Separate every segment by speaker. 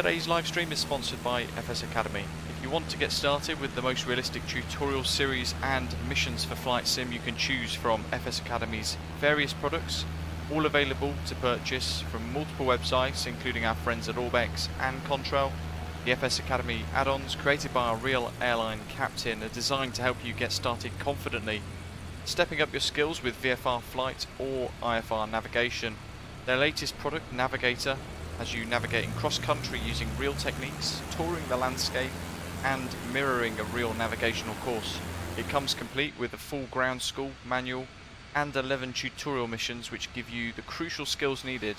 Speaker 1: Today's live stream is sponsored by FS Academy. If you want to get started with the most realistic tutorial series and missions for Flight Sim, you can choose from FS Academy's various products, all available to purchase from multiple websites, including our friends at Orbex and Contrail. The FS Academy add-ons, created by a real airline captain, are designed to help you get started confidently, stepping up your skills with VFR flight or IFR navigation. Their latest product, Navigator, has you navigating cross-country using real techniques, touring the landscape and mirroring a real navigational course. It comes complete with a full ground school manual and 11 tutorial missions which give you the crucial skills needed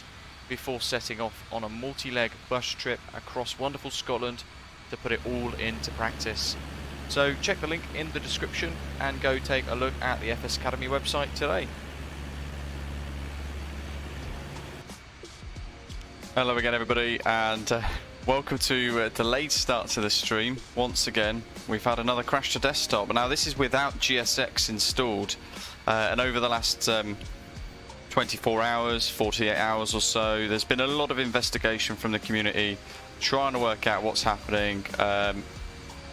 Speaker 1: before setting off on a multi-leg bus trip across wonderful Scotland to put it all into practice. So check the link in the description and go take a look at the FS Academy website today. Hello again everybody, and welcome to a delayed start to the stream. Once again, we've had another crash to desktop. Now this is without GSX installed, and over the last 24 hours, 48 hours or so, there's been a lot of investigation from the community trying to work out what's happening. I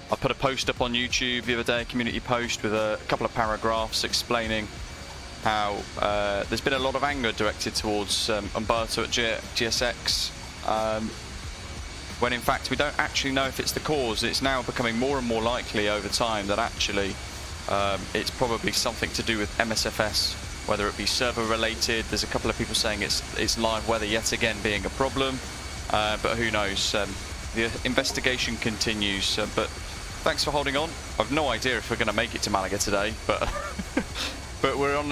Speaker 1: put a post up on YouTube the other day, a community post with a couple of paragraphs explaining how there's been a lot of anger directed towards Umberto at GSX, when in fact we don't actually know if it's the cause. It's now becoming more and more likely over time that actually it's probably something to do with MSFS, whether it be server related. There's a couple of people saying it's live weather yet again being a problem, but who knows. The investigation continues, but thanks for holding on. I've no idea if we're going to make it to Malaga today, but but we're on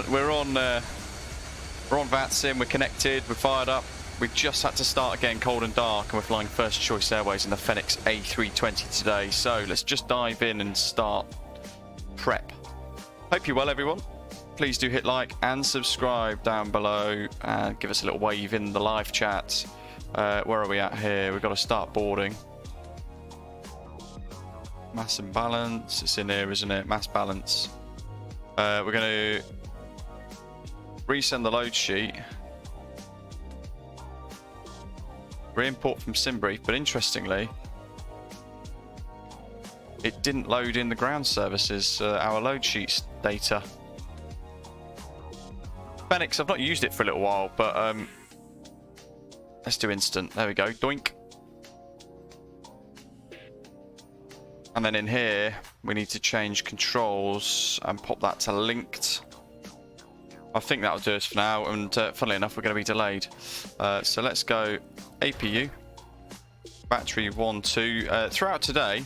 Speaker 1: VATSIM, we're connected, we're fired up. We just had to start again cold and dark, and we're flying First Choice Airways in the Fenix A320 today. So let's just dive in and start prep. Hope you're well, everyone. Please do hit like and subscribe down below and give us a little wave in the live chat. Where are we at here? We've got to start boarding. Mass and balance, it's in here, isn't it? Mass balance. We're going to resend the load sheet. Re-import from SimBrief, but interestingly, it didn't load in the ground services, our load sheets data. Fenix, I've not used it for a little while, but let's do instant. There we go, doink. And then in here, we need to change controls and pop that to linked. I think that'll do us for now, and funnily enough, we're going to be delayed. So let's go APU, battery 1, 2. Throughout today,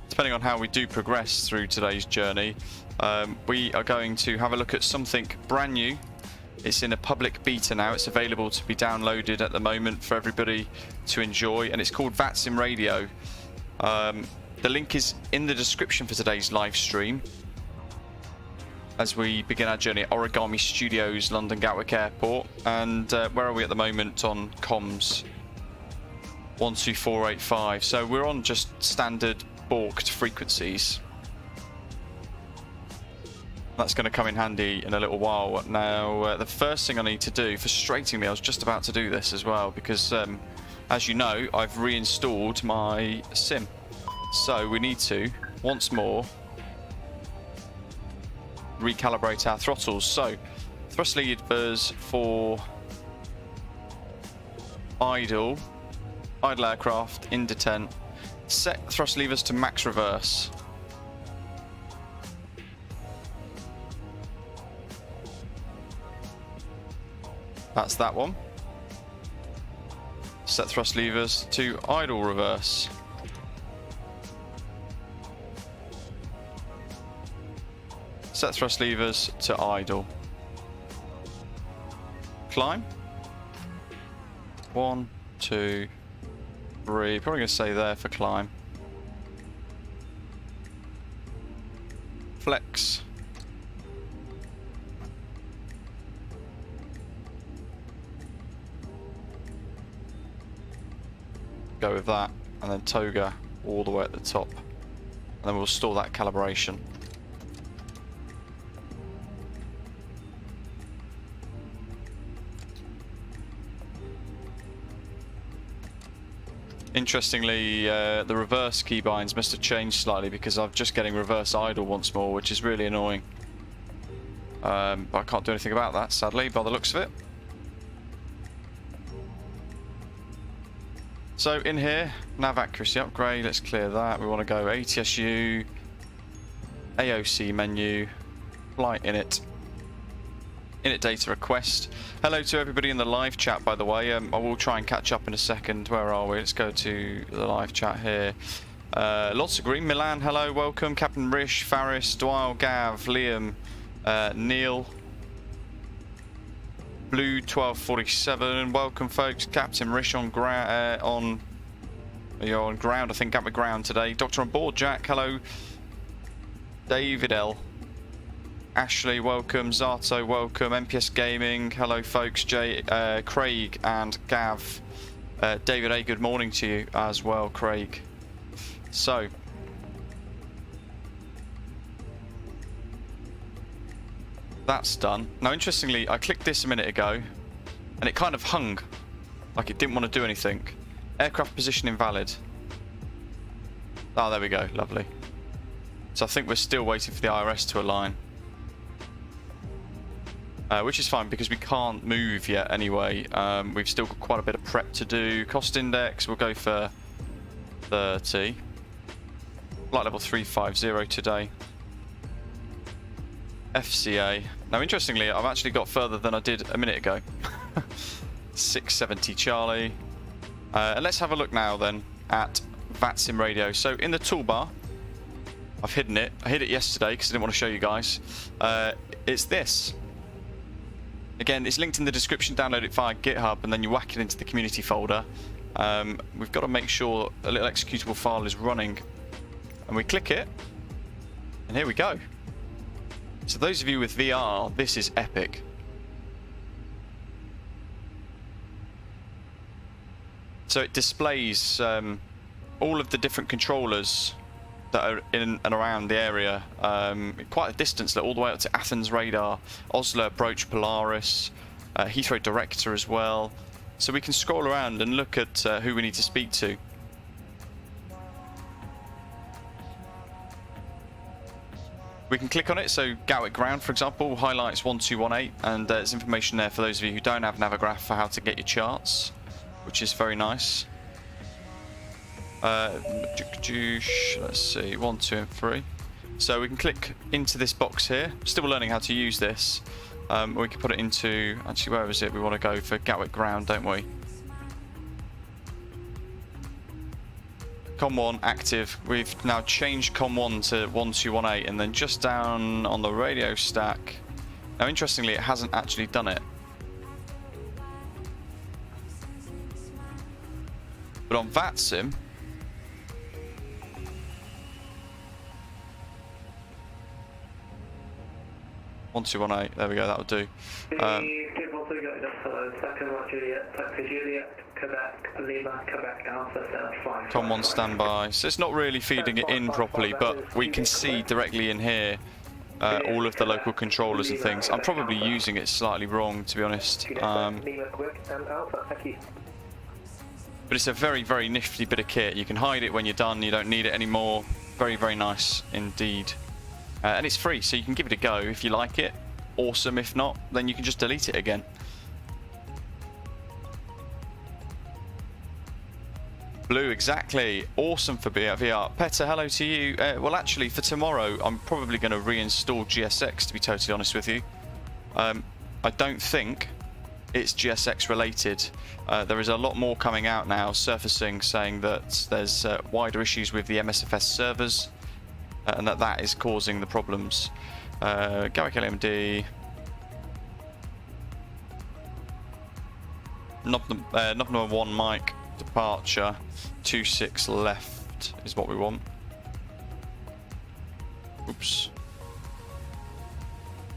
Speaker 1: depending on how we do progress through today's journey, we are going to have a look at something brand new. It's in a public beta now. It's available to be downloaded at the moment for everybody to enjoy, and it's called VATSIM Radio. The link is in the description for today's live stream as we begin our journey at Origami Studios, London Gatwick Airport. And where are we at the moment on comms? 12485. So we're on just standard balked frequencies. That's going to come in handy in a little while. Now, the first thing I need to do, frustratingly, I was just about to do this as well, because as you know, I've reinstalled my sim. So we need to, once more, recalibrate our throttles. So, thrust levers for idle aircraft in detent. Set thrust levers to max reverse. That's that one. Set thrust levers to idle reverse. Set thrust levers to idle. Climb. 1, 2, 3. Probably going to stay there for climb. Flex. Go with that, and then toga all the way at the top, and then we'll store that calibration. Interestingly, the reverse keybinds must have changed slightly because I'm just getting reverse idle once more, which is really annoying. But I can't do anything about that, sadly, by the looks of it. So in here, nav accuracy upgrade, let's clear that. We want to go ATSU, AOC menu, flight init data request. Hello to everybody in the live chat, by the way. I will try and catch up in a second. Where are we? Let's go to the live chat here. Lots of green. Milan, hello, welcome. Captain Rish, Faris, Dwyle, Gav, Liam, Neil, Blue 1247. Welcome, folks. Captain Rish on ground. You're on ground, I think. Gatwick ground today. Doctor on board, Jack. Hello. David L. Ashley, welcome. Zato, welcome. MPS Gaming, hello folks. Craig and Gav. David A, good morning to you as well, Craig. So, that's done. Now, interestingly, I clicked this a minute ago, and it kind of hung, like it didn't want to do anything. Aircraft position invalid. Oh, there we go, lovely. So I think we're still waiting for the IRS to align. Which is fine because we can't move yet anyway. We've still got quite a bit of prep to do. Cost index, we'll go for 30. Flight level 350 today. FCA. Now interestingly, I've actually got further than I did a minute ago. 670 Charlie. And let's have a look now then at VATSIM radio. So in the toolbar, I've hidden it. I hid it yesterday because I didn't want to show you guys. It's this. Again, it's linked in the description. Download it via GitHub and then you whack it into the community folder. We've got to make sure a little executable file is running. And we click it. And here we go. So those of you with VR, this is epic. So it displays all of the different controllers that are in and around the area, quite a distance, all the way up to Athens radar, Oslo approach, Polaris, Heathrow director as well. So we can scroll around and look at who we need to speak to. We can click on it, so Gatwick ground, for example, highlights 1218, and there's information there for those of you who don't have Navigraph for how to get your charts, which is very nice. Let's see, 1, 2, and 3. So we can click into this box here. Still learning how to use this. We can put it into, actually, where is it? We want to go for Gatwick ground, don't we? Com 1 active. We've now changed Com 1 to 1218, and then just down on the radio stack. Now, interestingly, it hasn't actually done it. But on VATSIM, there we go, that'll do. Com 1 standby. So it's not really feeding it in properly, but we can see directly in here all of the local controllers and things. I'm probably using it slightly wrong, to be honest. But it's a very, very nifty bit of kit. You can hide it when you're done, you don't need it anymore. Very, very nice indeed. And it's free, so you can give it a go if you like it. Awesome. If not, then you can just delete it again. Blue, exactly. Awesome for VR. Petter, hello to you. Well, actually, for tomorrow, I'm probably going to reinstall GSX, to be totally honest with you. I don't think it's GSX related. There is a lot more coming out now, surfacing, saying that there's wider issues with the MSFS servers. And that is causing the problems. Gatwick LMD. Knob number 1 mic, departure, 26 left is what we want. Oops.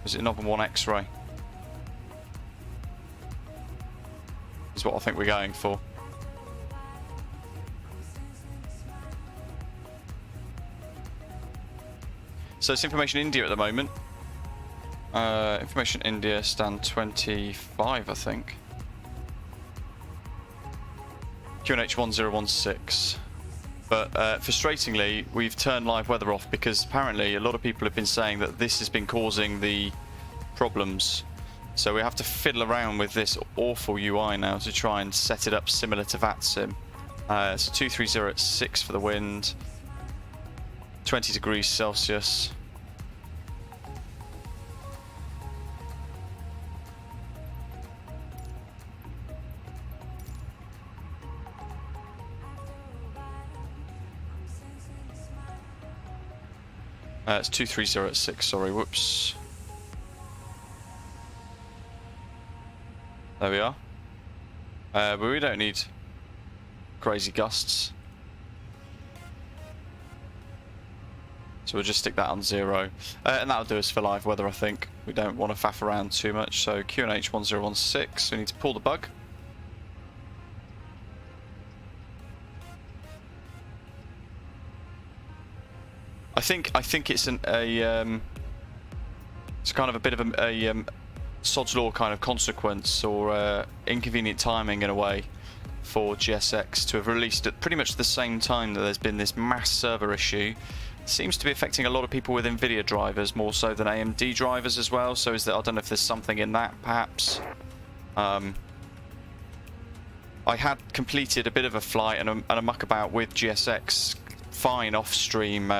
Speaker 1: Is it knob number 1 X-ray? Is what I think we're going for. So it's Information India at the moment. Information India stand 25, I think. QNH 1016. But frustratingly, we've turned live weather off because apparently a lot of people have been saying that this has been causing the problems. So we have to fiddle around with this awful UI now to try and set it up similar to VATSIM. So 230 at 6 for the wind, 20 degrees Celsius. It's 230 at 6, sorry, whoops. There we are. But we don't need crazy gusts. So we'll just stick that on 0. And that'll do us for live weather, I think. We don't want to faff around too much. So QNH 1016, we need to pull the bug. I think it's it's kind of a bit of a sod's law kind of consequence, or inconvenient timing in a way, for GSX to have released at pretty much the same time that there's been this mass server issue. It seems to be affecting a lot of people with NVIDIA drivers more so than AMD drivers as well. So is that, I don't know if there's something in that perhaps. I had completed a bit of a flight and a muck about with GSX fine off stream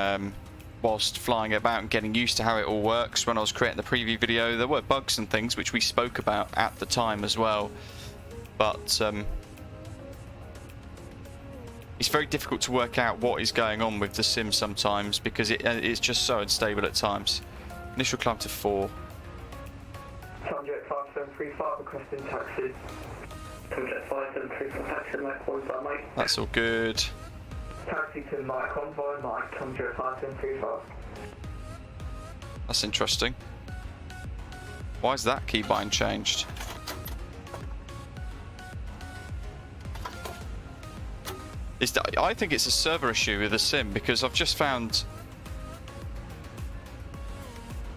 Speaker 1: whilst flying about and getting used to how it all works. When I was creating the preview video, there were bugs and things which we spoke about at the time as well, but it's very difficult to work out what is going on with the sim sometimes because it's just so unstable at times. Initial climb to 4.
Speaker 2: Subject 5735 requesting taxi. Subject 5735 taxi, Mike, what is that, mate?
Speaker 1: That's all good.
Speaker 2: Taxi to my convoy, Mike, subject 5735.
Speaker 1: That's interesting. Why is that keybind changed? I think it's a server issue with the sim because I've just found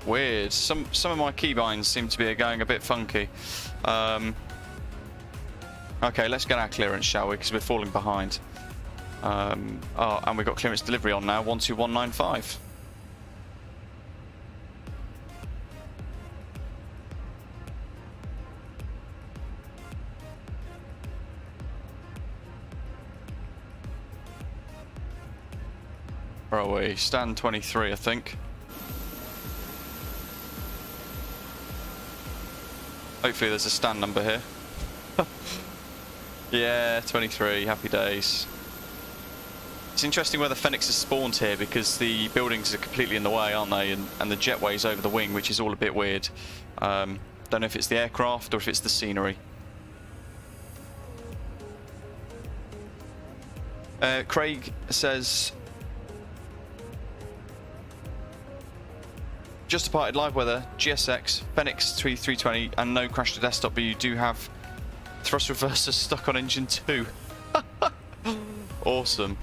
Speaker 1: weird. Some of my keybinds seem to be going a bit funky. Okay, let's get our clearance, shall we? Because we're falling behind. Oh, and we've got clearance delivery on now, 12195. Where are we? Stand 23, I think. Hopefully there's a stand number here. Yeah, 23, happy days. It's interesting where the Fenix has spawned here because the buildings are completely in the way, aren't they? And the jetway's over the wing, which is all a bit weird. Don't know if it's the aircraft or if it's the scenery. Craig says, just departed live weather, GSX, Fenix A320, and no crash to desktop, but you do have thrust reversers stuck on engine 2. Awesome.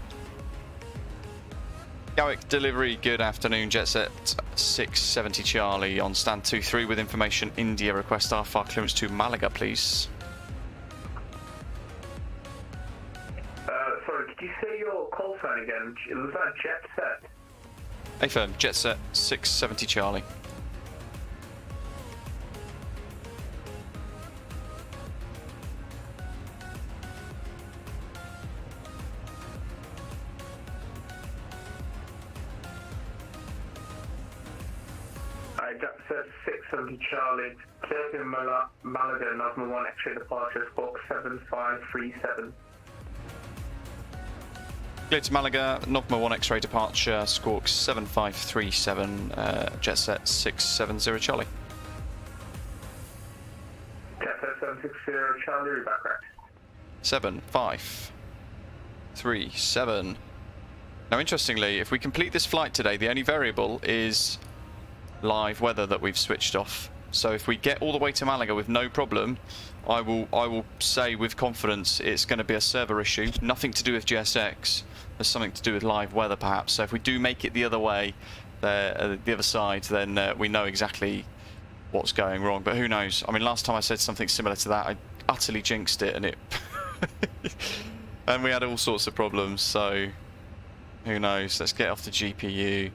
Speaker 1: Gatwick delivery, good afternoon, Jetset 670 Charlie on stand 23 with information India, request RFR clearance to Malaga, please.
Speaker 2: Sorry, could you say your call sign again? Was that Jetset?
Speaker 1: Hey firm, Jetset 670 Charlie.
Speaker 2: Jetset 670 Charlie, cleared in Malaga, November 1 X-ray departure, squawk 7537.
Speaker 1: Cleared to Malaga, November 1 X-ray departure, squawk 7537, Jetset 670 Charlie.
Speaker 2: Jetset 760 Charlie, read back correct.
Speaker 1: 7537. Now interestingly, if we complete this flight today, the only variable is live weather that we've switched off. So if we get all the way to Malaga with no problem, I will say with confidence it's going to be a server issue, nothing to do with GSX. There's something to do with live weather perhaps. So if we do make it the other way, the other side, then we know exactly what's going wrong. But who knows? I mean, last time I said something similar to that, I utterly jinxed it, and it And we had all sorts of problems, so who knows. Let's get off the GPU.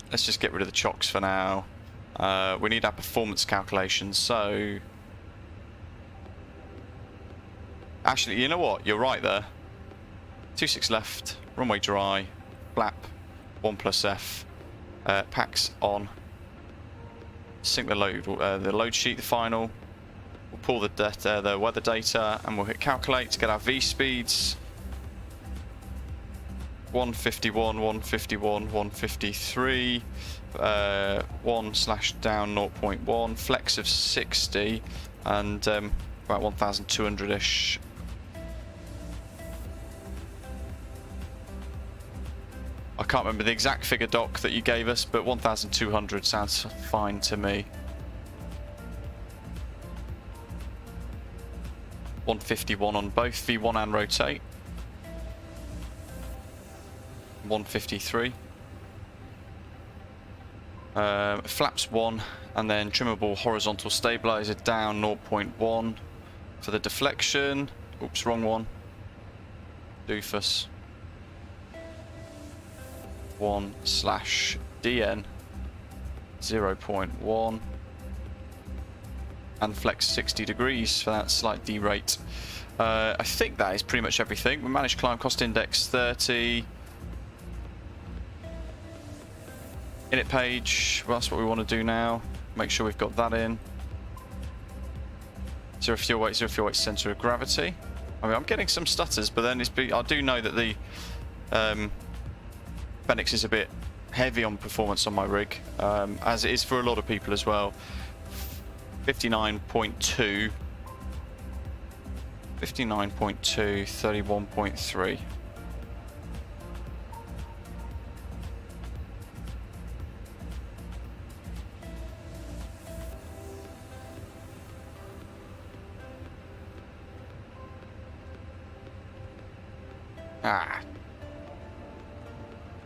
Speaker 1: Let's just get rid of the chocks for now. We need our performance calculations, so actually, you know what? You're right there. 26 left, runway dry, flap, 1+F, packs on. Sync the load sheet, the final. We'll pull the weather data, and we'll hit calculate to get our V speeds. 151, 151, 153, 1/down 0.1, flex of 60, and about 1,200-ish. I can't remember the exact figure, Doc, that you gave us, but 1,200 sounds fine to me. 151 on both V1 and rotate. 153. Flaps 1, and then trimmable horizontal stabilizer down 0.1 for the deflection. Oops, wrong one. Doofus. 1/DN 0.1, and flex 60 degrees for that slight derate. I think that is pretty much everything. We managed climb cost index 30. Init page, well, that's what we want to do now. Make sure we've got that in. Zero fuel weight, center of gravity. I mean, I'm getting some stutters, but then I do know that the Fenix is a bit heavy on performance on my rig, as it is for a lot of people as well. 59.2, 59.2, 31.3. Ah.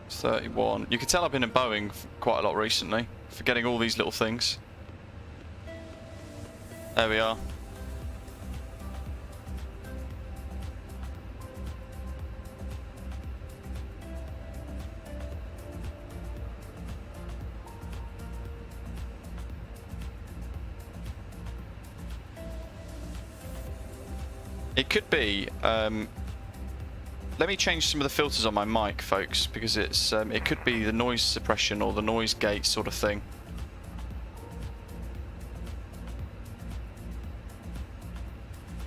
Speaker 1: 31. You can tell I've been in Boeing quite a lot recently, forgetting all these little things. There we are. It could be let me change some of the filters on my mic, folks, because it could be the noise suppression or the noise gate sort of thing.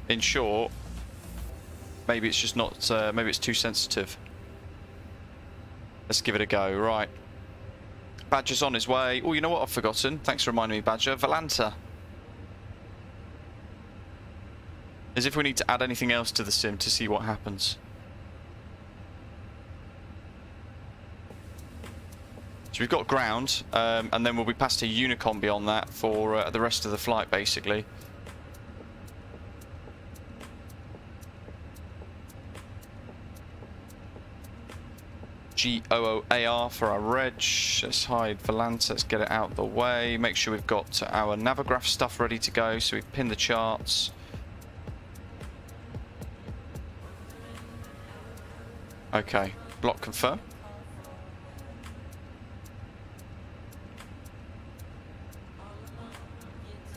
Speaker 1: In short, maybe it's just not, maybe it's too sensitive. Let's give it a go. Right. Badger's on his way. Oh, you know what I've forgotten? Thanks for reminding me, Badger. Volanta. As if we need to add anything else to the sim to see what happens. So we've got ground, and then we'll be past a Unicon beyond that for the rest of the flight, basically. GOOAR for our reg. Let's hide Volanta, let's get it out of the way. Make sure we've got our Navigraph stuff ready to go, so we've pinned the charts. Okay, block confirm.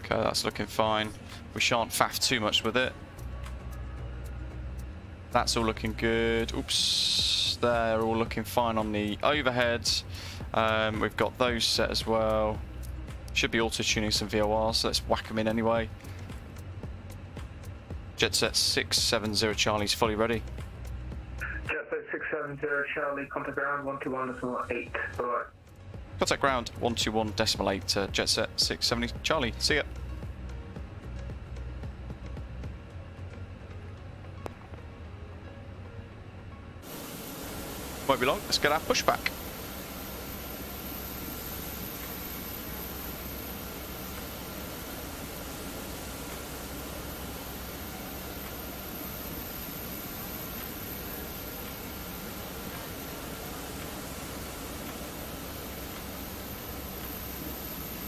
Speaker 1: Okay, that's looking fine. We shan't faff too much with it. That's all looking good. Oops, they're all looking fine on the overheads. We've got those set as well. Should be auto-tuning some VORs, so let's whack them in anyway. Jet set 670 Charlie's fully ready.
Speaker 2: Jet set 670 Charlie, contact ground 121.8. Alright.
Speaker 1: Contact ground 121.8, jet set 670 Charlie. See ya. Won't be long, let's get our pushback.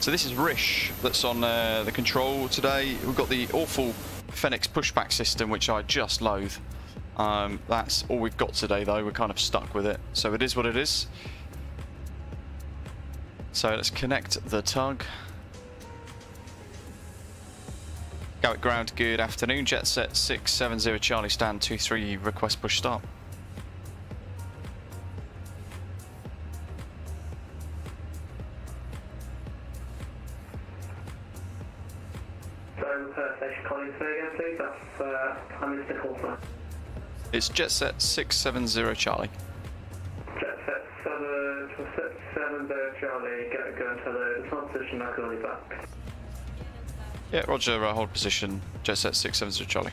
Speaker 1: So this is Rish that's on the control today. We've got the awful Fenix pushback system, which I just loathe. That's all we've got today, though. We're kind of stuck with it, so it is what it is. So let's connect the tug. Gatwick ground, good afternoon. Jet set 670 Charlie, stand 23, request push start.
Speaker 2: Station calling say again, please. That's I missed the call, sir.
Speaker 1: It's jet set 670 Charlie.
Speaker 2: Jet set 770 Charlie, go into the default position, I'll call you back.
Speaker 1: Yeah, roger, hold position, jet set 670 Charlie.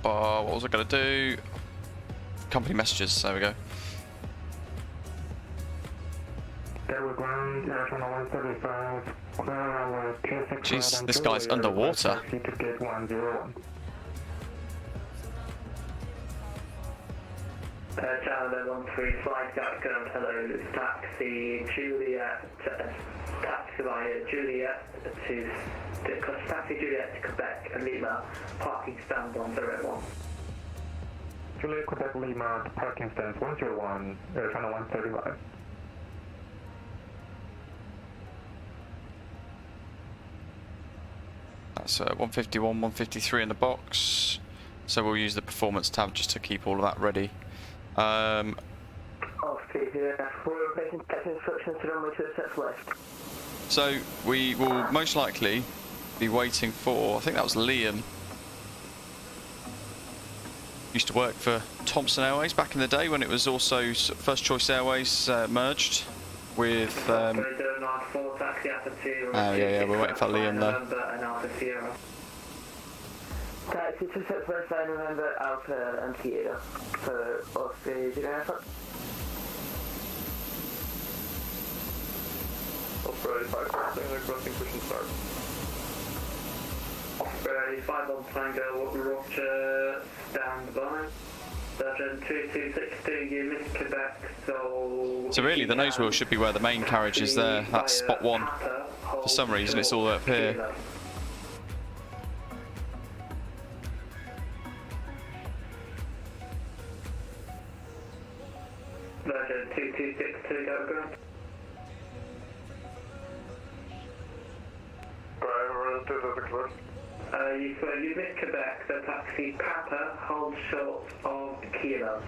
Speaker 1: What was I going to do? Company messages, there we go. Jeez, this guy's underwater.
Speaker 2: Channel 13, flight Gatwick ground, hello, taxi Juliet, taxi via Juliet to taxi Juliet to Quebec and Lima, parking stand 101.
Speaker 3: Juliet, Quebec, Lima, parking stand 101, channel 135.
Speaker 1: That's 151, 153 in the box. So we'll use the performance tab just to keep all of that ready.
Speaker 2: We're making instructions to runway 26 left.
Speaker 1: So we will most likely be waiting for, I think that was Liam. Used to work for Thomson Airways back in the day when it was also First Choice Airways merged with... oh yeah, we're waiting for Liam though.
Speaker 2: Taxi 26 West Line, November, Alpha and Sierra for Australia.
Speaker 3: Osprey 5, requesting push and start.
Speaker 2: Osprey 5 on Tango, Roger, stand by. Sergeant 2262, you missed Quebec, so...
Speaker 1: So really the nose wheel should be where the main carriage is there, that's spot one. For some reason it's all up here.
Speaker 2: Version 2262, go ground. You missed Quebec, so taxi Papa, hold short of Kilo.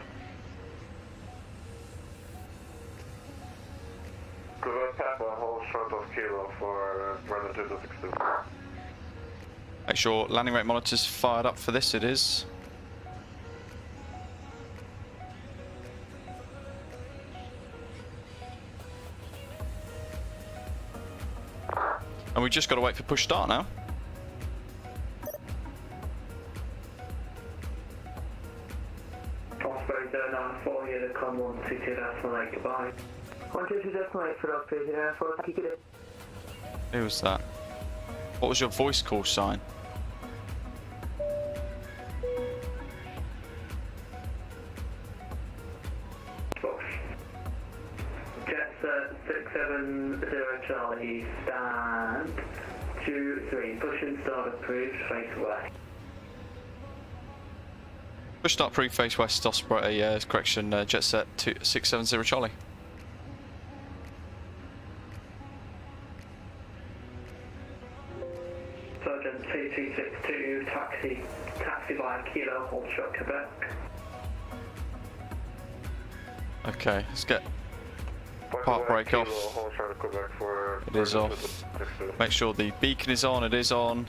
Speaker 3: Quebec Papa, hold short of Kilo for London 2262.
Speaker 1: Make sure landing rate monitor's fired up for this, it is. And we just got to wait for push start now.
Speaker 2: Osprey 094, you're the con 122, that's my goodbye. 122, that's my for Osprey 094, thank you.
Speaker 1: Who was that? What was your voice call sign?
Speaker 2: Jet 670 Charlie, stand 23, push and start approved, face away.
Speaker 1: Push start approved, face west, Osprey, correction, jet set 670 Charlie.
Speaker 2: Sergeant 2262, taxi via Kilo, hold shot Quebec.
Speaker 1: Okay, let's get park brake off. It is off. Make sure the beacon is on, it is on.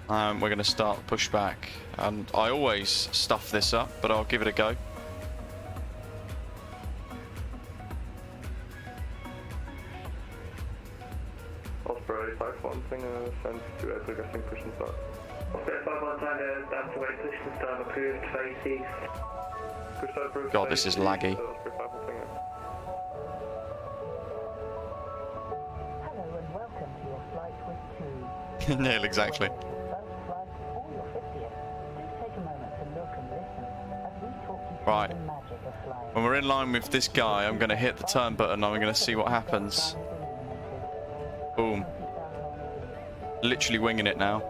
Speaker 1: We're going to start pushback. And I always stuff this up, but I'll give it a go.
Speaker 3: Osprey 5-1, send to exit guessing push and start.
Speaker 2: Osprey 5-1, Tango, stand to wait, push and start approved, face east.
Speaker 3: Push start approved.
Speaker 1: God, this is laggy.
Speaker 3: Osprey 5-1,
Speaker 4: Hello and welcome to your flight with two.
Speaker 1: Neil, exactly.
Speaker 4: First flight or your 50th. Do take a moment to look and listen as we talk you through
Speaker 1: Right.
Speaker 4: the magic of flying.
Speaker 1: When we're in line with this guy, I'm going to hit the turn button and I'm going to see what happens. Boom. Literally winging it now.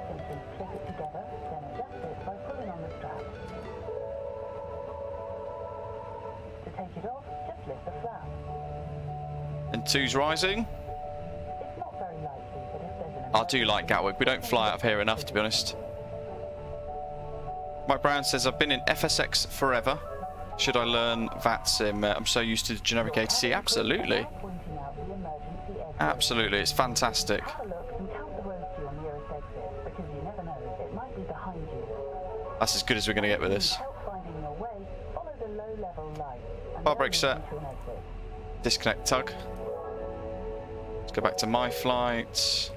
Speaker 4: Simply clip it together, then adjust it by pulling on the strap. To take it off, just lift the flap.
Speaker 1: And 2's rising.
Speaker 4: It's not very likely, but if there's an
Speaker 1: I do like Gatwick. We don't fly out of here enough, to be honest. Mike Brown says, I've been in FSX forever. Should I learn VATSIM? I'm so used to generic ATC. Absolutely.
Speaker 4: pointing out the emergency exit.
Speaker 1: Absolutely. It's fantastic.
Speaker 4: Have a look and count the road to your nearest exit, because you never know, it might be behind you.
Speaker 1: That's as good as we're going to get with this.
Speaker 4: Help finding your way, follow the low-level light. and
Speaker 1: Bar brake
Speaker 4: then
Speaker 1: set.
Speaker 4: into an exit.
Speaker 1: Disconnect tug. Let's go back to my flight.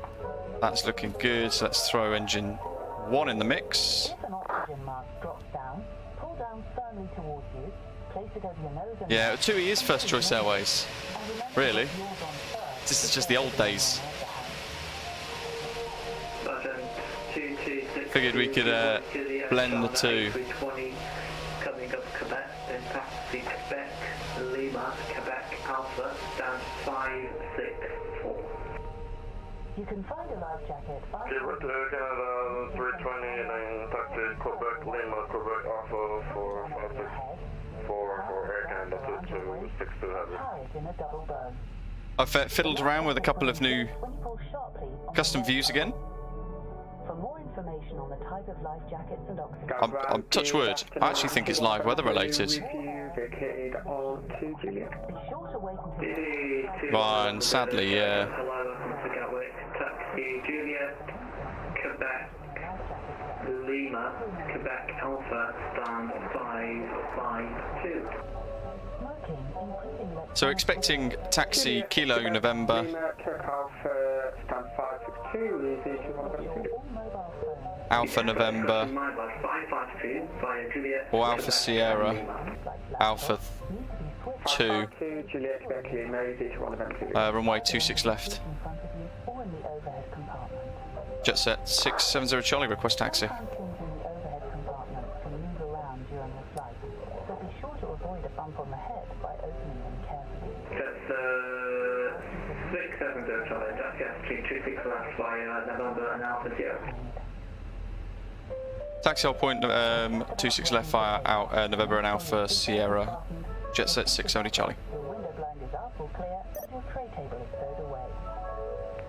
Speaker 1: That's looking good. So let's throw engine 1 in the mix.
Speaker 4: If an oxygen mask drops down, pull down firmly towards you, place it over your nose and
Speaker 1: Yeah,
Speaker 4: mouth,
Speaker 1: 2E is first choice Airways.
Speaker 4: and remember
Speaker 1: Really?
Speaker 4: to put yours on first.
Speaker 1: This is just the old days. Figured we could blend the two.
Speaker 2: A320 coming up Quebec, then taxi Quebec, Lima, Quebec Alpha, down 564.
Speaker 4: You can find a life jacket by
Speaker 3: With Canada 320 and then taxi Quebec, Lima, Quebec Alpha for
Speaker 4: your head,
Speaker 3: for Air Canada to 62 heavy.
Speaker 4: tie it in a double bow.
Speaker 1: I've fiddled around with a couple of new
Speaker 4: When you pull sharply on
Speaker 1: custom
Speaker 4: the
Speaker 1: views again.
Speaker 4: For more information on the type of life jackets and oxygen,
Speaker 1: I'm touch wood. I actually think it's live weather related.
Speaker 3: Vacated on to Juliet.
Speaker 4: be sure to wait until
Speaker 1: Fine, sadly, yeah.
Speaker 2: Hello, welcome to Gatwick. Taxi Juliet, Quebec, Lima, Quebec Alpha, stand 552.
Speaker 4: smoking, including
Speaker 1: So we're expecting taxi Kilo November,
Speaker 3: Lima, Quebec Alpha, stand 562, is it
Speaker 4: all mobile phones,
Speaker 1: Alpha November,
Speaker 2: My bus 552 via Juliet.
Speaker 1: or Alpha Sierra, Alpha
Speaker 4: need to be swift
Speaker 1: 2,
Speaker 3: to Juliet, Quebec Lima, is it
Speaker 1: runway 26 left.
Speaker 4: in front of you or in the overhead compartment.
Speaker 1: Jet set 670 Charlie, request taxi.
Speaker 4: Sometimes things in the overhead compartment can move around during the flight, so be sure to avoid a bump on the head by opening them carefully.
Speaker 2: That's 670 Charlie, taxi S326 left via November and Alpha Sierra.
Speaker 1: Taxi hold point 26 left via November and Alpha Sierra, jet set 670 Charlie.
Speaker 4: Your window blind is up or clear and your tray table is stowed away.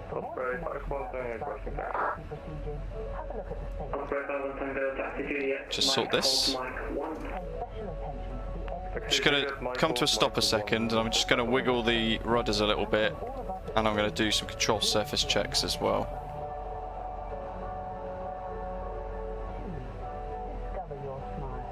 Speaker 4: For more
Speaker 3: Osprey,
Speaker 4: information on
Speaker 3: requesting
Speaker 4: safety procedures, have a look at the statement.
Speaker 2: Osprey 5 Tango, taxi Juliet.
Speaker 1: Just sort this.
Speaker 2: Mike 1.
Speaker 4: Pay special attention to the exit.
Speaker 1: Just gonna come to a stop a second, and I'm just gonna wiggle the rudders a little bit, and I'm gonna do some control surface checks as well.
Speaker 4: Discover your smile.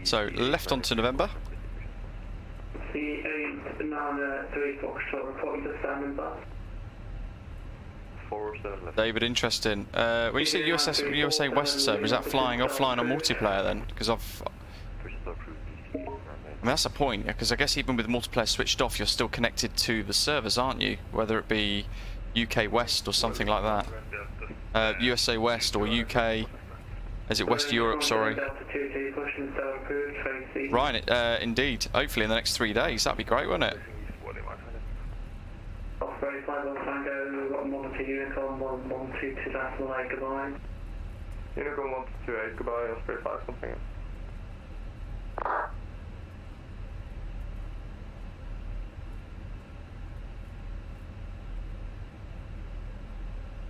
Speaker 1: So left onto November.
Speaker 2: C8 9 3 Foxtrot reporting to standing by.
Speaker 1: David, interesting. When you say USA West server, is that flying offline on multiplayer then? Because I mean, that's a point, because I guess even with multiplayer switched off, you're still connected to the servers, aren't you? Whether it be UK West or something like that. USA West or UK. Is it West Europe, sorry. Right, indeed. Hopefully in the next 3 days. That'd be great, wouldn't it?
Speaker 2: Osprey 5 Tango, 112 Unicorn, 122 Decimal 8, goodbye.
Speaker 3: Unicorn 128, goodbye, Osprey 5 something.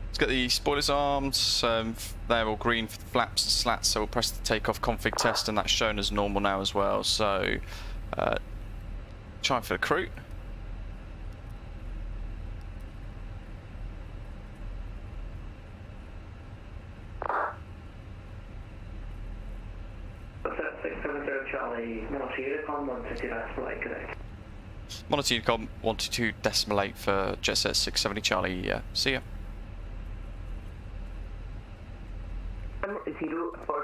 Speaker 1: Let's get the spoilers arms. They're all green for the flaps and slats, so we'll press the takeoff config test, and that's shown as normal now as well. So, try for the crew.
Speaker 2: Set 670 Charlie, 1 Unicorn, 122 Decimal 8, connect.
Speaker 1: Monitor Unicom 122.8 for jet set 670 Charlie. See ya.
Speaker 3: 0 for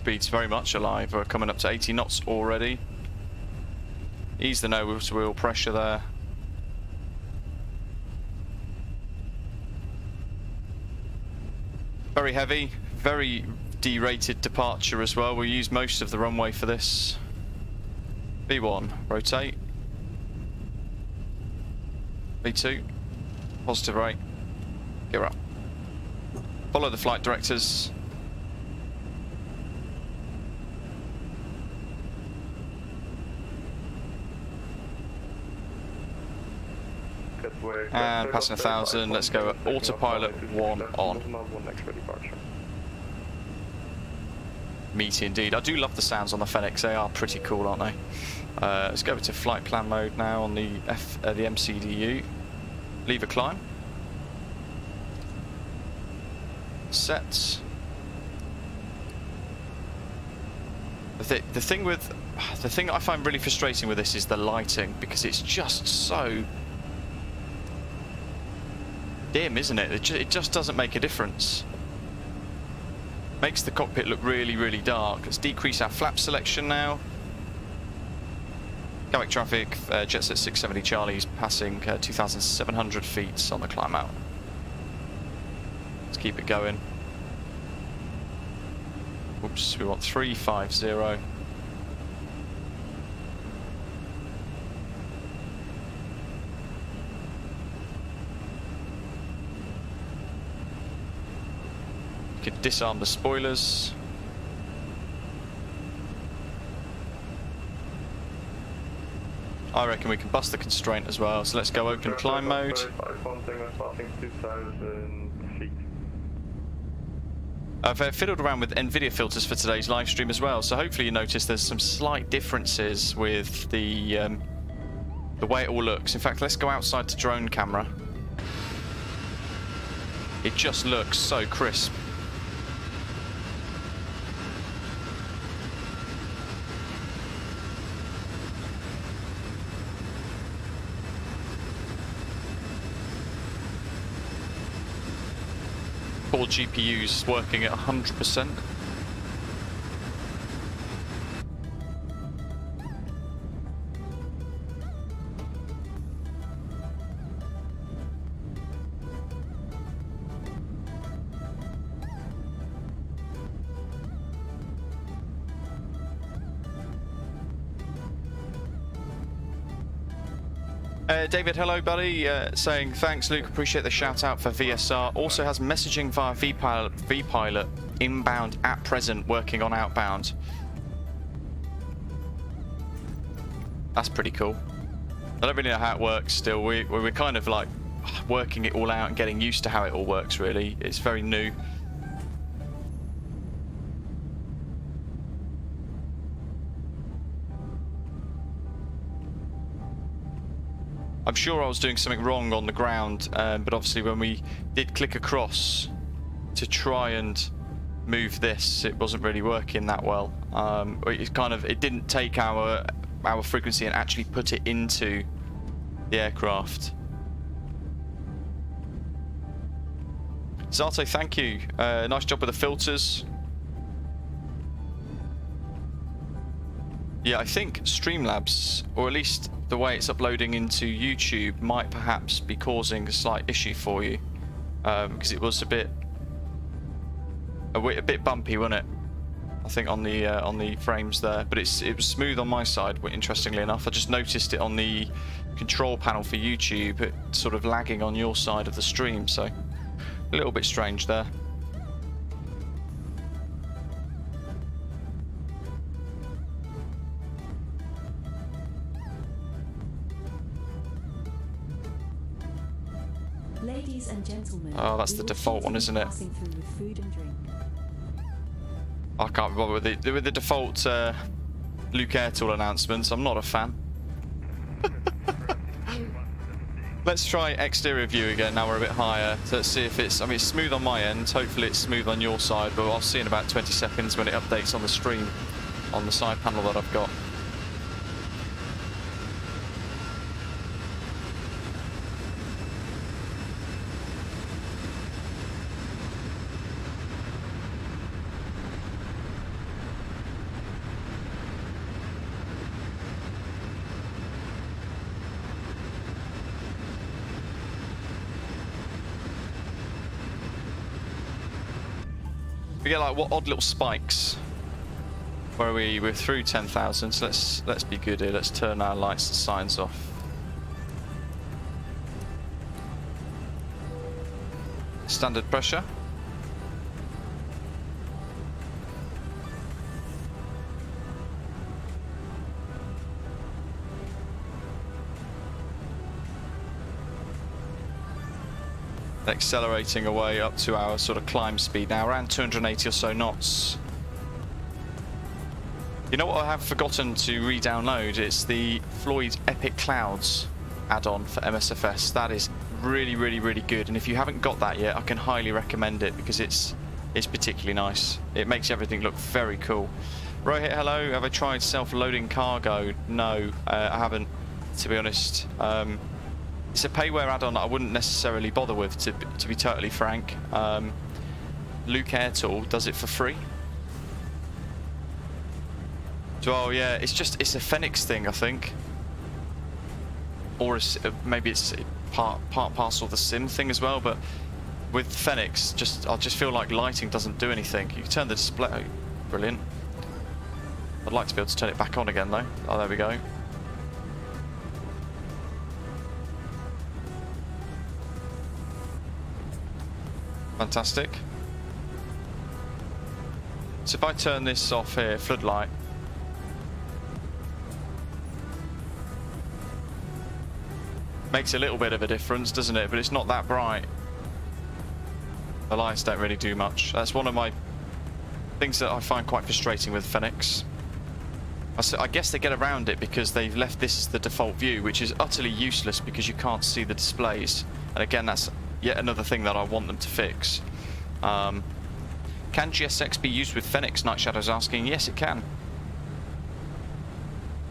Speaker 1: Speed's very much alive. We're coming up to 80 knots already. Ease the nose wheel pressure there. Very heavy, very derated departure as well. We'll use most of the runway for this. V1, rotate. V2, positive right, gear up. Follow the flight directors. And passing 1,000, let's go autopilot 1 on. Meaty indeed. I do love the sounds on the Fenix, they are pretty cool, aren't they? Let's go over to flight plan mode now on the MCDU. Lever climb. Set. The thing that I find really frustrating with this is the lighting, because it's just so dim, isn't it? It just doesn't make a difference. Makes the cockpit look really, really dark. Let's decrease our flap selection now. Gatwick traffic, Jetset 670 Charlie's passing 2,700 feet on the climb out. Let's keep it going. Oops, we want 350. You can disarm the spoilers. I reckon we can bust the constraint as well, so let's go open climb mode. I've fiddled around with NVIDIA filters for today's live stream as well, so hopefully you notice there's some slight differences with the way it all looks. In fact, let's go outside to drone camera. It just looks so crisp. All GPUs working at 100%. David, hello buddy, saying thanks Luke, appreciate the shout out for VSR. Also has messaging via vPilot inbound at present, working on outbound. That's pretty cool. I don't really know how it works still. We're kind of like working it all out and getting used to how it all works really. It's very new. I'm sure I was doing something wrong on the ground, but obviously when we did click across to try and move this, it wasn't really working that well. It didn't take our frequency and actually put it into the aircraft. Zato, thank you. Nice job with the filters. Yeah, I think Streamlabs, or at least the way it's uploading into YouTube, might perhaps be causing a slight issue for you, because it was a bit bumpy, wasn't it? I think on the frames there, but it was smooth on my side. Interestingly enough, I just noticed it on the control panel for YouTube, it sort of lagging on your side of the stream, so a little bit strange there.
Speaker 5: Ladies and gentlemen,
Speaker 1: oh, that's the default one, isn't it? I can't bother with the default Luke Air Tool announcements. I'm not a fan. Let's try exterior view again. Now we're a bit higher to see if it's. I mean, it's smooth on my end. Hopefully, it's smooth on your side. But I'll see in about 20 seconds when it updates on the stream, on the side panel that I've got. We get like what odd little spikes. Where we're through 10,000, so let's be good here. Let's turn our lights and signs off. Standard pressure. Accelerating away up to our sort of climb speed now, around 280 or so knots. You know what I have forgotten to re-download? It's the Floyd Epic Clouds add-on for MSFS. That is really, really, really good. And if you haven't got that yet, I can highly recommend it because it's particularly nice. It makes everything look very cool. Rohit, hello. Have I tried self-loading cargo? No, I haven't, to be honest. It's a payware add-on that I wouldn't necessarily bother with, to be totally frank. Luke Airtool does it for free. So, oh yeah, it's a Fenix thing, I think, or maybe it's part parcel of the sim thing as well. But with Fenix, I just feel like lighting doesn't do anything. You can turn the display, oh, brilliant. I'd like to be able to turn it back on again though. Oh, there we go. Fantastic. So if I turn this off here, floodlight. Makes a little bit of a difference, doesn't it? But it's not that bright. The lights don't really do much. That's one of my things that I find quite frustrating with Fenix. I guess they get around it because they've left this as the default view, which is utterly useless because you can't see the displays. And again, that's yet another thing that I want them to fix. Can GSX be used with Fenix? Night Shadow's asking. Yes, it can.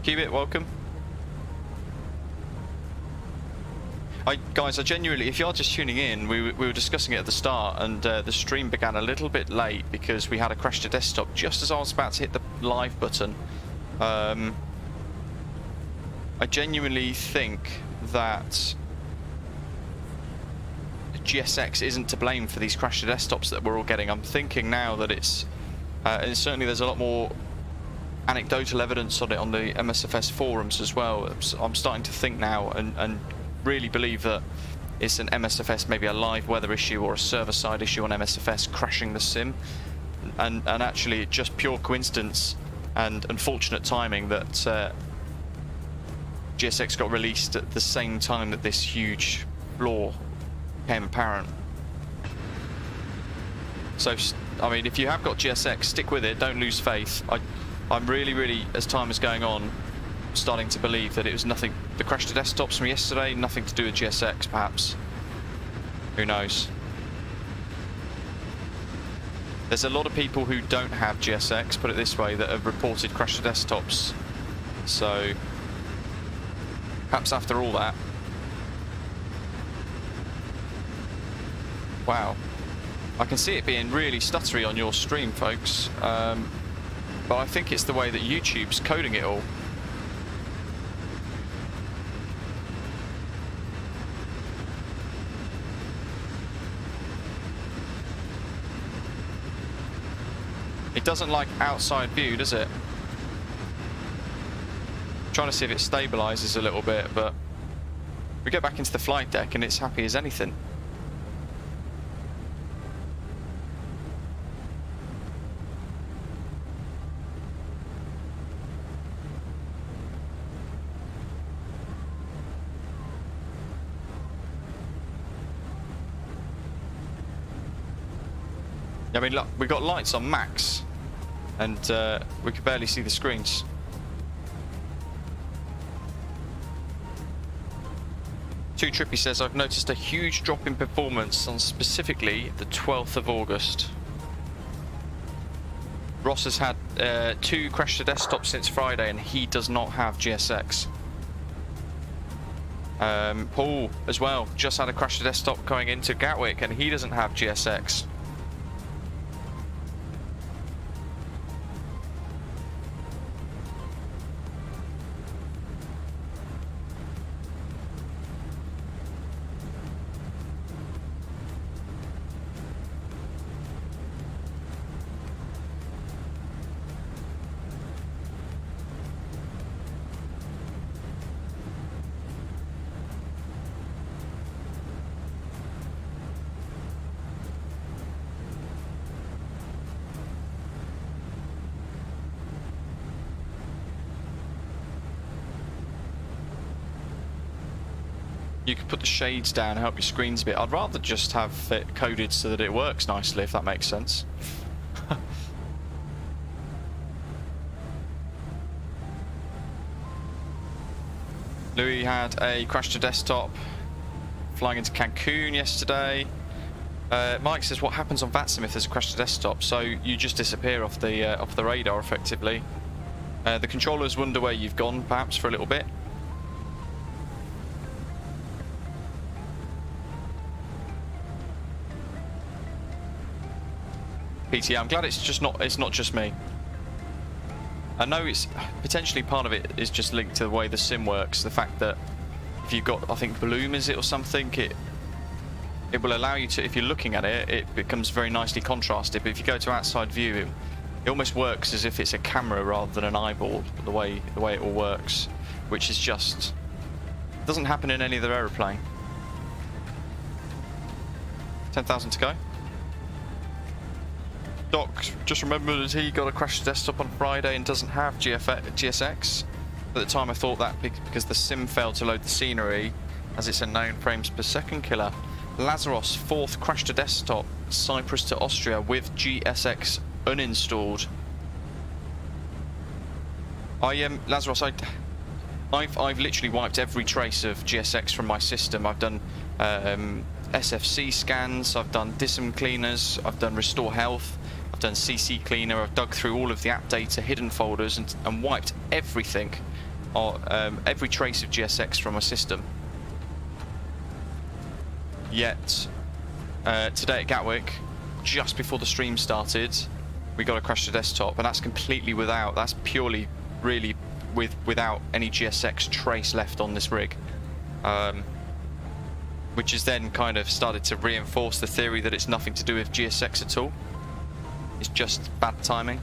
Speaker 1: Cubit, welcome. Guys, I genuinely, if you're just tuning in, we were discussing it at the start, and the stream began a little bit late because we had a crash to desktop just as I was about to hit the live button. I genuinely think that GSX isn't to blame for these crash to desktops that we're all getting. I'm thinking now that it's, and certainly there's a lot more anecdotal evidence on it on the MSFS forums as well. I'm starting to think now and really believe that it's an MSFS, maybe a live weather issue or a server-side issue on MSFS crashing the sim, and actually just pure coincidence and unfortunate timing that GSX got released at the same time that this huge flaw became apparent. So, I mean, if you have got GSX, stick with it, don't lose faith. I'm really, as time is going on, starting to believe that it was nothing, the crash to desktops from yesterday, nothing to do with GSX perhaps. Who knows? There's a lot of people who don't have GSX, put it this way, that have reported crash to desktops. So perhaps after all that. Wow. I can see it being really stuttery on your stream, folks. But I think it's the way that YouTube's coding it all. It doesn't like outside view, does it? I'm trying to see if it stabilizes a little bit, but we get back into the flight deck and it's happy as anything. I mean, look, we've got lights on max, and we can barely see the screens. Too Trippy says, I've noticed a huge drop in performance on specifically the 12th of August. Ross has had 2 crash to desktops since Friday, and he does not have GSX. Paul, as well, just had a crash to desktop going into Gatwick, and he doesn't have GSX. You could put the shades down and help your screens a bit. I'd rather just have it coded so that it works nicely, if that makes sense. Louis had a crash to desktop flying into Cancun yesterday. Mike says, what happens on VATSIM if there's a crash to desktop? So you just disappear off the radar effectively. The controllers wonder where you've gone, perhaps, for a little bit. PT, I'm glad it's not just me. I know it's potentially part of it is just linked to the way the sim works. The fact that if you've got, I think, bloom is it or something, it will allow you to, if you're looking at it, it becomes very nicely contrasted. But if you go to outside view, it almost works as if it's a camera rather than an eyeball. The way it all works, which is just doesn't happen in any other aeroplane. 10,000 to go. Doc just remembered he got a crash desktop on Friday and doesn't have GSX. At the time I thought that because the sim failed to load the scenery, as it's a known frames per second killer. Lazarus, 4th crash to desktop, Cyprus to Austria with GSX uninstalled. Lazarus, I've literally wiped every trace of GSX from my system. I've done SFC scans, I've done DISM cleaners, I've done restore health, I've done CC cleaner, I've dug through all of the app data, hidden folders, and wiped everything, every trace of GSX from my system. Yet, today at Gatwick, just before the stream started, we got a crash to desktop, and that's completely that's purely, really, without any GSX trace left on this rig. Which has then kind of started to reinforce the theory that it's nothing to do with GSX at all. It's just bad timing.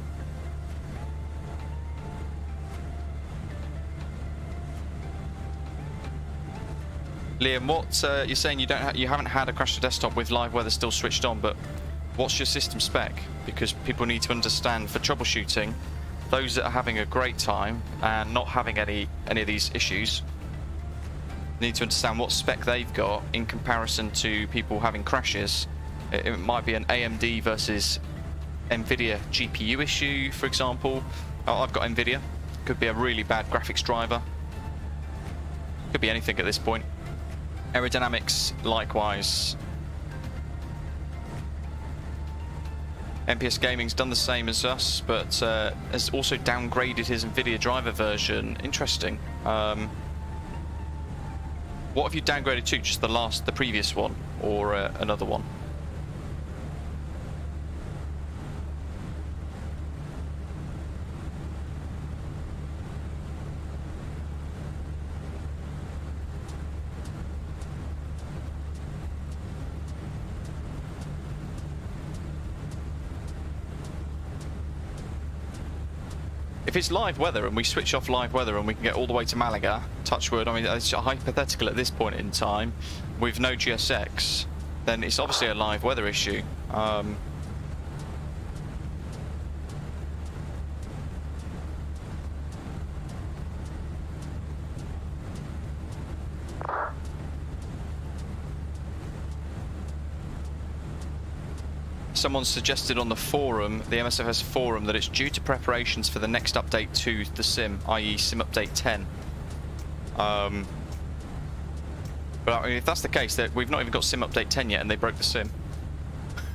Speaker 1: Liam, what you're saying you haven't had a crash to desktop with live weather still switched on, but what's your system spec? Because people need to understand for troubleshooting, those that are having a great time and not having any of these issues need to understand what spec they've got in comparison to people having crashes. It might be an AMD versus NVIDIA GPU issue, for example. I've got NVIDIA. Could be a really bad graphics driver. Could be anything at this point. Aerodynamics, likewise. MPS Gaming's done the same as us, but has also downgraded his NVIDIA driver version. Interesting. What have you downgraded to? Just the previous one, or another one? If it's live weather and we switch off live weather and we can get all the way to Malaga, touch wood, I mean, it's hypothetical at this point in time, with no GSX, then it's obviously a live weather issue. Someone suggested on the forum, the MSFS forum, that it's due to preparations for the next update to the sim, i.e. sim update 10. But I mean, if that's the case, that we've not even got sim update 10 yet and they broke the sim.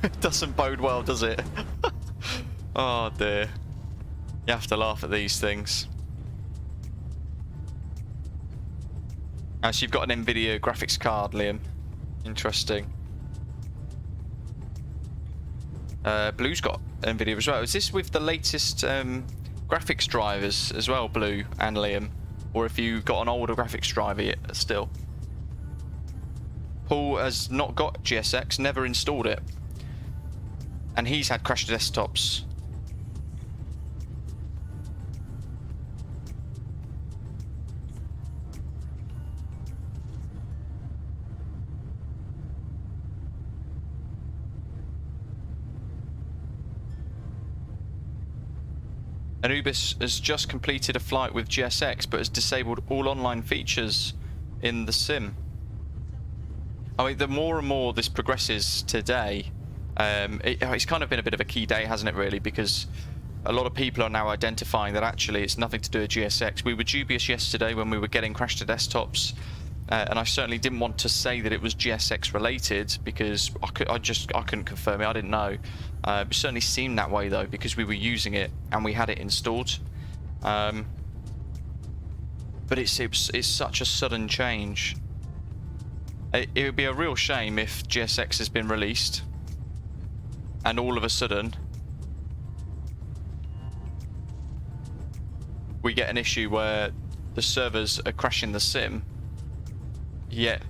Speaker 1: It doesn't bode well, does it? Oh dear. You have to laugh at these things. So you've got an NVIDIA graphics card, Liam. Interesting. Blue's got NVIDIA as well. Is this with the latest graphics drivers as well, Blue and Liam? Or if you got an older graphics driver yet still? Paul has not got GSX, never installed it. And he's had crashed desktops. Anubis has just completed a flight with GSX but has disabled all online features in the sim. I mean, the more and more this progresses today, it's kind of been a bit of a key day, hasn't it, really? Because a lot of people are now identifying that actually it's nothing to do with GSX. We were dubious yesterday when we were getting crash to desktops, and I certainly didn't want to say that it was GSX related because I couldn't confirm it. I didn't know. It certainly seemed that way though because we were using it and we had it installed. But it's such a sudden change. It would be a real shame if GSX has been released and all of a sudden we get an issue where the servers are crashing the sim, yet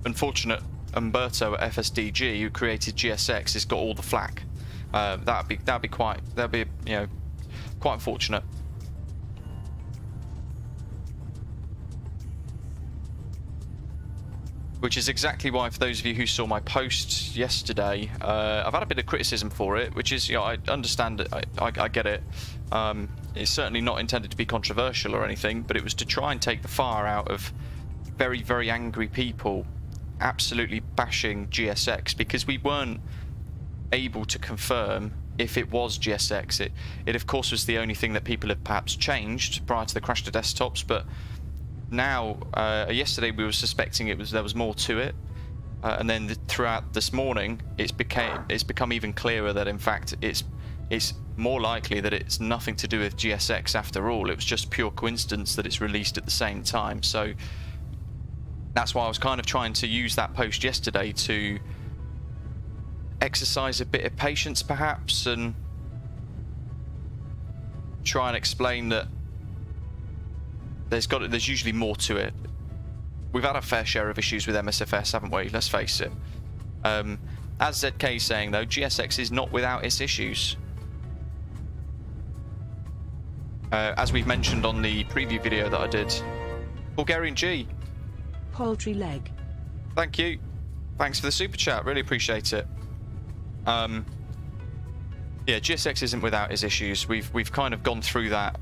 Speaker 1: unfortunate Umberto at FSDG, who created GSX, has got all the flack. That'd be quite unfortunate. Which is exactly why, for those of you who saw my post yesterday, I've had a bit of criticism for it, which is, I understand it, I get it. It's certainly not intended to be controversial or anything, but it was to try and take the fire out of very, very angry people absolutely bashing GSX because we weren't able to confirm if it was GSX. It of course was the only thing that people had perhaps changed prior to the crash to desktops, but now yesterday we were suspecting there was more to it, and then throughout this morning it's become even clearer that in fact it's more likely that it's nothing to do with GSX after all. It was just pure coincidence that it's released at the same time. So that's why I was kind of trying to use that post yesterday to exercise a bit of patience perhaps and try and explain that there's usually more to it. We've had a fair share of issues with MSFS, haven't we? Let's face it. As ZK is saying though, GSX is not without its issues. As we've mentioned on the preview video that I did. Bulgarian G.
Speaker 5: Poultry leg.
Speaker 1: Thank you. Thanks for the super chat. Really appreciate it. Yeah, GSX isn't without its issues. We've kind of gone through that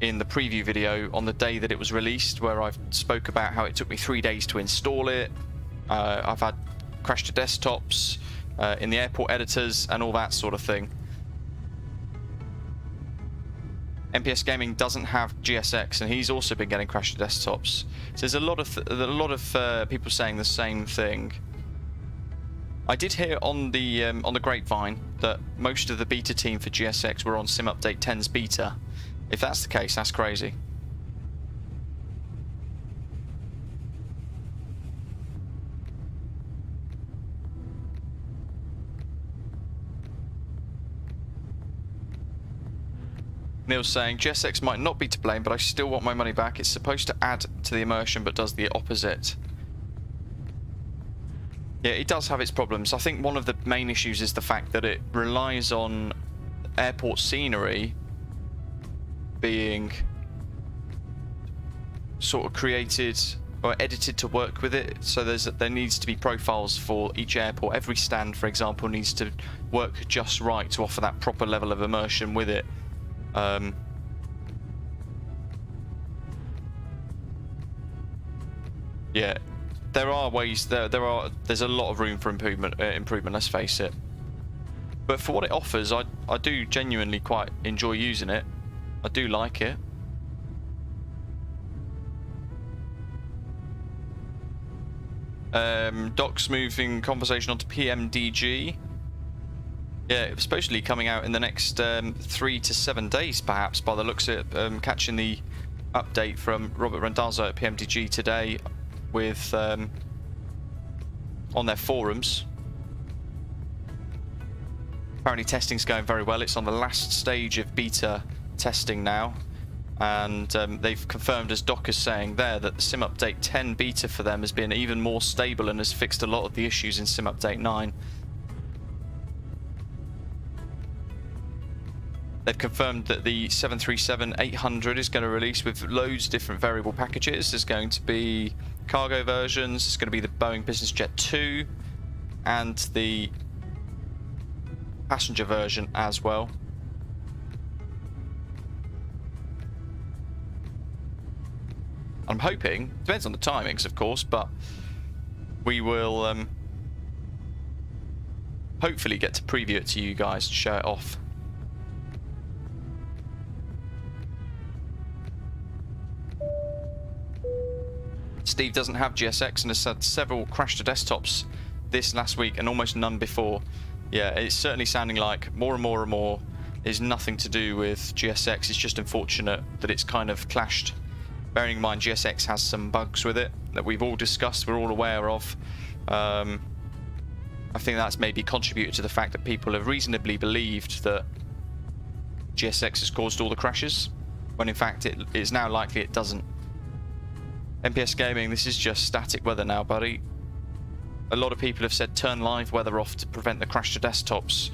Speaker 1: in the preview video on the day that it was released, where I spoke about how it took me 3 days to install it. I've had crash to desktops in the airport editors and all that sort of thing. MPS Gaming doesn't have GSX, and he's also been getting crash to desktops. So there's a lot of people saying the same thing. I did hear on the grapevine that most of the beta team for GSX were on Sim Update 10's beta. If that's the case, that's crazy. Neil's saying, GSX might not be to blame, but I still want my money back. It's supposed to add to the immersion, but does the opposite. Yeah, it does have its problems. I think one of the main issues is the fact that it relies on airport scenery being sort of created or edited to work with it. So there needs to be profiles for each airport. Every stand, for example, needs to work just right to offer that proper level of immersion with it. Yeah, there are ways. There's a lot of room for improvement. Let's face it. But for what it offers, I do genuinely quite enjoy using it. I do like it. Doc's moving conversation onto PMDG. Yeah, it was supposedly coming out in the next 3 to 7 days, perhaps, by the looks of it. Catching the update from Robert Randazzo at PMDG today with on their forums. Apparently testing's going very well. It's on the last stage of beta testing now, and they've confirmed, as Doc is saying there, that the Sim Update 10 beta for them has been even more stable and has fixed a lot of the issues in Sim Update 9. They've confirmed that the 737-800 is going to release with loads of different variable packages. There's going to be cargo versions, there's going to be the Boeing Business Jet 2 and the passenger version as well. I'm hoping, depends on the timings of course, but we will hopefully get to preview it to you guys and show it off. Steve doesn't have GSX and has had several crash to desktops this last week and almost none before. Yeah, it's certainly sounding like more and more is nothing to do with GSX. It's just unfortunate that it's kind of clashed. Bearing in mind GSX has some bugs with it that we've all discussed, we're all aware of. I think that's maybe contributed to the fact that people have reasonably believed that GSX has caused all the crashes, when in fact it is now likely it doesn't. MPS Gaming, this is just static weather now, buddy. A lot of people have said turn live weather off to prevent the crash to desktops.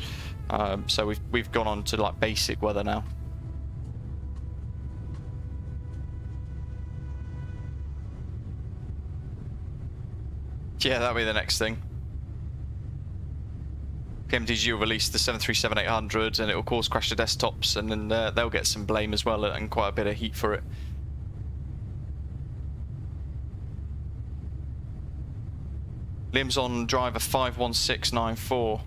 Speaker 1: So we've gone on to like basic weather now. Yeah, that'll be the next thing. PMDG will release the 737-800 and it will cause crash to desktops, and then they'll get some blame as well and quite a bit of heat for it. Liam's on driver 51694.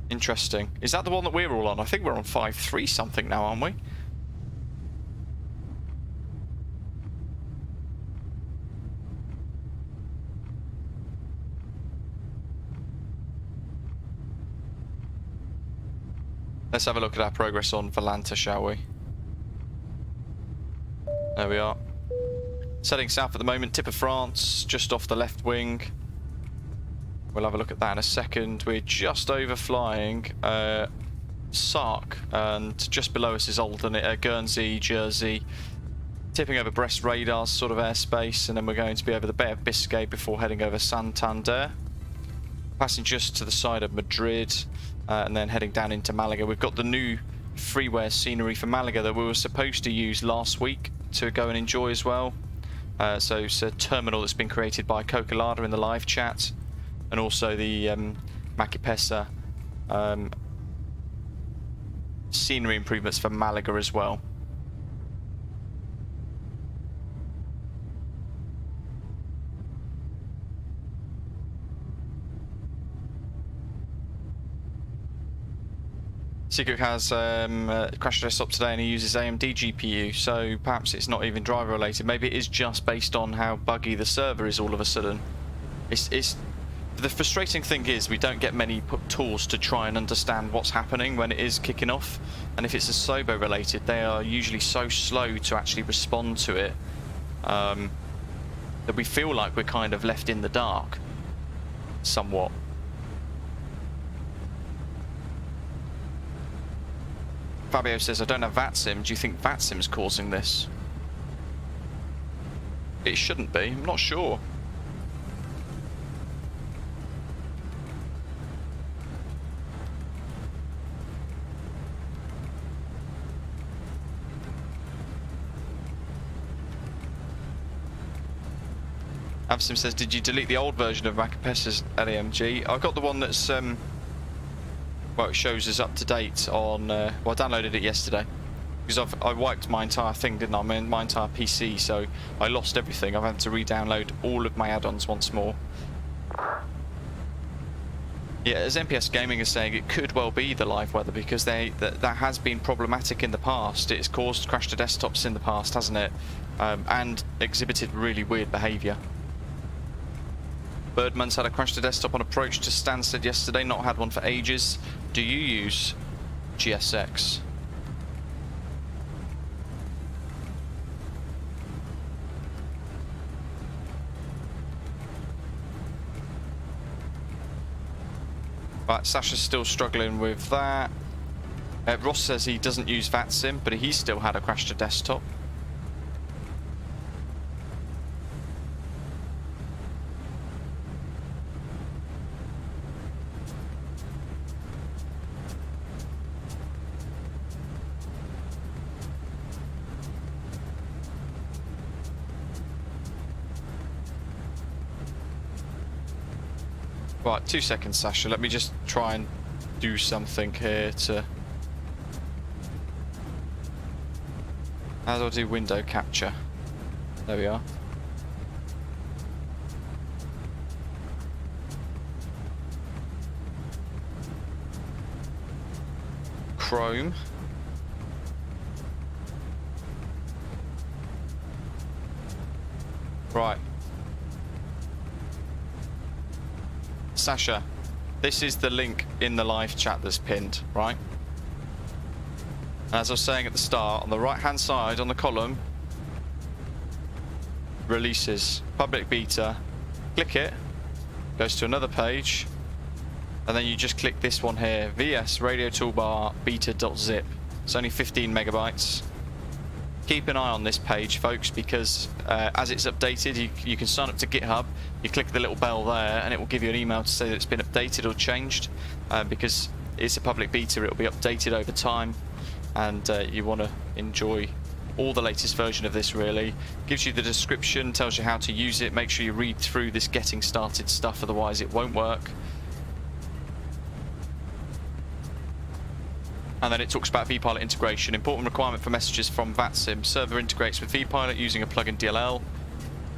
Speaker 1: Interesting. Is that the one that we're all on? I think we're on 53 something now, aren't we? Let's have a look at our progress on Volanta, shall we? There we are. Setting south at the moment, tip of France, just off the left wing. We'll have a look at that in a second. We're just overflying Sark, and just below us is Alden, Guernsey, Jersey. Tipping over Brest radars sort of airspace, and then we're going to be over the Bay of Biscay before heading over Santander. Passing just to the side of Madrid, and then heading down into Malaga. We've got the new freeware scenery for Malaga that we were supposed to use last week to go and enjoy as well. So it's a terminal that's been created by Cocolada in the live chat, and also the Makipesa scenery improvements for Malaga as well. Seacook has crash desktop today and he uses AMD GPU, so perhaps it's not even driver related. Maybe it is just based on how buggy the server is all of a sudden. The frustrating thing is we don't get many tools to try and understand what's happening when it is kicking off, and if it's a Sobo related, they are usually so slow to actually respond to it that we feel like we're kind of left in the dark somewhat. Fabio says, I don't have VATSIM. Do you think VATSIM's causing this? It shouldn't be. I'm not sure. Avsim says, did you delete the old version of Macapesa's LAMG? I've got the one that's well, it shows us up to date on well, I downloaded it yesterday because I wiped my entire thing, didn't I? My entire PC, so I lost everything. I've had to re-download all of my add-ons once more. Yeah, as MPS Gaming is saying, it could well be the live weather because that has been problematic in the past. It's caused crash to desktops in the past, hasn't it? And exhibited really weird behaviour. Birdman's had a crash to desktop on approach to Stansted yesterday, not had one for ages. Do you use GSX? Right, Sasha's still struggling with that. Ross says he doesn't use VATSIM, but he still had a crash to desktop. Right, 2 seconds, Sasha. Let me just try and do something here to... How do I do window capture? There we are. Chrome. Right. Sasha, this is the link in the live chat that's pinned, right? And as I was saying at the start, on the right hand side on the column, releases, public beta, click it, goes to another page, and then you just click this one here, VS Radio Toolbar beta.zip. It's only 15 megabytes. Keep an eye on this page, folks, because as it's updated, you can sign up to GitHub. You click the little bell there, and it will give you an email to say that it's been updated or changed. Because it's a public beta, it will be updated over time, and you want to enjoy all the latest version of this. Really gives you the description, tells you how to use it. Make sure you read through this getting started stuff, otherwise it won't work. And then it talks about vPilot integration. Important requirement for messages from VATSIM. Server integrates with vPilot using a plugin DLL.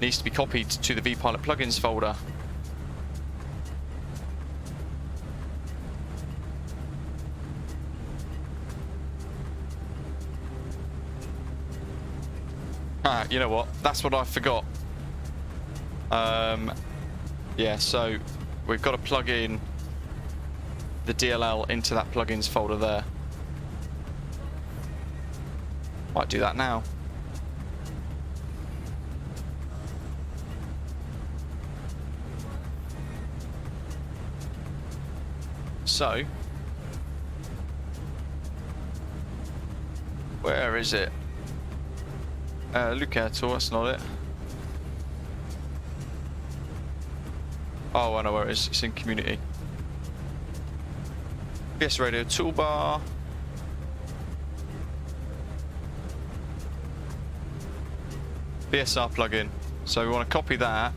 Speaker 1: Needs to be copied to the vPilot plugins folder. Ah, you know what? That's what I forgot. Yeah, so we've got to plug in the DLL into that plugins folder there. Might do that now. So, where is it? Look at it, that's not it. Oh, I know where it is. It's in community. VS Radio Toolbar. VSR plugin. So we want to copy that.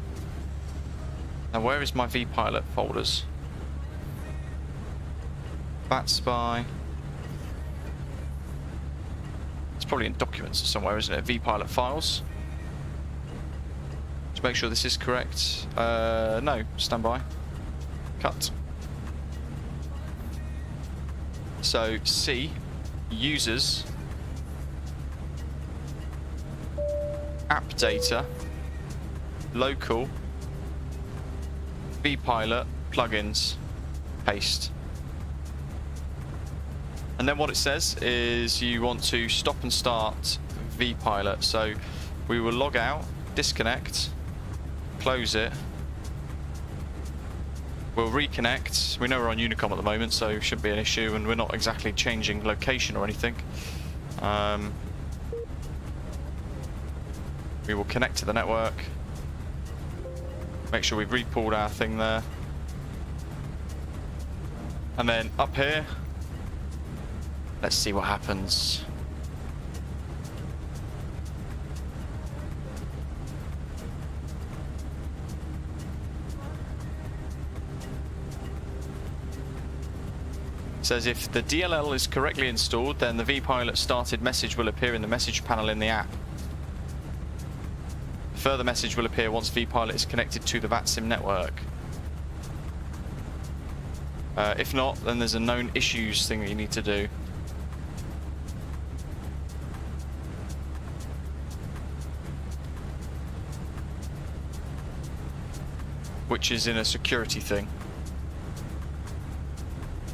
Speaker 1: And where is my vPilot folders? VatSpy. It's probably in documents somewhere, isn't it? vPilot files. To make sure this is correct. No, stand by. Cut. So C, users, app data, local, vPilot, plugins, paste. And then what it says is you want to stop and start vPilot. So we will log out, disconnect, close it. We'll reconnect. We know we're on Unicom at the moment, so it shouldn't be an issue, and we're not exactly changing location or anything. We will connect to the network. Make sure we've repulled our thing there. And then up here, let's see what happens. It says if the DLL is correctly installed, then the vPilot started message will appear in the message panel in the app. Further message will appear once vPilot is connected to the VATSIM network. If not, then there's a known issues thing that you need to do. Which is in a security thing.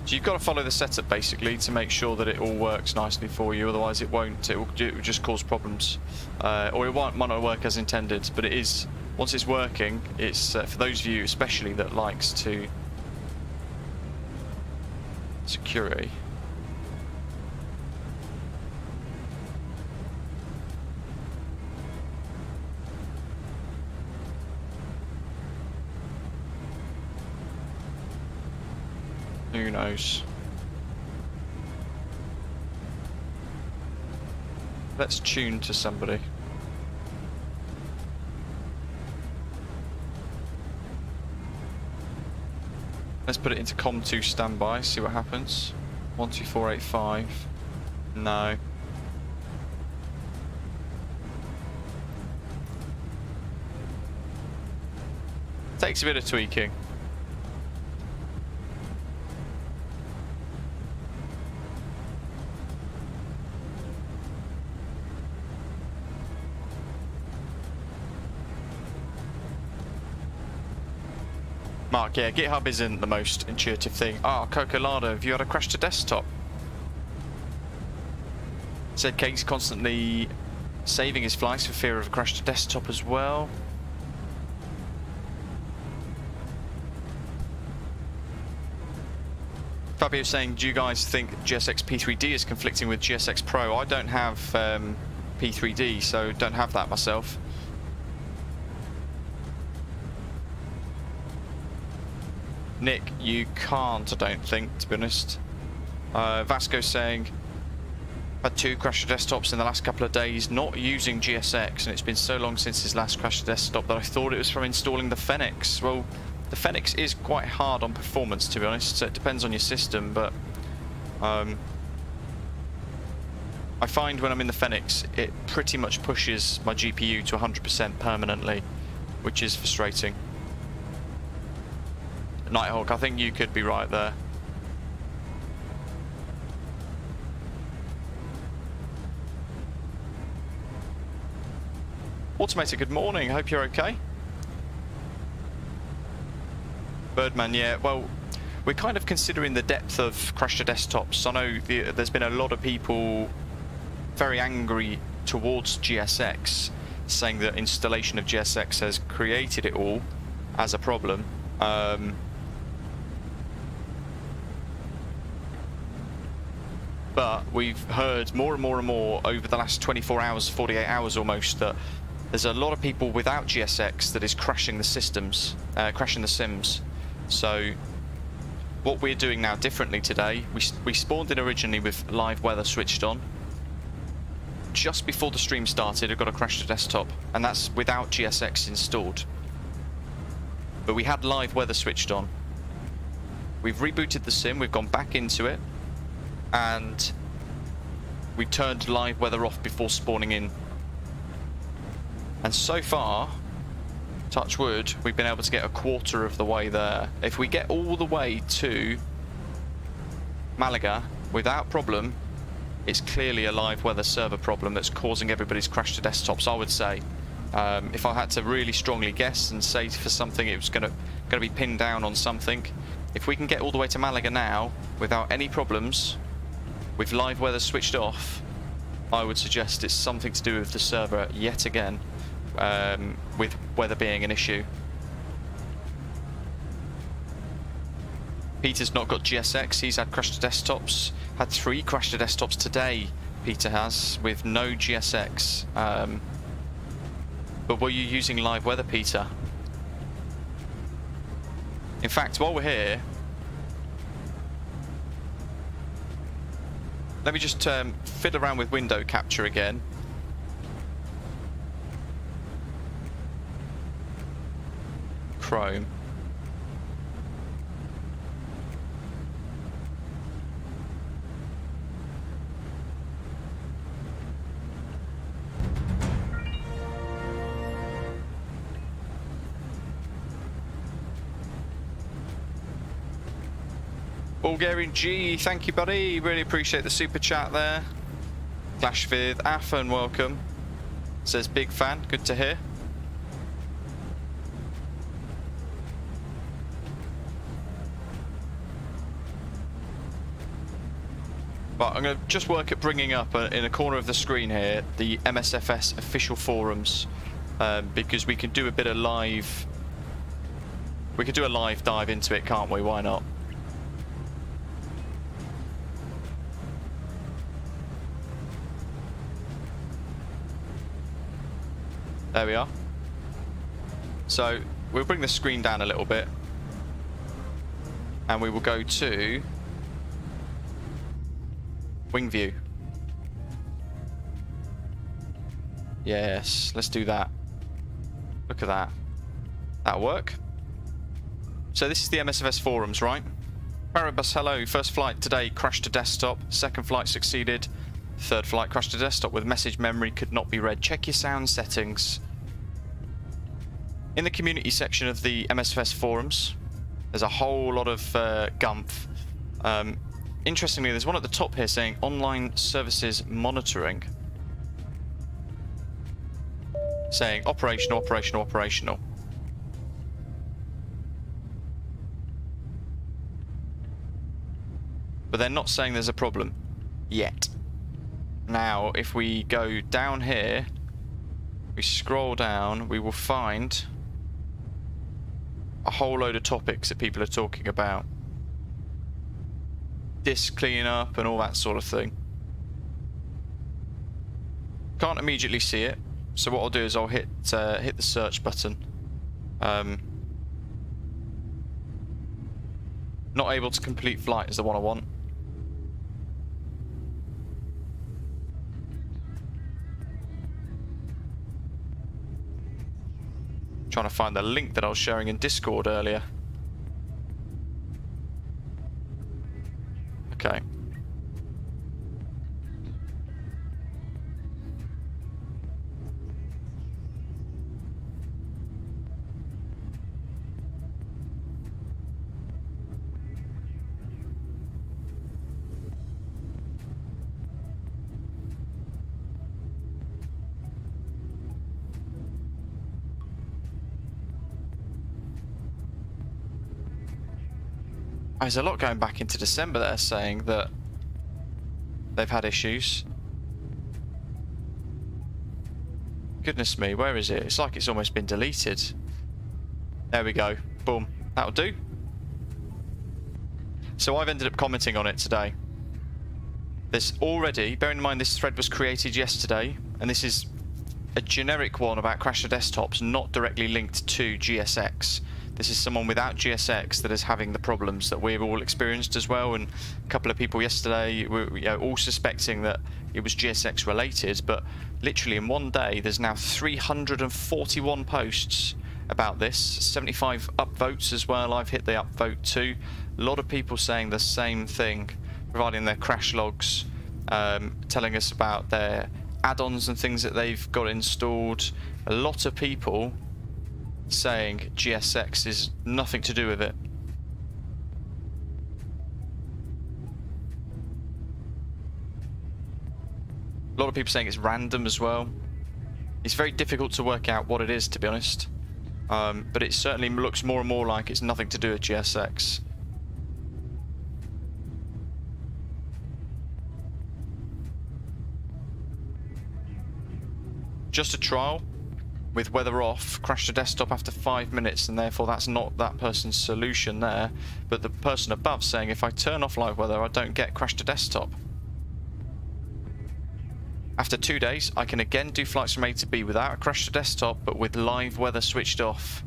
Speaker 1: So you've got to follow the setup basically to make sure that it all works nicely for you, otherwise it won't. It will just cause problems. Or it might not work as intended, but it is, once it's working, it's for those of you especially that likes to security. Who knows? Let's tune to somebody. Let's put it into COM2 standby, see what happens. 12485. No. Takes a bit of tweaking. Mark, yeah, GitHub isn't the most intuitive thing. Ah, Cocolado, have you had a crash to desktop? Said Kate's constantly saving his flights for fear of a crash to desktop as well. Fabio saying, do you guys think GSX P3D is conflicting with GSX Pro? I don't have P3D, so don't have that myself. Nick, you can't, I don't think, to be honest. Vasco saying, had 2 crash desktops in the last couple of days, not using GSX, and it's been so long since his last crash desktop that I thought it was from installing the Fenix. Well, the Fenix is quite hard on performance, to be honest, so it depends on your system, but I find when I'm in the Fenix, it pretty much pushes my GPU to 100% permanently, which is frustrating. Nighthawk, I think you could be right there. Automator, good morning. Hope you're okay. Birdman, yeah. Well, we're kind of considering the depth of crash to desktops. I know there's been a lot of people very angry towards GSX, saying that installation of GSX has created it all as a problem. But we've heard more and more and more over the last 24 hours, 48 hours almost, that there's a lot of people without GSX that is crashing the systems, crashing the sims. So what we're doing now differently today, we spawned in originally with live weather switched on. Just before the stream started, it got a crash to desktop, and that's without GSX installed. But we had live weather switched on. We've rebooted the sim, we've gone back into it, and we turned live weather off before spawning in. And so far, touch wood, we've been able to get a quarter of the way there. If we get all the way to Malaga without problem, it's clearly a live weather server problem that's causing everybody's crash to desktops, I would say. If I had to really strongly guess and say for something, it was gonna be pinned down on something. If we can get all the way to Malaga now without any problems, with live weather switched off, I would suggest it's something to do with the server yet again, with weather being an issue. Peter's not got GSX, he's had crash to desktops, had 3 crash to desktops today, Peter has, with no GSX. But were you using live weather, Peter? In fact, while we're here, let me just fiddle around with window capture again. Chrome. Bulgarian G, thank you buddy, really appreciate the super chat there. Clashvid, Afan, welcome. Says big fan, good to hear. But I'm going to just work at bringing up in a corner of the screen here the MSFS official forums, because we can do a bit of live, we could do a live dive into it, can't we? Why not? There we are. So we'll bring the screen down a little bit and we will go to wing view. Yes, let's do that. Look at that. That'll work. So this is the MSFS forums, right? Paribus, hello. First flight today crashed to desktop. Second flight succeeded. Third flight crashed to desktop with message memory could not be read. Check your sound settings. In the community section of the MSFS forums, there's a whole lot of gumph. Interestingly, there's one at the top here saying online services monitoring. Saying operational, operational, operational. but they're not saying there's a problem yet. Now, if we go down here, we scroll down, we will find a whole load of topics that people are talking about. Disk cleanup and all that sort of thing. Can't immediately see it, so what I'll do is I'll hit the search button. Not able to complete flight is the one I want. Trying to find the link that I was sharing in Discord earlier. Okay. There's a lot going back into December there saying that they've had issues. Goodness me, where is it? It's like it's almost been deleted. There we go. Boom. That'll do. So I've ended up commenting on it today. There's already, bearing in mind this thread was created yesterday, and this is a generic one about crashed desktops, not directly linked to GSX. This is someone without GSX that is having the problems that we've all experienced as well, and a couple of people yesterday were all suspecting that it was GSX related, but literally in one day there's now 341 posts about this, 75 upvotes as well. I've hit the upvote too. A lot of people saying the same thing, providing their crash logs, telling us about their add-ons and things that they've got installed. A lot of people saying GSX is nothing to do with it. A lot of people saying it's random as well. It's very difficult to work out what it is, to be honest. But it certainly looks more and more like it's nothing to do with GSX. Just a trial with weather off, crashed a desktop after 5 minutes, and therefore that's not that person's solution there, but the person above saying if I turn off live weather I don't get crashed a desktop. After 2 days I can again do flights from A to B without a crashed desktop but with live weather switched off.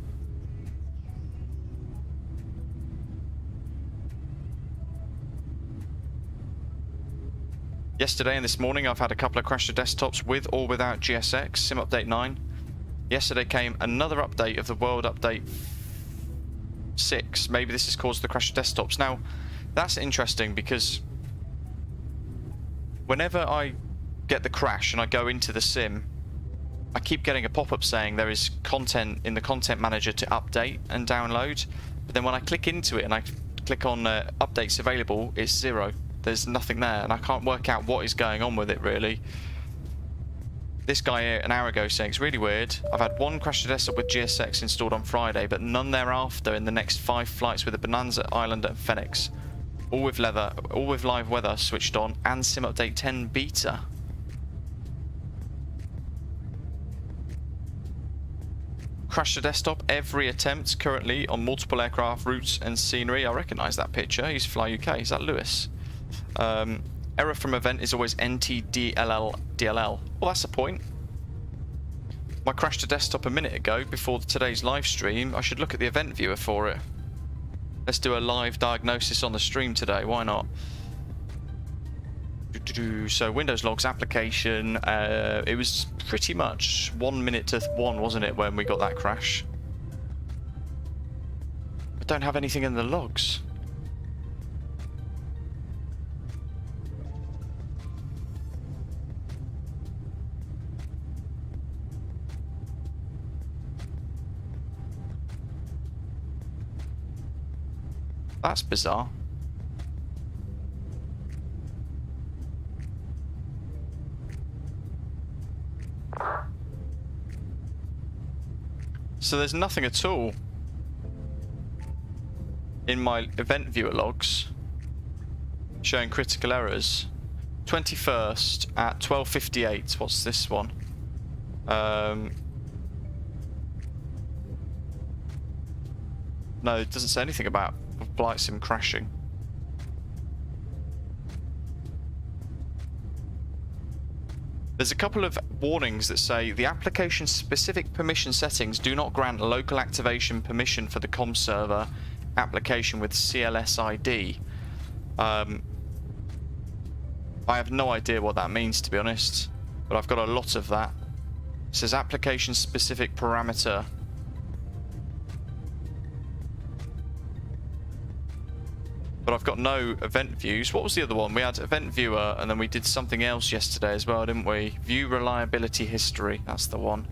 Speaker 1: Yesterday and this morning I've had a couple of crashed desktops with or without GSX, Sim Update 9. Yesterday came another update of the World Update 6. Maybe this has caused the crash of desktops. Now, that's interesting because whenever I get the crash and I go into the sim, I keep getting a pop-up saying there is content in the content manager to update and download. But then when I click into it and I click on updates available, it's 0. There's nothing there, and I can't work out what is going on with it really. This guy here an hour ago saying it's really weird. I've had one crash to desktop with GSX installed on Friday, but none thereafter in the next 5 flights with the Bonanza, Islander, and Fenix. All with live weather switched on and Sim Update 10 beta. Crash to desktop every attempt currently on multiple aircraft routes and scenery. I recognise that picture. He's Fly UK. Is that Lewis? Error from event is always NTDLL DLL. Well, that's the point. I crashed a desktop a minute ago before today's live stream. I should look at the event viewer for it. Let's do a live diagnosis on the stream today. Why not? So Windows logs application. It was pretty much 1 minute to 1, wasn't it, when we got that crash? I don't have anything in the logs. That's bizarre. So there's nothing at all in my event viewer logs showing critical errors. 21st at 12:58. What's this one? No, it doesn't say anything about flight sim crashing. There's a couple of warnings that say the application-specific permission settings do not grant local activation permission for the COM server application with CLS ID. I have no idea what that means, to be honest, but I've got a lot of that. It says application-specific parameter. But I've got no event views. What was the other one? We had event viewer, and then we did something else yesterday as well, didn't we? View reliability history. That's the one.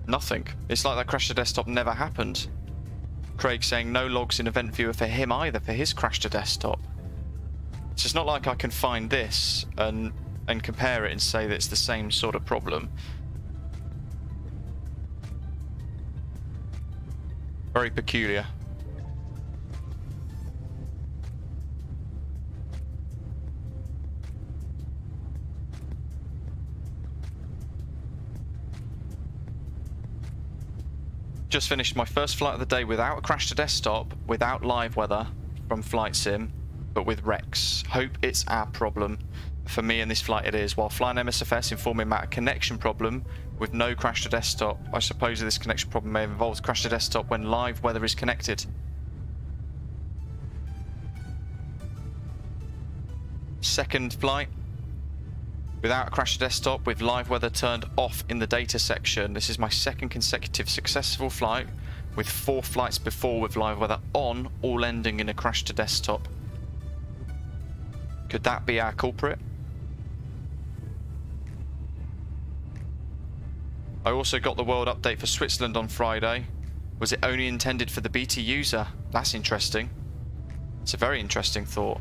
Speaker 1: Nothing. It's like that crash to desktop never happened. Craig saying no logs in event viewer for him either, for his crash to desktop. So it's not like I can find this and compare it and say that it's the same sort of problem. Very peculiar. Just finished my first flight of the day without a crash to desktop, without live weather from Flight Sim, but with Rex. Hope it's our problem. For me in this flight it is. While flying MSFS informing about a connection problem with no crash to desktop, I suppose this connection problem may have involved crash to desktop when live weather is connected. Second flight without a crash to desktop with live weather turned off in the data section. This is my second consecutive successful flight, with 4 flights before with live weather on, all ending in a crash to desktop. Could that be our culprit? I also got the world update for Switzerland on Friday. Was it only intended for the beta user? That's interesting. It's a very interesting thought.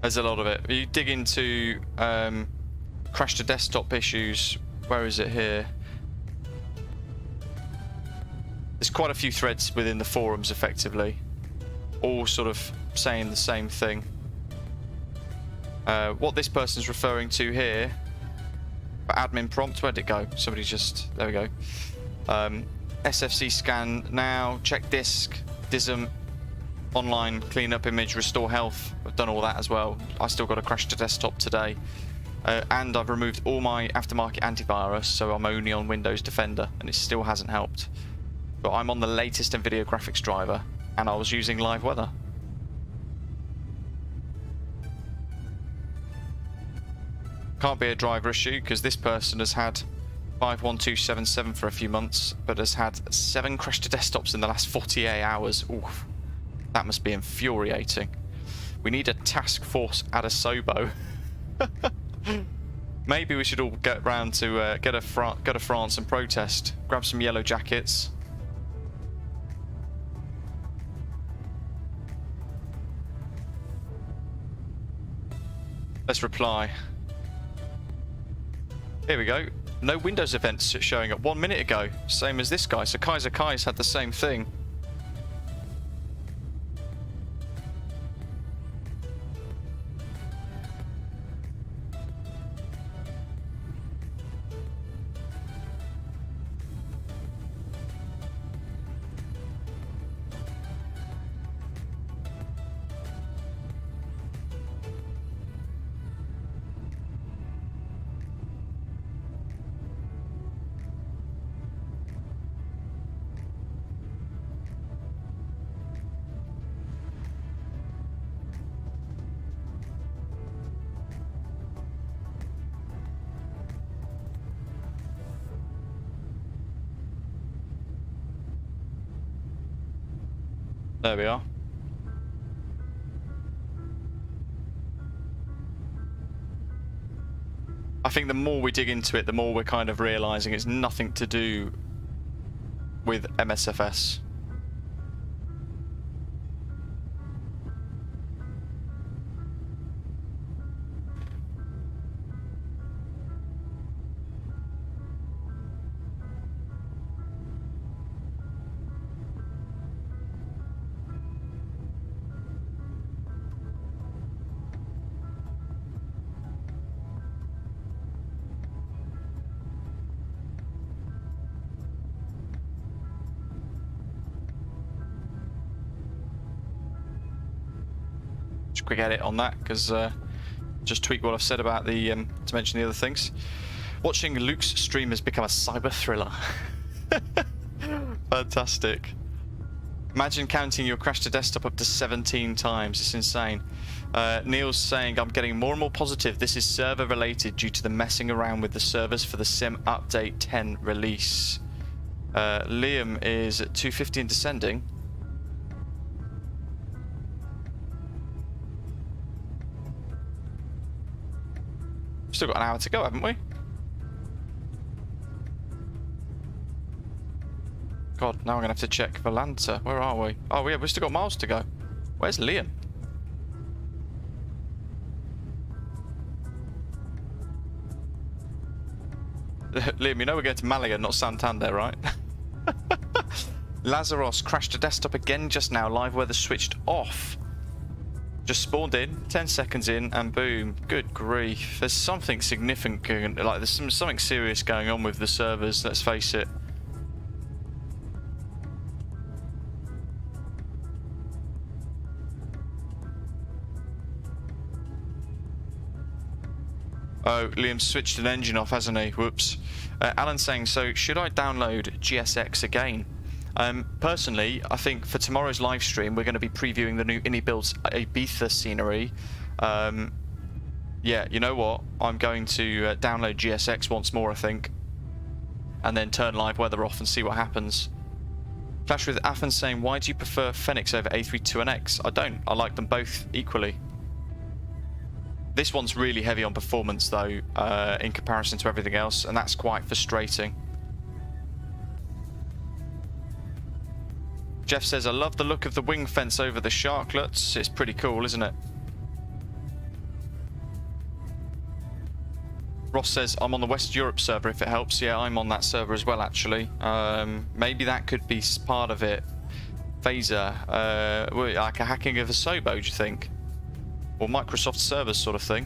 Speaker 1: There's a lot of it. You dig into crash to desktop issues. Where is it here? There's quite a few threads within the forums, effectively, all sort of saying the same thing. What this person's referring to here, admin prompt, where'd it go? Somebody just, there we go. SFC scan now, check disk, DISM, online, clean up image, restore health. I've done all that as well. I still got a crash to desktop today. And I've removed all my aftermarket antivirus, so I'm only on Windows Defender, and it still hasn't helped. But I'm on the latest NVIDIA graphics driver, and I was using live weather. Can't be a driver issue, because this person has had 51277 for a few months, but has had 7 crash to desktops in the last 48 hours. Oof, that must be infuriating. We need a task force at a Sobo. Maybe we should all get round to go to France and protest. Grab some yellow jackets. Let's reply. Here we go. No Windows events showing up 1 minute ago. Same as this guy. So Kaiser Kai's had the same thing. There we are. I think the more we dig into it, the more we're kind of realising it's nothing to do with MSFS. Just a quick edit on that, because just tweak what I've said about the to mention the other things. Watching Luke's stream has become a cyber thriller. Fantastic. Imagine counting your crash to desktop up to 17 times. It's insane. Neil's saying, I'm getting more and more positive. This is server related due to the messing around with the servers for the Sim Update 10 release. Liam is at 250 and descending. Still got an hour to go, haven't we? God, now I'm gonna have to check Valanta. Where are we? Oh, yeah, we've still got miles to go. Where's Liam? Liam, you know we're going to Malaga, not Santander, right? Lazaros crashed a desktop again just now. Live weather switched off. Just spawned in, 10 seconds in, and boom. Good grief. There's something significant, like there's something serious going on with the servers, let's face it. Oh, Liam's switched an engine off, hasn't he? Whoops. Alan's saying, so should I download GSX again? Personally, I think for tomorrow's live stream, we're going to be previewing the new iniBuilds Ibiza scenery. Yeah, you know what? I'm going to download GSX once more, I think. And then turn live weather off and see what happens. Clash with Athens saying, why do you prefer Fenix over A320X? I don't. I like them both equally. This one's really heavy on performance though, in comparison to everything else, and that's quite frustrating. Jeff says, I love the look of the wing fence over the sharklets. It's pretty cool, isn't it? Ross says, I'm on the West Europe server if it helps. Yeah, I'm on that server as well, actually. Maybe that could be part of it. Phaser, like a hacking of a SOBO, do you think? Or Microsoft servers sort of thing.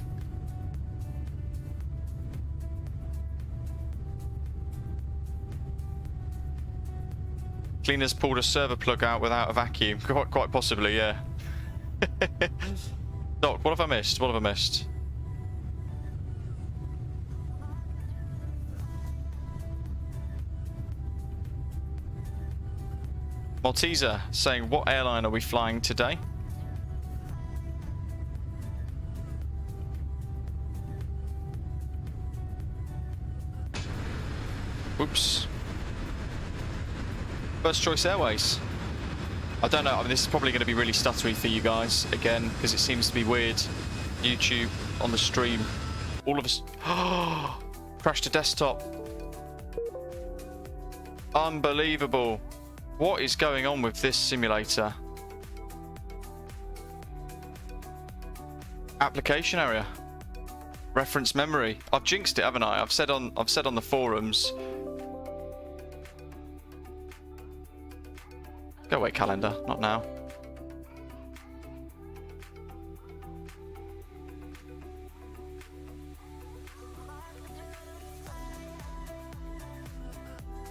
Speaker 1: Cleaners pulled a server plug out without a vacuum. Quite possibly, yeah. Doc, what have I missed? What have I missed? Malteser saying, what airline are we flying today? Oops. First choice Airways. I don't know, I mean, this is probably going to be really stuttery for you guys, again, because it seems to be weird. YouTube, on the stream. All of us... Crashed a desktop. Unbelievable. What is going on with this simulator? Application area. Reference memory. I've jinxed it, haven't I? I've said on the forums... Go away, calendar. Not now.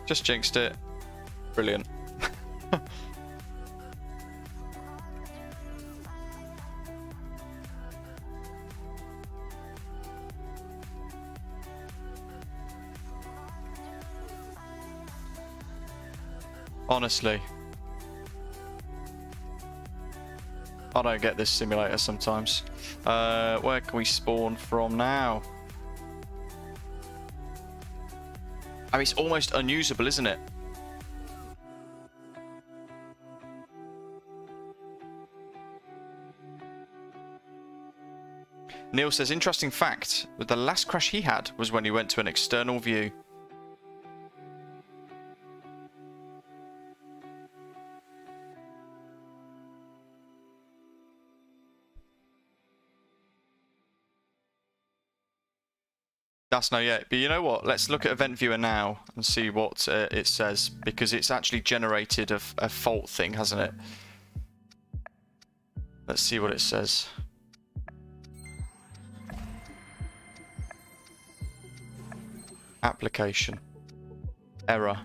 Speaker 1: Just jinxed it. Brilliant. Honestly. I don't get this simulator sometimes. Where can we spawn from now? I mean, it's almost unusable, isn't it? Neil says, interesting fact, but the last crash he had was when he went to an external view. That's not yet, but you know what? Let's look at Event Viewer now and see what it says, because it's actually generated a fault thing, hasn't it? Let's see what it says. Application. Error.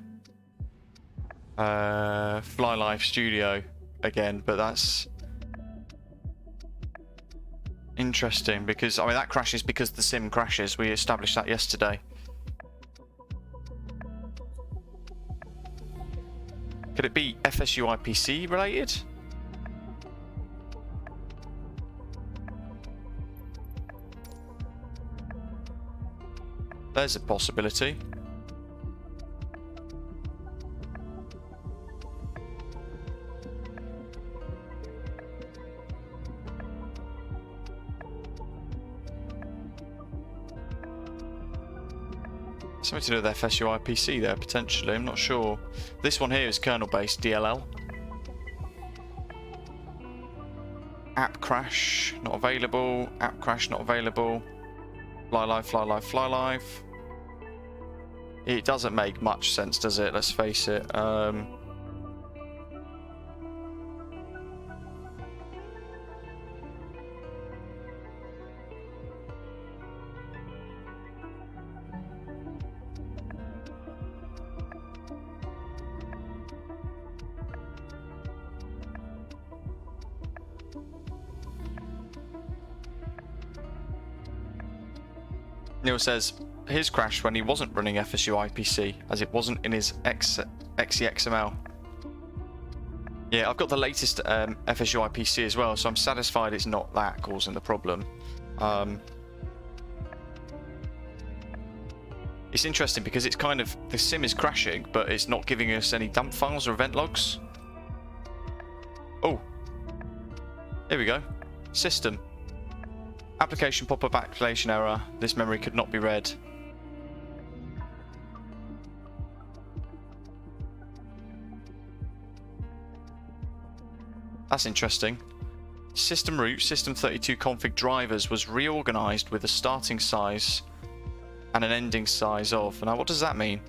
Speaker 1: Fly Life Studio again, but that's... Interesting, because, I mean, that crashes because the sim crashes. We established that yesterday. Could it be FSU IPC related? There's a possibility. Something to do with FSU IPC there, potentially. I'm not sure. This one here is kernel-based DLL. App crash, not available. App crash, not available. Fly live, fly live, fly live. It doesn't make much sense, does it? Let's face it. Neil says his crashed when he wasn't running FSU IPC, as it wasn't in his XEXML. Yeah, I've got the latest FSU IPC as well, so I'm satisfied it's not that causing the problem. It's interesting because it's kind of, the sim is crashing, but it's not giving us any dump files or event logs. Oh, here we go. System. Application pop-up activation error. This memory could not be read. That's interesting. System root, system32 config drivers was reorganized with a starting size and an ending size of. Now, what does that mean?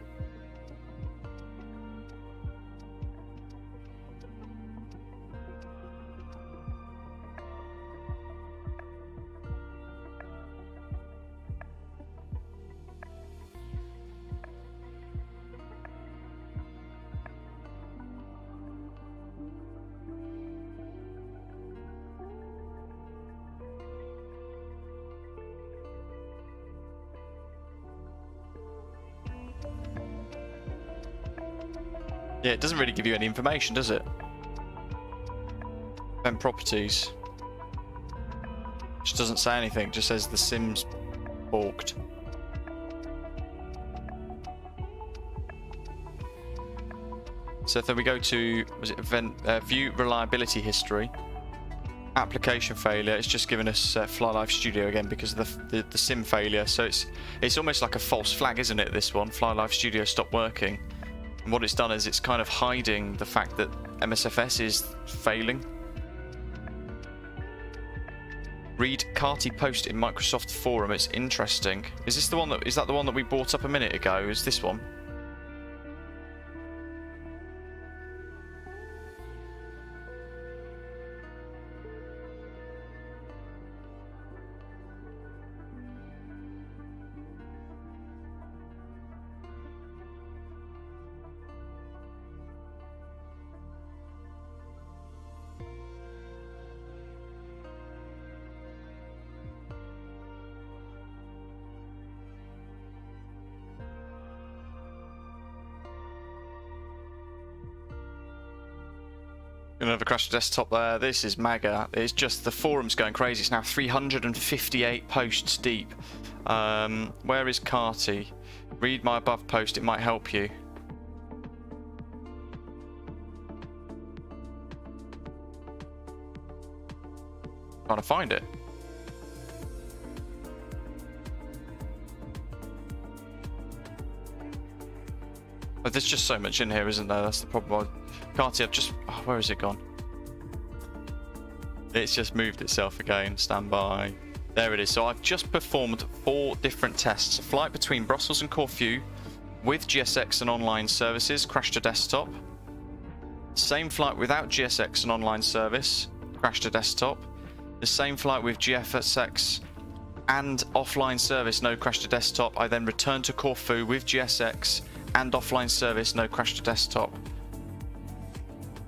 Speaker 1: Yeah, it doesn't really give you any information, does it? Event properties. Just doesn't say anything, just says the sim's balked. So then we go to, was it event, view reliability history. Application failure, it's just given us Fly Live Studio again because of the sim failure. So it's almost like a false flag, isn't it, this one? Fly Live Studio stopped working. And what it's done is it's kind of hiding the fact that MSFS is failing. Read Carty post in Microsoft forum, it's interesting. Is this the one that, is that the one that we brought up a minute ago? Is this one? Another crash desktop there. This is MAGA. It's just the forum's going crazy. It's now 358 posts deep. Where is Carty? Read my above post, it might help you. Trying to find it. But there's just so much in here, isn't there? That's the problem. Carty, I've just... Oh, where has it gone? It's just moved itself again. Stand by. There it is. So I've just performed 4 different tests. A flight between Brussels and Corfu with GSX and online services, crashed to desktop. Same flight without GSX and online service, crashed to desktop. The same flight with GSX and offline service, no crash to desktop. I then returned to Corfu with GSX and offline service, no crash to desktop.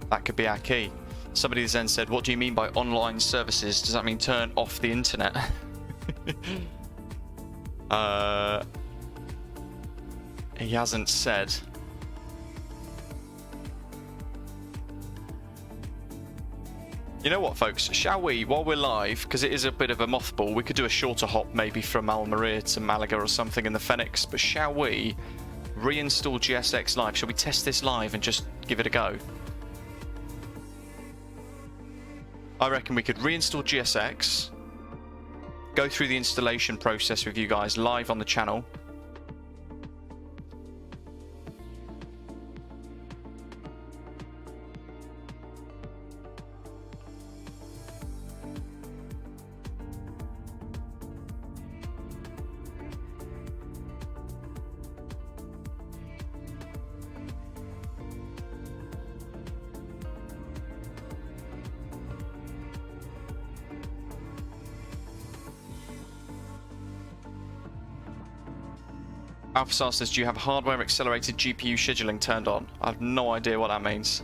Speaker 1: That could be our key. Somebody then said, what do you mean by online services? Does that mean turn off the internet? He hasn't said. You know what, folks? Shall we, while we're live, because it is a bit of a mothball, we could do a shorter hop maybe from Almeria to Malaga or something in the Fenix, but shall we reinstall GSX live? Shall we test this live and just give it a go? I reckon we could reinstall GSX, go through the installation process with you guys live on the channel. AlphaStar says, do you have hardware accelerated GPU scheduling turned on? I have no idea what that means.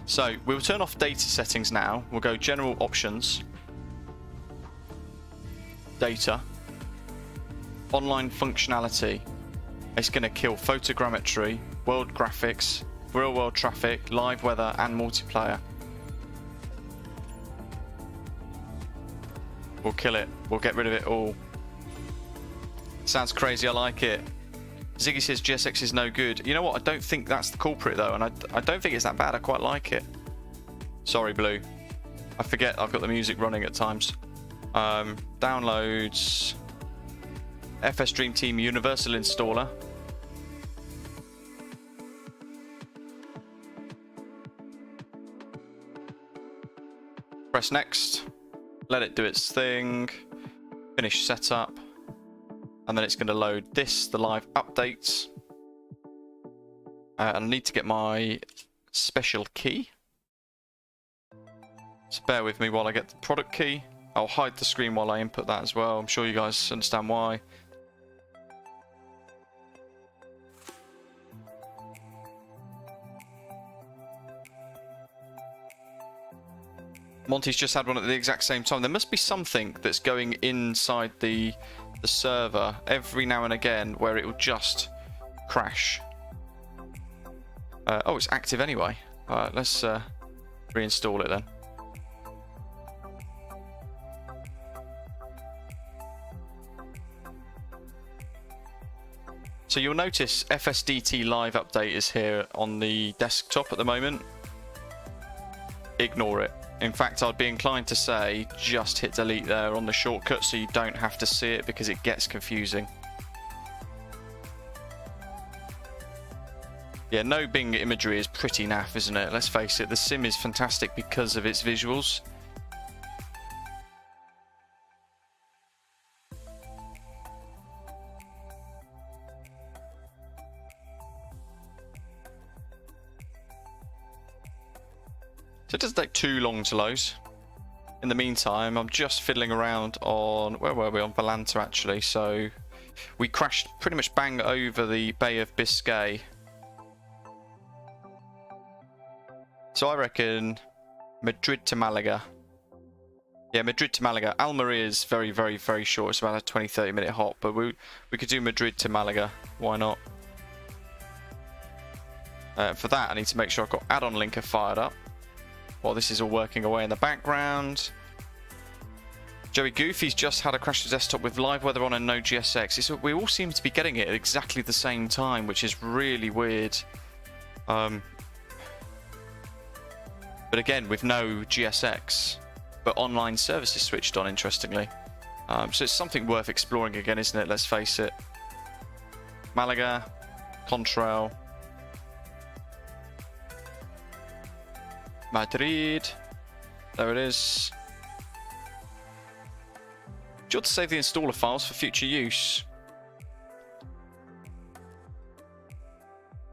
Speaker 1: So we'll turn off data settings now. We'll go general options, data, online functionality. It's going to kill photogrammetry, world graphics, real world traffic, live weather and multiplayer. We'll kill it. We'll get rid of it all. Sounds crazy, I like it. Ziggy says GSX is no good. You know what, I don't think that's the culprit though, and I don't think it's that bad, I quite like it. Sorry, Blue. I forget I've got the music running at times. Downloads. FS Dream Team Universal Installer. Press next. Let it do its thing. Finish setup. And then it's going to load this, the live updates. And I need to get my special key. So bear with me while I get the product key. I'll hide the screen while I input that as well. I'm sure you guys understand why. Monty's just had one at the exact same time. There must be something that's going inside the server every now and again where it will just crash. Oh, it's active anyway. Alright, let's reinstall it then. So you'll notice FSDT live update is here on the desktop at the moment. Ignore it. In fact, I'd be inclined to say just hit delete there on the shortcut so you don't have to see it because it gets confusing. Yeah, no Bing imagery is pretty naff, isn't it? Let's face it, the sim is fantastic because of its visuals. So it doesn't take too long to load. In the meantime, I'm just fiddling around on, where were we? On Valanta actually. So we crashed pretty much bang over the Bay of Biscay. So I reckon Madrid to Malaga. Yeah, Madrid to Malaga. Almeria is very, very, very short. It's about a 20-30 minute hop, but we could do Madrid to Malaga. Why not? For that, I need to make sure I've got add-on linker fired up. While this is all working away in the background. Joey Goofy's just had a crash to desktop with live weather on and no GSX. We all seem to be getting it at exactly the same time, which is really weird. But again, with no GSX, but online services switched on, interestingly. So it's something worth exploring again, isn't it? Let's face it. Malaga, Contrail. Madrid. There it is. Do you want to save the installer files for future use?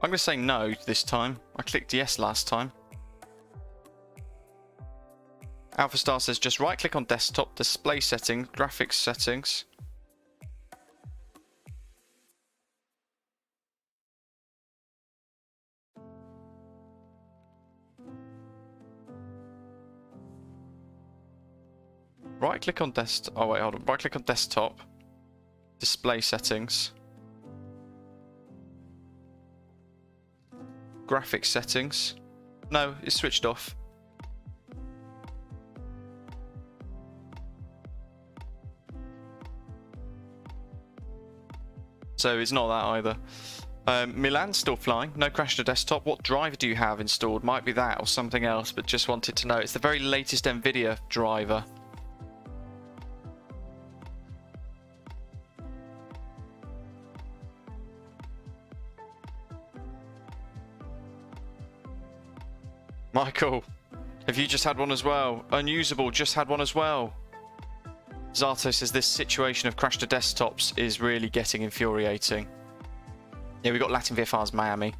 Speaker 1: I'm going to say no this time. I clicked yes last time. AlphaStar says just right click on desktop, display settings, graphics settings. Right click on desktop. Oh wait, hold on. Right click on desktop. Display settings. Graphics settings. No, it's switched off. So it's not that either. Milan's still flying. No crash to desktop. What driver do you have installed? Might be that or something else, but just wanted to know. It's the very latest NVIDIA driver. Michael, have you just had one as well? Unusable, just had one as well. Zato says this situation of crash to desktops is really getting infuriating. Yeah, we got Latin VFR's Miami.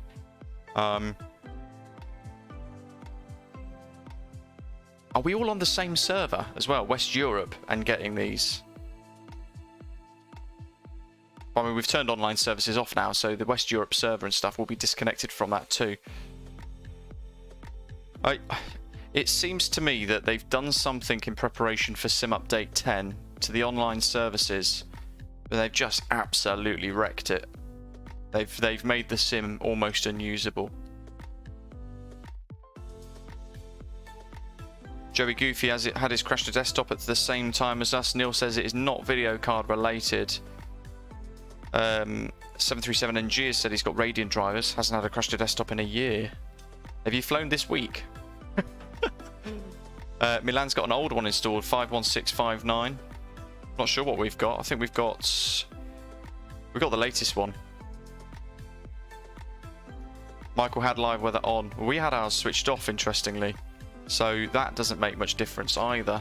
Speaker 1: Are we all on the same server as well? West Europe and getting these? I mean, we've turned online services off now, so the West Europe server and stuff will be disconnected from that too. It seems to me that they've done something in preparation for Sim Update 10 to the online services, but they've just absolutely wrecked it. They've made the sim almost unusable. Joey Goofy has had his crash to desktop at the same time as us. Neil says it is not video card related. 737NG has said he's got Radiant drivers, hasn't had a crash to desktop in a year. Have you flown this week? Milan's got an old one installed, 51659. Not sure what we've got. I think we've got the latest one. Michael had live weather on. We had ours switched off, interestingly, so that doesn't make much difference either.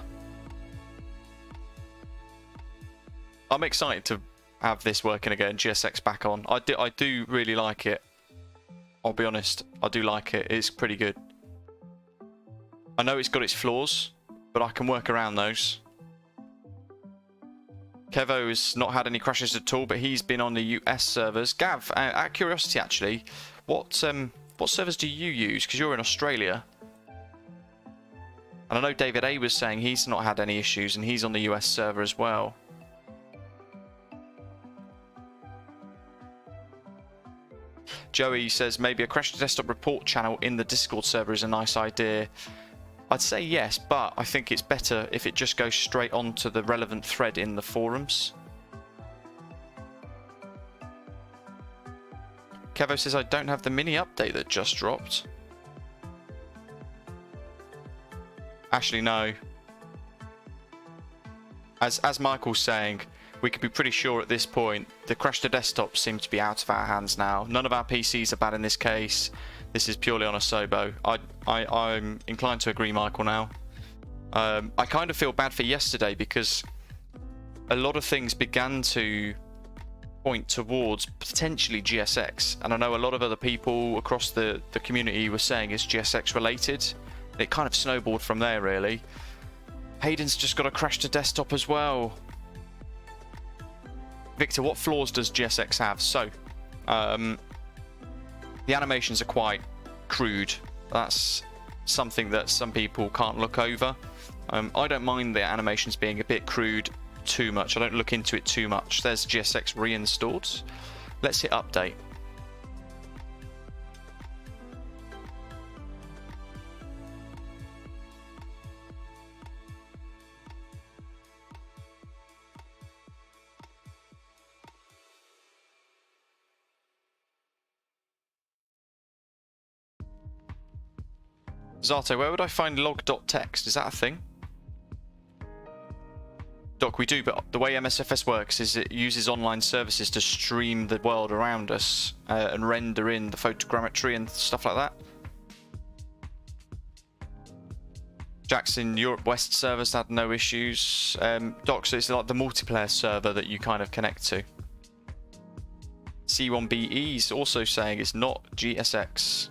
Speaker 1: I'm excited to have this working again. GSX back on. I do really like it. I'll be honest, I do like it. It's pretty good. I know it's got its flaws, but I can work around those. Kevo has not had any crashes at all, but he's been on the US servers. Gav, out of curiosity actually, what servers do you use? Because you're in Australia. And I know David A was saying he's not had any issues and he's on the US server as well. Joey says maybe a crash to desktop report channel in the Discord server is a nice idea. I'd say yes, but I think it's better if it just goes straight onto the relevant thread in the forums. Kevo says I don't have the mini update that just dropped. Actually, no. As Michael's saying, we can be pretty sure at this point the crash to desktop seems to be out of our hands now. None of our PCs are bad in this case. This is purely on a Sobo. I'm inclined to agree, Michael, now. I kind of feel bad for yesterday because a lot of things began to point towards potentially GSX. And I know a lot of other people across the community were saying it's GSX related. It kind of snowballed from there, really. Hayden's just got a crash to desktop as well. Victor, what flaws does GSX have? So, the animations are quite crude. That's something that some people can't look over. I don't mind the animations being a bit crude too much. I don't look into it too much. There's GSX reinstalled. Let's hit update. Zato, where would I find log.txt? Is that a thing? Doc, we do, but the way MSFS works is it uses online services to stream the world around us and render in the photogrammetry and stuff like that. Jackson, Europe West servers had no issues. Doc, so it's like the multiplayer server that you kind of connect to. C1BE is also saying it's not GSX.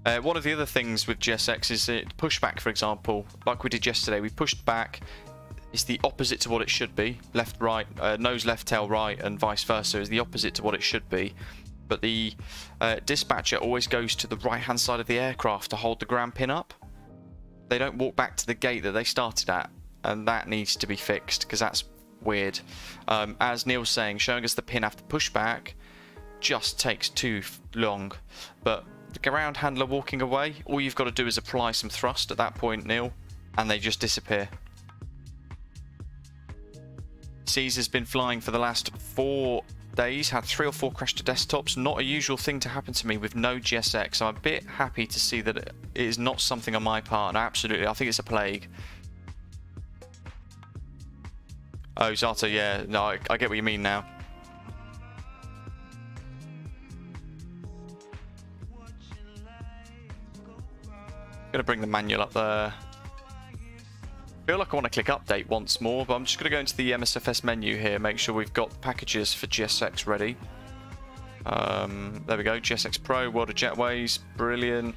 Speaker 1: One of the other things with GSX is that pushback, for example, like we did yesterday, we pushed back. It's the opposite to what it should be. Left, right, nose, left, tail, right, and vice versa is the opposite to what it should be. but the dispatcher always goes to the right-hand side of the aircraft to hold the ground pin up. They don't walk back to the gate that they started at, and that needs to be fixed because that's weird. As Neil's saying, showing us the pin after pushback just takes too long. But the ground handler walking away, all you've got to do is apply some thrust at that point, Neil, and they just disappear. Caesar's been flying for the last 4 days, had 3 or 4 crash to desktops. Not a usual thing to happen to me with no GSX, so I'm a bit happy to see that it is not something on my part. Absolutely, I think it's a plague. Oh, Zato, yeah, no, I get what you mean now. Gonna bring the manual up there. Feel like I want to click update once more, but I'm just going to go into the MSFS menu here, make sure we've got packages for GSX ready. There we go, GSX Pro, World of Jetways, brilliant.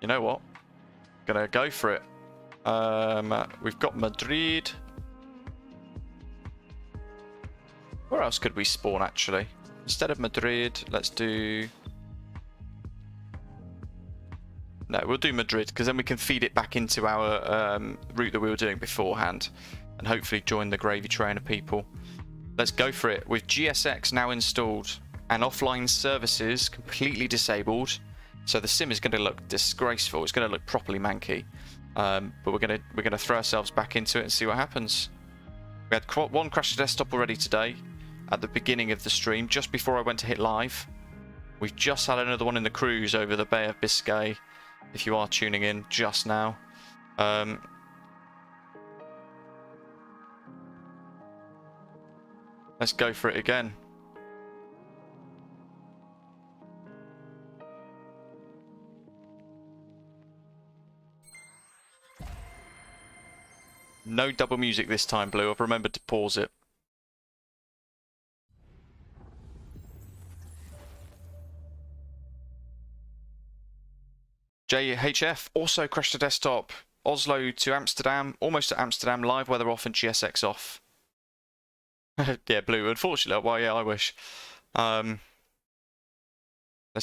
Speaker 1: You know what? Gonna go for it. We've got Madrid. Where else could we spawn actually? Instead of Madrid, let's do... No, we'll do Madrid, because then we can feed it back into our route that we were doing beforehand, and hopefully join the gravy train of people. Let's go for it. With GSX now installed and offline services completely disabled, so the sim is going to look disgraceful. It's going to look properly manky, but we're going to throw ourselves back into it and see what happens. We had 1 crash to desktop already today at the beginning of the stream, just before I went to hit live. We've just had another one in the cruise over the Bay of Biscay, if you are tuning in just now. Let's go for it again. No double music this time, Blue. I've remembered to pause it. JHF also crashed to desktop. Oslo to Amsterdam, almost at Amsterdam, live weather off and GSX off. Yeah, Blue, unfortunately. Well, yeah, I wish. Let's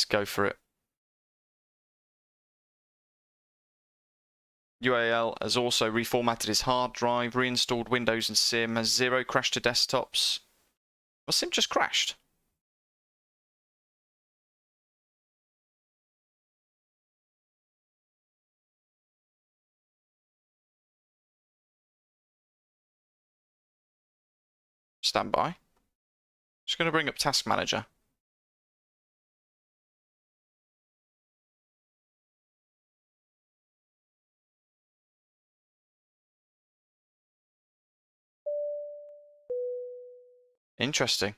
Speaker 1: go for it. UAL has also reformatted his hard drive, reinstalled Windows and Sim, has 0 crash to desktops. Well, Sim just crashed. Stand by. Just going to bring up Task Manager. Interesting.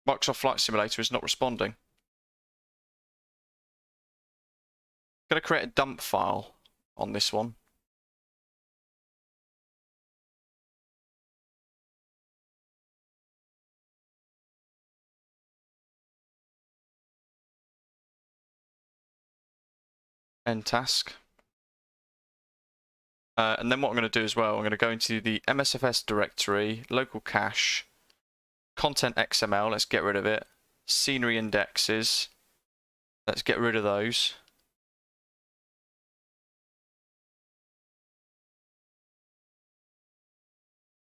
Speaker 1: Microsoft Flight Simulator is not responding. Going to create a dump file on this one. End task. And then what I'm going to do as well, I'm going to go into the MSFS directory, local cache, content XML, let's get rid of it, scenery indexes, let's get rid of those.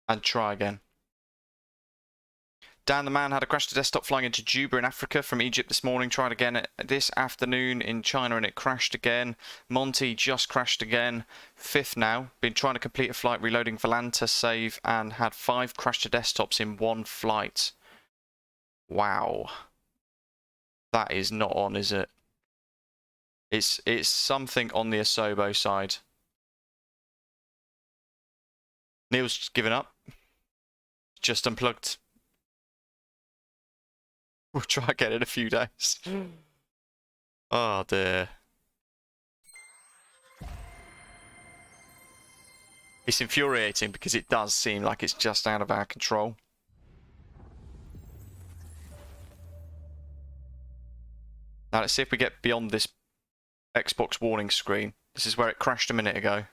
Speaker 1: And try again. Dan the man had a crash to desktop flying into Juba in Africa from Egypt this morning. Tried again this afternoon in China and it crashed again. Monty just crashed again. 5th now. Been trying to complete a flight reloading Volanta save and had 5 crash to desktops in 1 flight. Wow. That is not on, is it? It's something on the Asobo side. Neil's just given up. Just unplugged. We'll try again in a few days. Oh dear. It's infuriating because it does seem like it's just out of our control. Now let's see if we get beyond this Xbox warning screen. This is where it crashed a minute ago.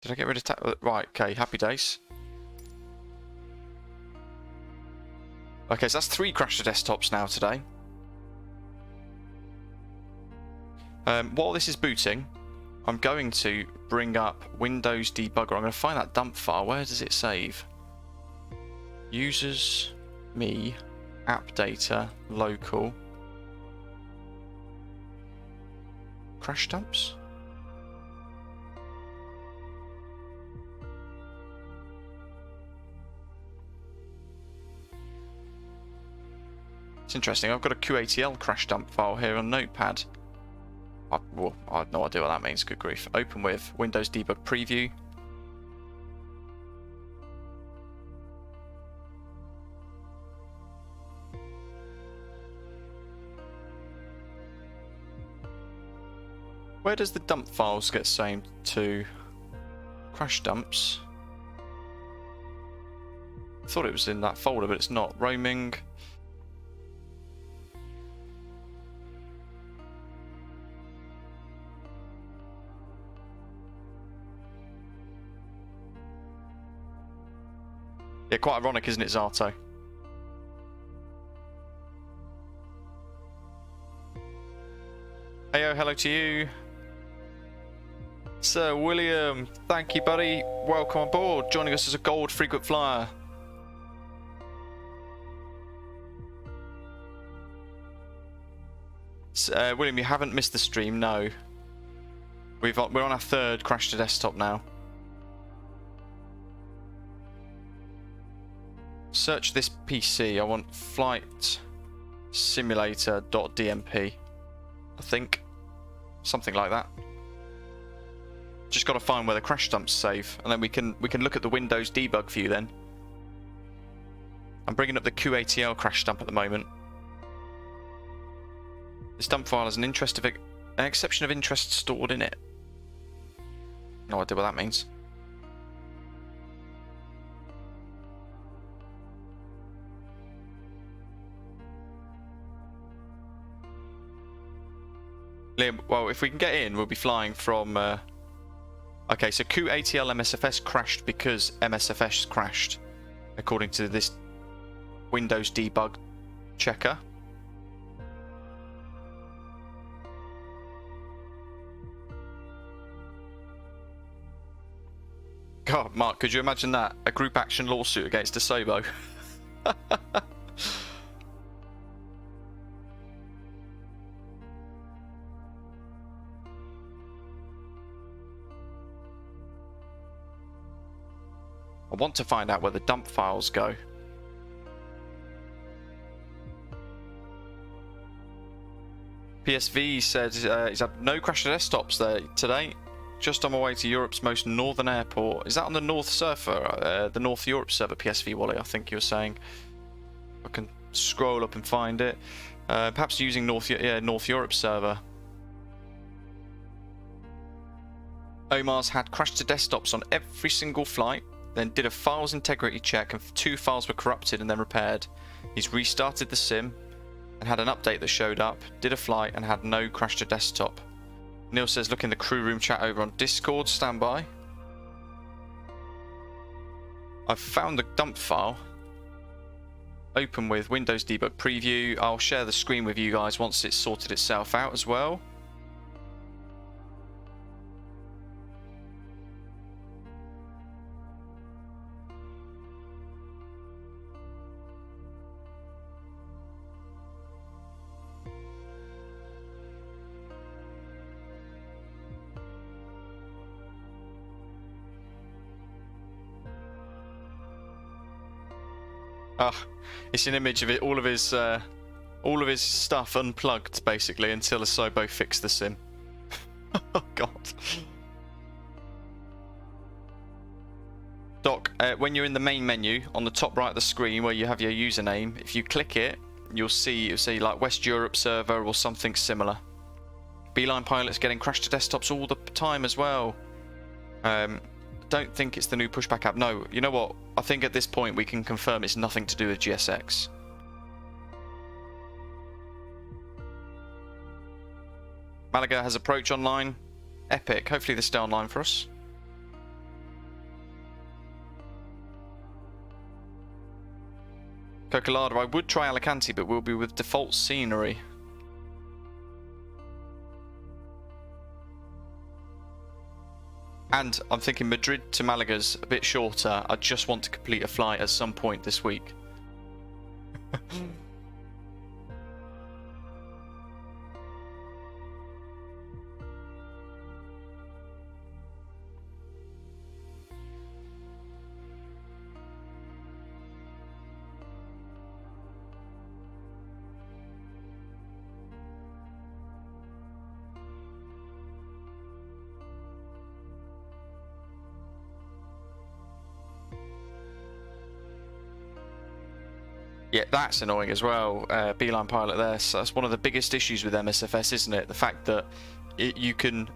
Speaker 1: Did I get rid of right, okay, happy days. Okay, so that's 3 crash to desktops now today. While this is booting, I'm going to bring up Windows Debugger. I'm going to find that dump file. Where does it save? Users, me, app data, local. Crash dumps? It's interesting. I've got a QATL crash dump file here on Notepad. Well, I have no idea what that means. Good grief. Open with Windows Debug Preview. Where does the dump files get saved to? Crash dumps. I thought it was in that folder, but it's not. Roaming. Yeah, quite ironic, isn't it, Zato? Heyo, hello to you. Sir William, thank you, buddy. Welcome on board, joining us as a gold frequent flyer. William, you haven't missed the stream, no. We're on our 3rd crash to desktop now. Search this PC. I want flight simulator.dmp. I think something like that. Just got to find where the crash dumps save, and then we can look at the Windows debug view. Then I'm bringing up the QATL crash dump at the moment. This dump file has an exception of interest stored in it. No idea what that means. Liam, well, if we can get in, we'll be flying from... Okay, so QATL MSFS crashed because MSFS crashed, according to this Windows debug checker. God, Mark, could you imagine that? A group action lawsuit against Asobo. I want to find out where the dump files go. PSV said he's had no crash to desktops there today. Just on my way to Europe's most northern airport. Is that on the North server? The North Europe server, PSV Wally, I think you were saying. I can scroll up and find it. Perhaps using North Europe server. Omar's had crash to desktops on every single flight, then did a files integrity check and 2 files were corrupted and then repaired. He's restarted the sim and had an update that showed up, did a flight and had no crash to desktop. Neil says look in the crew room chat over on Discord, standby. I've found the dump file. Open with Windows Debug Preview. I'll share the screen with you guys once it's sorted itself out as well. It's an image of it, all of his stuff unplugged basically until Asobo fixed the sim. Oh god. Doc, when you're in the main menu on the top right of the screen where you have your username, if you click it, you'll see like West Europe server or something similar. Beeline Pilot's getting crash to desktops all the time as well. Don't think it's the new Pushback app. No, you know what? I think at this point we can confirm it's nothing to do with GSX. Malaga has approach online. Epic. Hopefully they stay online for us. Cocolada, I would try Alicante, but we'll be with default scenery. And I'm thinking Madrid to Malaga's a bit shorter. I just want to complete a flight at some point this week. Yeah, that's annoying as well. Beeline pilot there. So that's one of the biggest issues with MSFS, isn't it? The fact that you can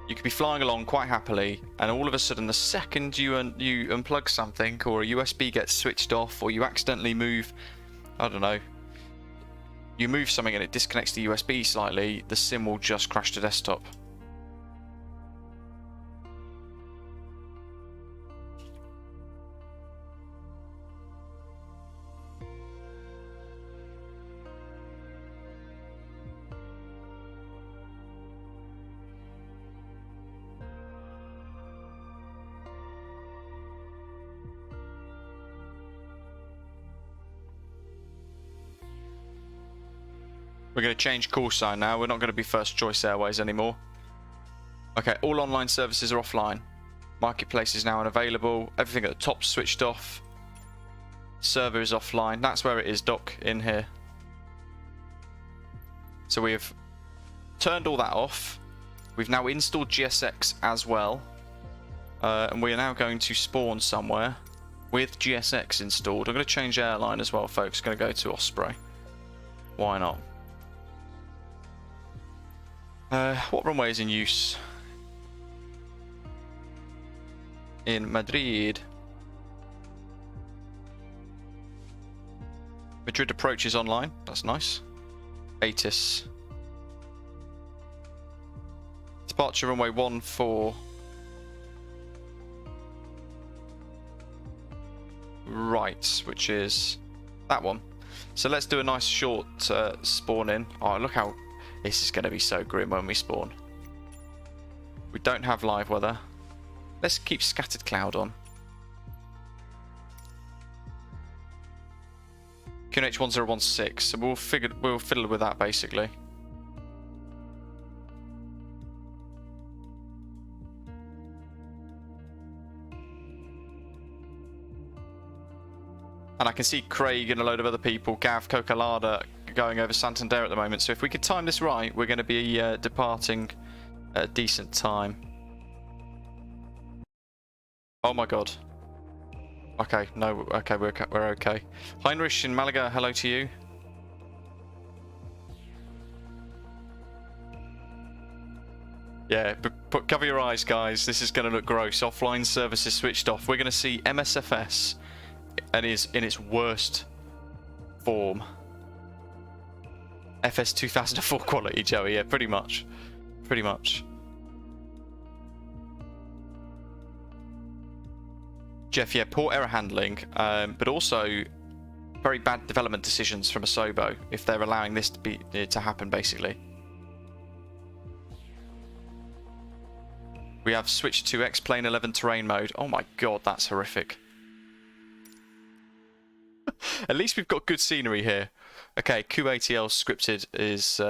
Speaker 1: be flying along quite happily, and all of a sudden, the second you unplug something, or a USB gets switched off, or you accidentally move, I don't know, you move something and it disconnects the USB slightly, the sim will just crash to desktop. We're going to change call sign now. We're not going to be First Choice Airways anymore. Okay, all online services are offline. Marketplace is now unavailable. Everything at the top switched off. Server is offline. That's where it is, Doc, in here. So we have turned all that off. We've now installed GSX as well. And we are now going to spawn somewhere with GSX installed. I'm going to change airline as well, folks. I'm going to go to Osprey. Why not? What runway is in use? In Madrid. Madrid approach is online. That's nice. ATIS. Departure runway 14. Right, which is that one. So let's do a nice short spawn in. Oh, look how this is going to be so grim when we spawn. We don't have live weather. Let's keep scattered cloud on. QNH 1016. So we'll fiddle with that basically. And I can see Craig and a load of other people, Gav, Cocolada, going over Santander at the moment. So if we could time this right, we're going to be departing at a decent time. Oh my god. Okay, no, okay, we're okay. Heinrich in Malaga, hello to you. Yeah, but cover your eyes, guys. This is going to look gross. Offline services switched off. We're going to see MSFS and is in its worst form. FS 2004 quality, Joey. Yeah, pretty much. Pretty much. Jeff, yeah, poor error handling, but also very bad development decisions from Asobo if they're allowing this to happen, basically. We have switched to X-Plane 11 terrain mode. Oh my god, that's horrific. At least we've got good scenery here. Okay, QATL scripted is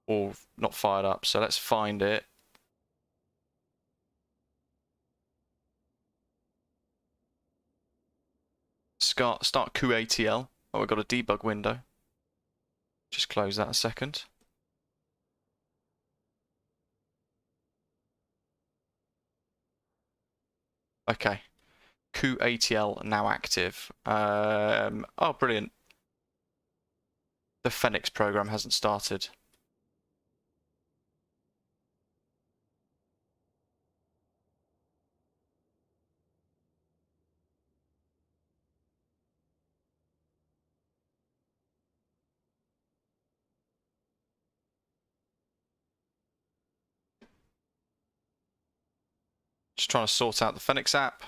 Speaker 1: all not fired up, so let's find it. Start QATL. Oh, we've got a debug window. Just close that a second. Okay. QATL now active. Oh, brilliant. The Fenix program hasn't started. Just trying to sort out the Fenix app.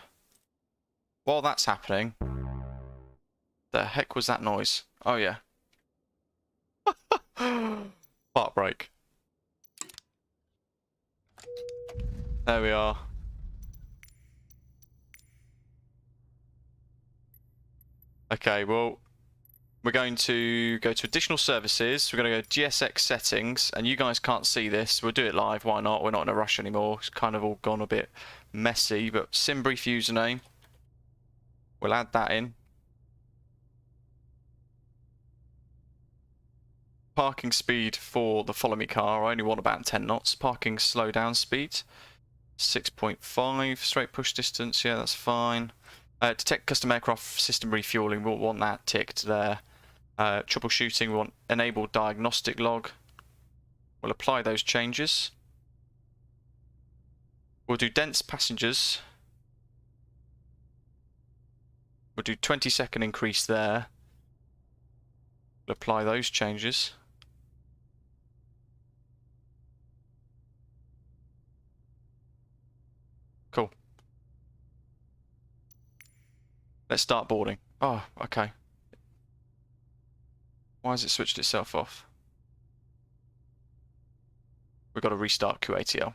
Speaker 1: While that's happening, the heck was that noise? Oh yeah. Heartbreak. There we are. Okay, well, we're going to go to additional services. We're going to go GSX settings, and you guys can't see this. We'll do it live. Why not? We're not in a rush anymore. It's kind of all gone a bit messy, but sim brief username. We'll add that in. Parking speed for the follow me car. I only want about 10 knots. Parking slow down speed 6.5. Straight push distance. Yeah, that's fine. Detect custom aircraft system refueling. We'll want that ticked there. Troubleshooting. We want enable diagnostic log. We'll apply those changes. We'll do dense passengers. We'll do 20-second increase there. We'll apply those changes. Cool. Let's start boarding. Oh, okay. Why has it switched itself off? We've got to restart QATL.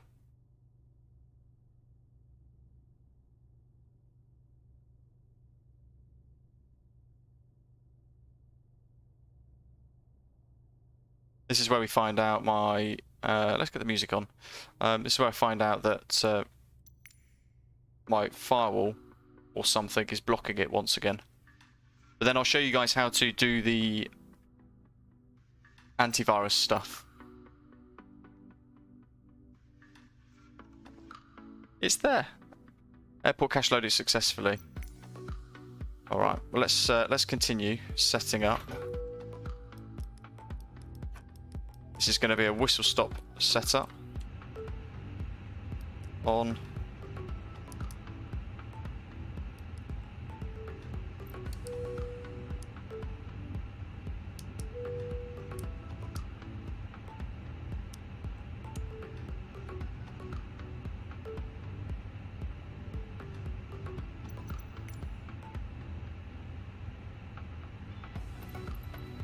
Speaker 1: This is where we find out my... let's get the music on. This is where I find out that my firewall or something is blocking it once again. But then I'll show you guys how to do the antivirus stuff. It's there. Airport cache loaded successfully. All right. Well, let's continue setting up. This is going to be a whistle stop setup. On.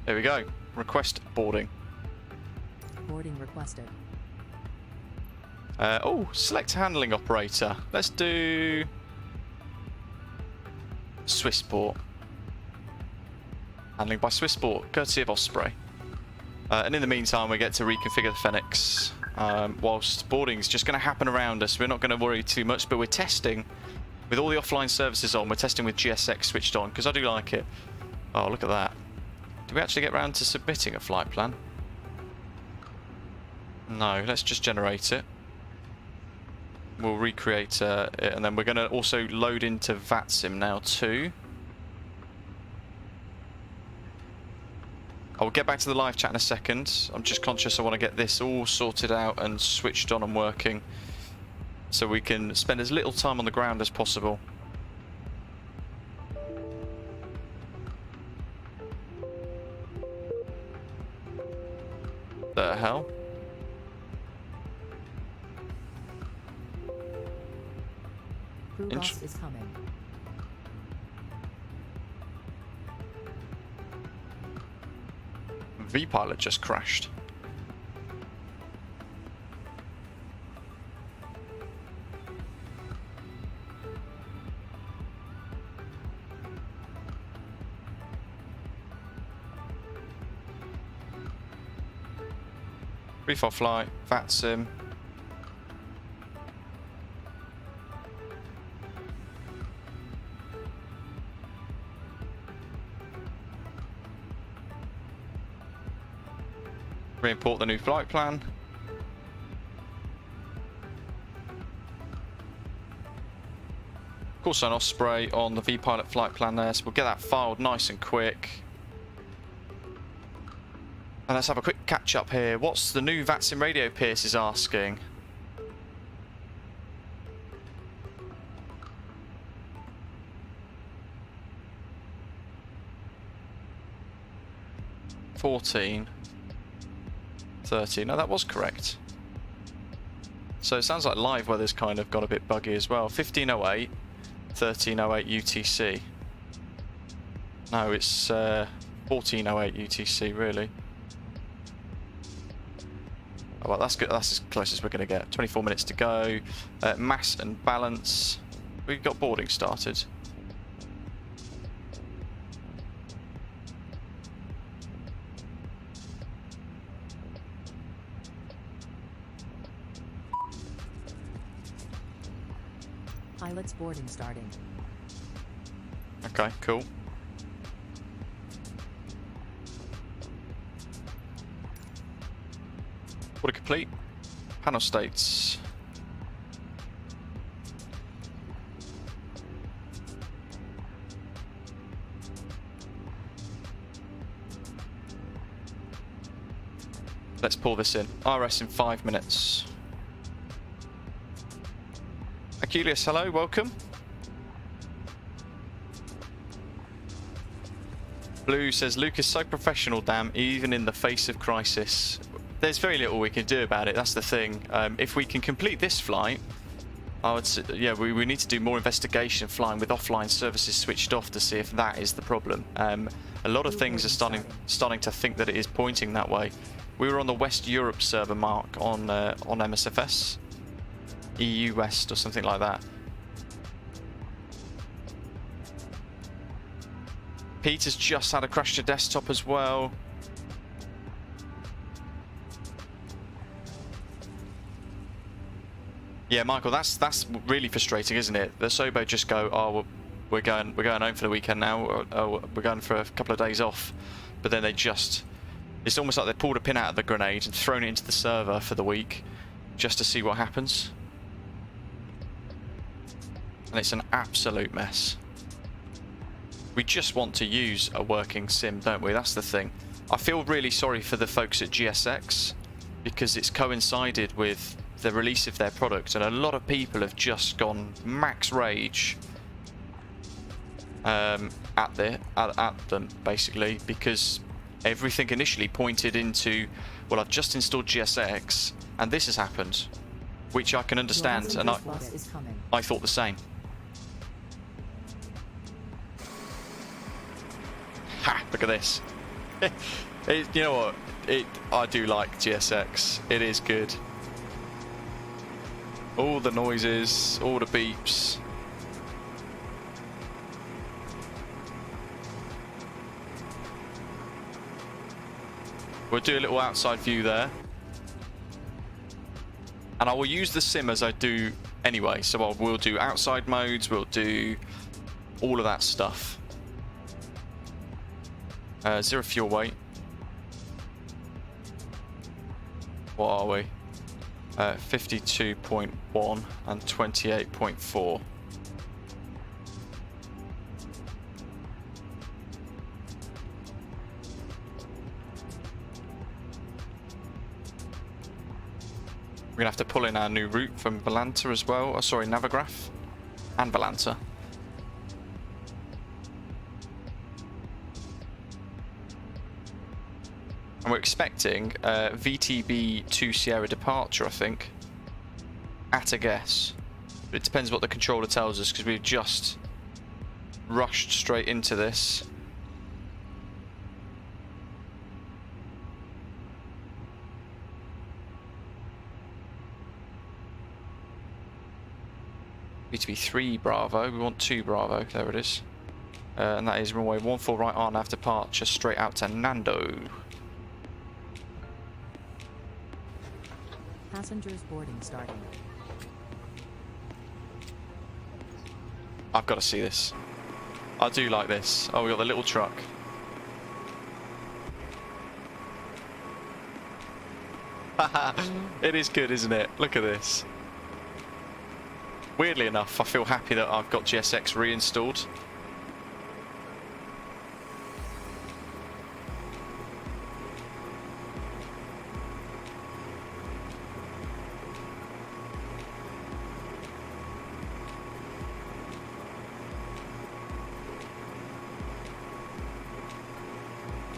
Speaker 1: There we go. Request boarding.
Speaker 6: Boarding requested.
Speaker 1: Oh, select handling operator. Let's do Swissport. Handling by Swissport, courtesy of Osprey. And in the meantime, we get to reconfigure the Fenix. Whilst boarding's just going to happen around us, we're not going to worry too much, but we're testing with all the offline services on. We're testing with GSX switched on because I do like it. Oh, look at that. Did we actually get round to submitting a flight plan? No, let's just generate it. We'll recreate it, and then we're going to also load into VATSIM now too. I'll get back to the live chat in a second. I'm just conscious I want to get this all sorted out and switched on and working so we can spend as little time on the ground as possible. The hell?
Speaker 6: Crew bus is coming.
Speaker 1: V-pilot just crashed. Pre-fall flight, VATSIM. Re-import the new flight plan. Call sign Osprey on the V-pilot flight plan there, so we'll get that filed nice and quick. And let's have a quick catch up here. What's the new VATSIM radio, Pierce is asking? $14. 30. No, that was correct. So it sounds like live weather's kind of got a bit buggy as well. 1508, 1308 UTC. No, it's 1408 UTC really. Oh, well, that's good. That's as close as we're going to get. 24 minutes to go. Mass and balance. We've got boarding started.
Speaker 6: Pilot's boarding starting.
Speaker 1: Okay, cool. Order complete. Panel states. Let's pull this in. RS in 5 minutes. Aculius, hello, welcome. Blue says, Luke is so professional, damn, even in the face of crisis. There's very little we can do about it, that's the thing. If we can complete this flight, I would say, yeah, we need to do more investigation flying with offline services switched off to see if that is the problem. A lot of things are starting to think that it is pointing that way. We were on the West Europe server mark on MSFS. EU West or something like that. Peter's just had a crash to desktop as well. Yeah, Michael, that's really frustrating, isn't it? The Sobo just go, oh, we're going home for the weekend now. Or we're going for a couple of days off, but then they just, it's almost like they pulled a pin out of the grenade and thrown it into the server for the week, just to see what happens. And it's an absolute mess. We just want to use a working sim, don't we? That's the thing. I feel really sorry for the folks at GSX because it's coincided with the release of their product and a lot of people have just gone max rage at them basically, because everything initially pointed into, well, I've just installed GSX and this has happened, which I can understand, and I thought the same. Ha! Look at this. You know what? I do like GSX. It is good. All the noises, all the beeps. We'll do a little outside view there. And I will use the sim as I do anyway. So we'll do outside modes, we'll do all of that stuff. 0 fuel weight. What are we? 52.1 and 28.4. We're gonna have to pull in our new route from Volanta as well. Oh, sorry, Navigraph and Volanta. And we're expecting VTB to Sierra departure, I think, at a guess. But it depends what the controller tells us, because we've just rushed straight into this. VTB 3 Bravo, we want 2 Bravo, there it is. And that is runway 14 right on after departure, straight out to Nando.
Speaker 6: Passengers boarding starting.
Speaker 1: I've got to see this. I do like this. Oh, we got the little truck. It is good, isn't it? Look at this. Weirdly enough, I feel happy that I've got GSX reinstalled.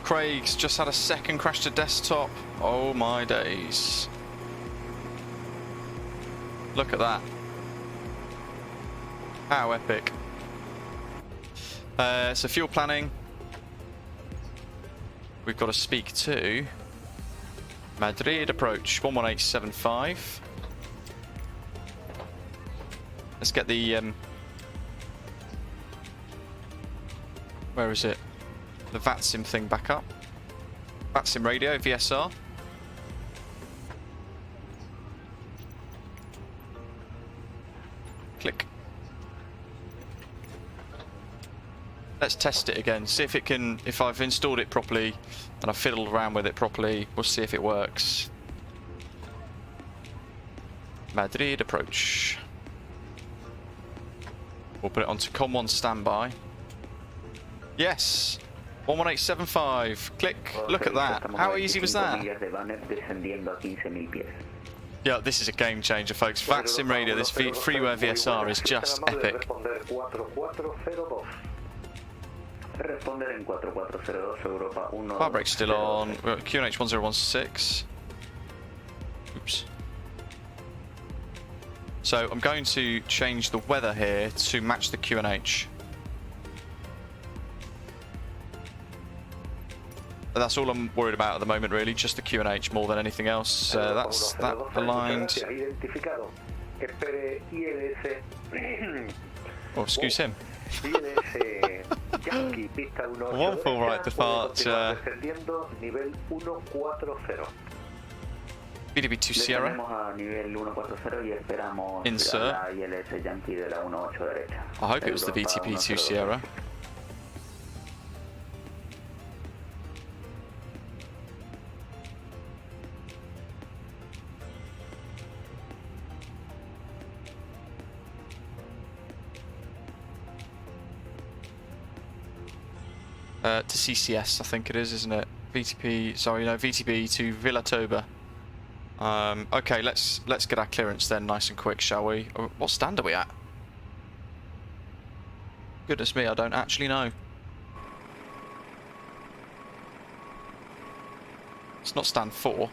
Speaker 1: Craig's just had a second crash to desktop. Oh my days. Look at that. How epic. So fuel planning. We've got to speak to Madrid approach 11875. Let's get the where is it? The VATSIM thing back up. VATSIM radio, VSR. Click. Let's test it again. See if it can. If I've installed it properly and I've fiddled around with it properly, we'll see if it works. Madrid approach. We'll put it onto COM1 standby. Yes! 11875. Click. Look at that. How easy was that? Yeah, this is a game changer, folks. VATSIM radio, this FREEWARE VSR is just epic. Car brake's still on. We're at QNH 1016. Oops. So I'm going to change the weather here to match the QNH. That's all I'm worried about at the moment, really, just the QNH more than anything else. That's that aligned. Oh, excuse him. One full right departure. VDB2 Sierra. Insert. I hope it was the VTP2 Sierra. To CCS, I think it is, isn't it? VTP, sorry, no, VTB to Villatoba. Okay, let's get our clearance then, nice and quick, shall we? What stand are we at? Goodness me, I don't actually know. It's not stand 4.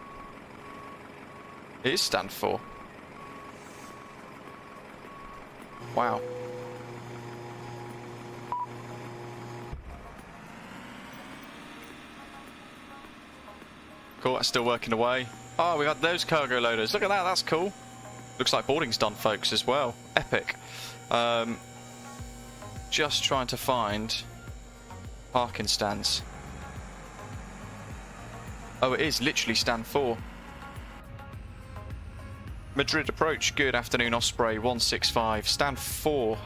Speaker 1: It is stand 4. Wow. Cool, that's still working away. Oh, we got those cargo loaders. Look at that, that's cool. Looks like boarding's done, folks, as well. Epic. Just trying to find parking stands. Oh, it is literally stand 4. Madrid approach, good afternoon, Osprey 165. Stand 4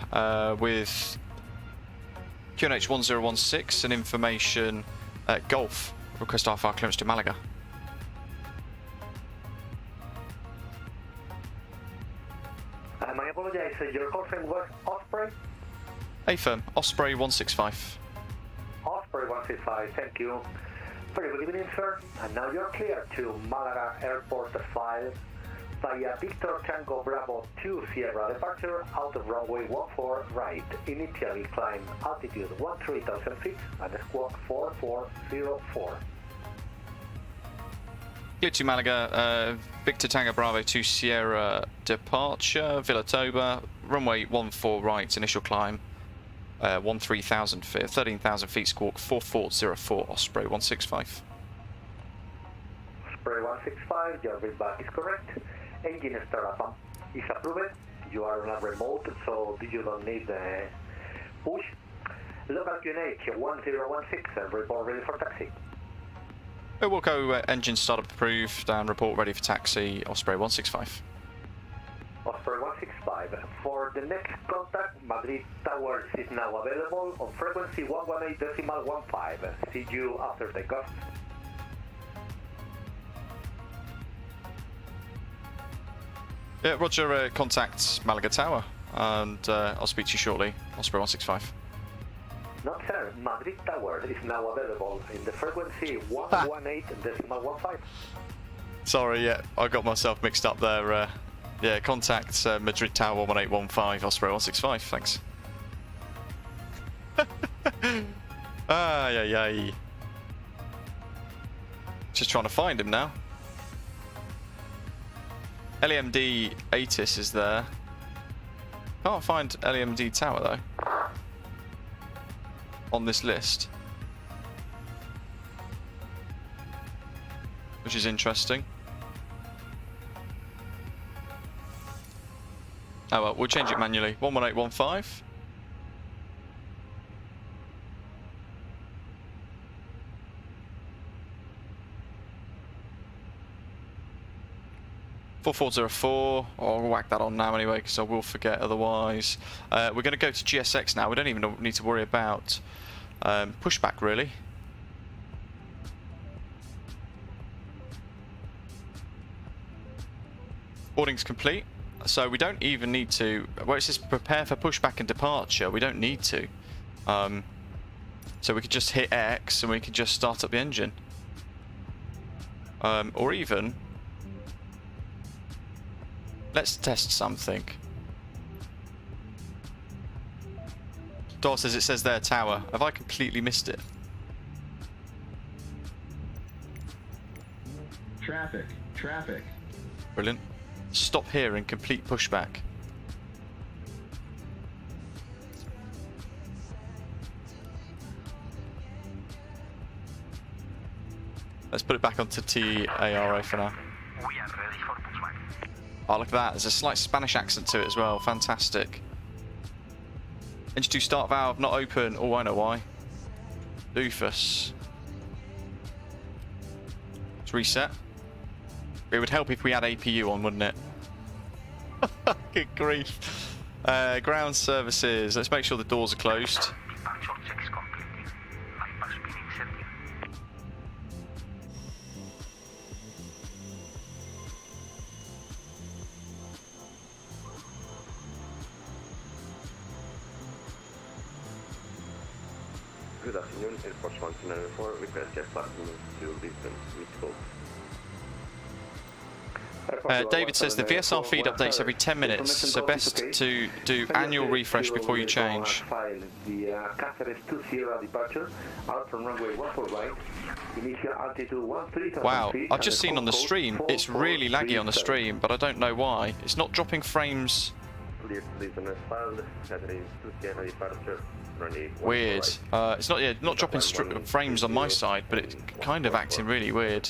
Speaker 1: with QNH 1016 and information Golf. Request RFR clearance to Malaga.
Speaker 2: I apologize, your call sign was Osprey?
Speaker 1: A-firm, Osprey 165.
Speaker 2: Osprey 165, thank you. Very good evening, sir. And now you're clear to Malaga Airport 5 via Victor Tango Bravo 2 Sierra departure out of runway 14 right. Initially climb altitude 13,000 feet and squawk 4404.
Speaker 1: Clear to Malaga, Victor Tango Bravo 2 Sierra departure, Villatoba, runway 14 right, initial climb 13,000 feet, 13,000 feet, squawk 4404, Osprey 165.
Speaker 2: Osprey 165, your feedback is correct. Engine startup is approved. You are on a remote, so you don't need the push. Local QNH 1016, report ready for taxi.
Speaker 1: Wilco, engine startup approved and report ready for taxi, Osprey 165.
Speaker 2: Osprey 165. For the next contact, Madrid Towers is now available on frequency 118.15. See you after takeoff.
Speaker 1: Yeah, Roger, contact Malaga Tower and I'll speak to you shortly, Osprey 165.
Speaker 2: No, sir. Madrid Tower is now available in the frequency 118.15.
Speaker 1: Sorry, yeah, I got myself mixed up there. Yeah, contact Madrid Tower 1815, Osprey 165, thanks. Yeah. Just trying to find him now. LEMD ATIS is there. Can't find LEMD Tower though on this list, which is interesting. Oh well, we'll change it manually. 11815. .4404. I'll whack that on now anyway, because I will forget otherwise. We're going to go to GSX now. We don't even need to worry about pushback really. Boarding's complete, so we don't even need to. Well, it says prepare for pushback and departure. We don't need to. So we could just hit X and we could just start up the engine, or even. Let's test something. Dor says it says there tower. Have I completely missed it?
Speaker 7: Traffic.
Speaker 1: Brilliant. Stop here and complete pushback. Let's put it back onto TARA for now.
Speaker 8: We are ready for pushback.
Speaker 1: Oh, look at that. There's a slight Spanish accent to it as well. Fantastic. Engine 2 start valve not open. Oh, I know why. Doofus. Let's reset. It would help if we had APU on, wouldn't it? Good grief. Ground services. Let's make sure the doors are closed.
Speaker 8: Departure checks completed. Bypass pin inserted.
Speaker 9: Good afternoon, Air Force 194, request jet platform to Lisbon, meet
Speaker 1: David says the VSR feed updates every 10 minutes, so best to do annual refresh before you change.
Speaker 10: The Catering 20 departure, out from runway 14 right, initial altitude 13,000
Speaker 1: Wow,
Speaker 10: feet.
Speaker 1: I've just seen on the stream, it's really laggy on the stream, but I don't know why. It's not dropping frames. Weird. It's not dropping frames on my side, but it's kind of acting really weird.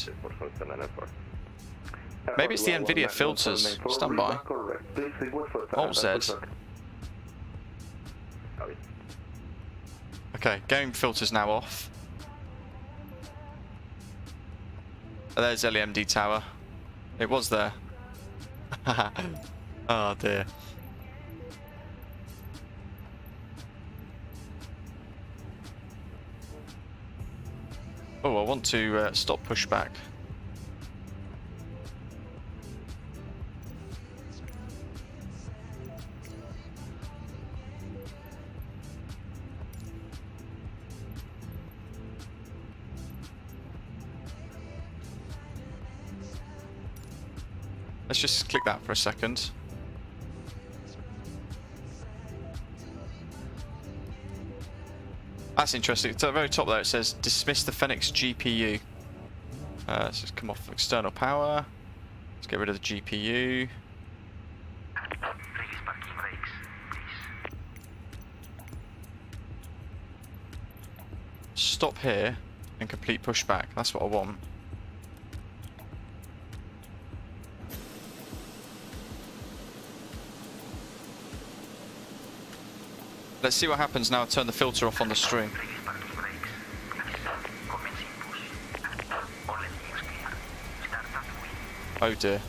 Speaker 1: Maybe it's the NVIDIA filters. Stand by. Alt Z. Okay, game filters now off. There's LEMD Tower. It was there. Oh dear. Oh, I want to stop pushback. Let's just click that for a second. That's interesting. At the very top there it says dismiss the Fenix GPU. Let's just come off external power. Let's get rid of the GPU.
Speaker 8: Release parking brakes, please.
Speaker 1: Stop here and complete pushback. That's what I want. Let's see what happens now I turn the filter off on the stream.
Speaker 8: Release parking brakes, please. Commencing push. All engines clear. Start at wheel.
Speaker 1: Oh dear.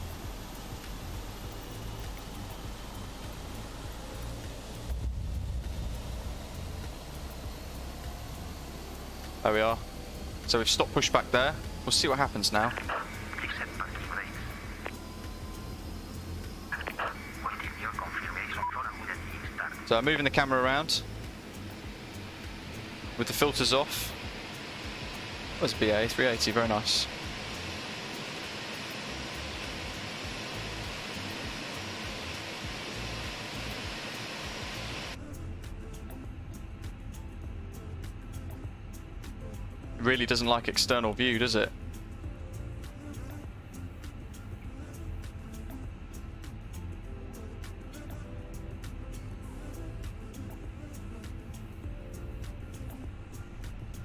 Speaker 1: There we are. So we've stopped pushback there. We'll see what happens now.
Speaker 8: Fixed parking brakes. Waiting your confirmation for a good engine start.
Speaker 1: So I'm moving the camera around with the filters off. Where's BA 380? Very nice. Really doesn't like external view, does it?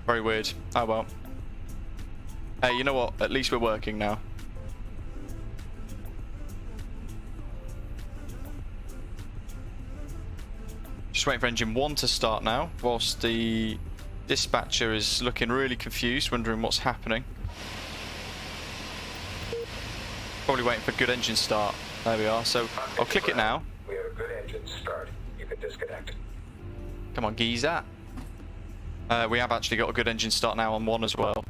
Speaker 1: Very weird. Oh well. Hey, you know what? At least we're working now. Just waiting for engine 1 to start now, whilst the dispatcher is looking really confused, wondering what's happening. Probably waiting for good engine start. There we are. So I'll click it now.
Speaker 7: We have a good engine start. You can disconnect.
Speaker 1: Come on, geezer. We have actually got a good engine start now on 1 as well.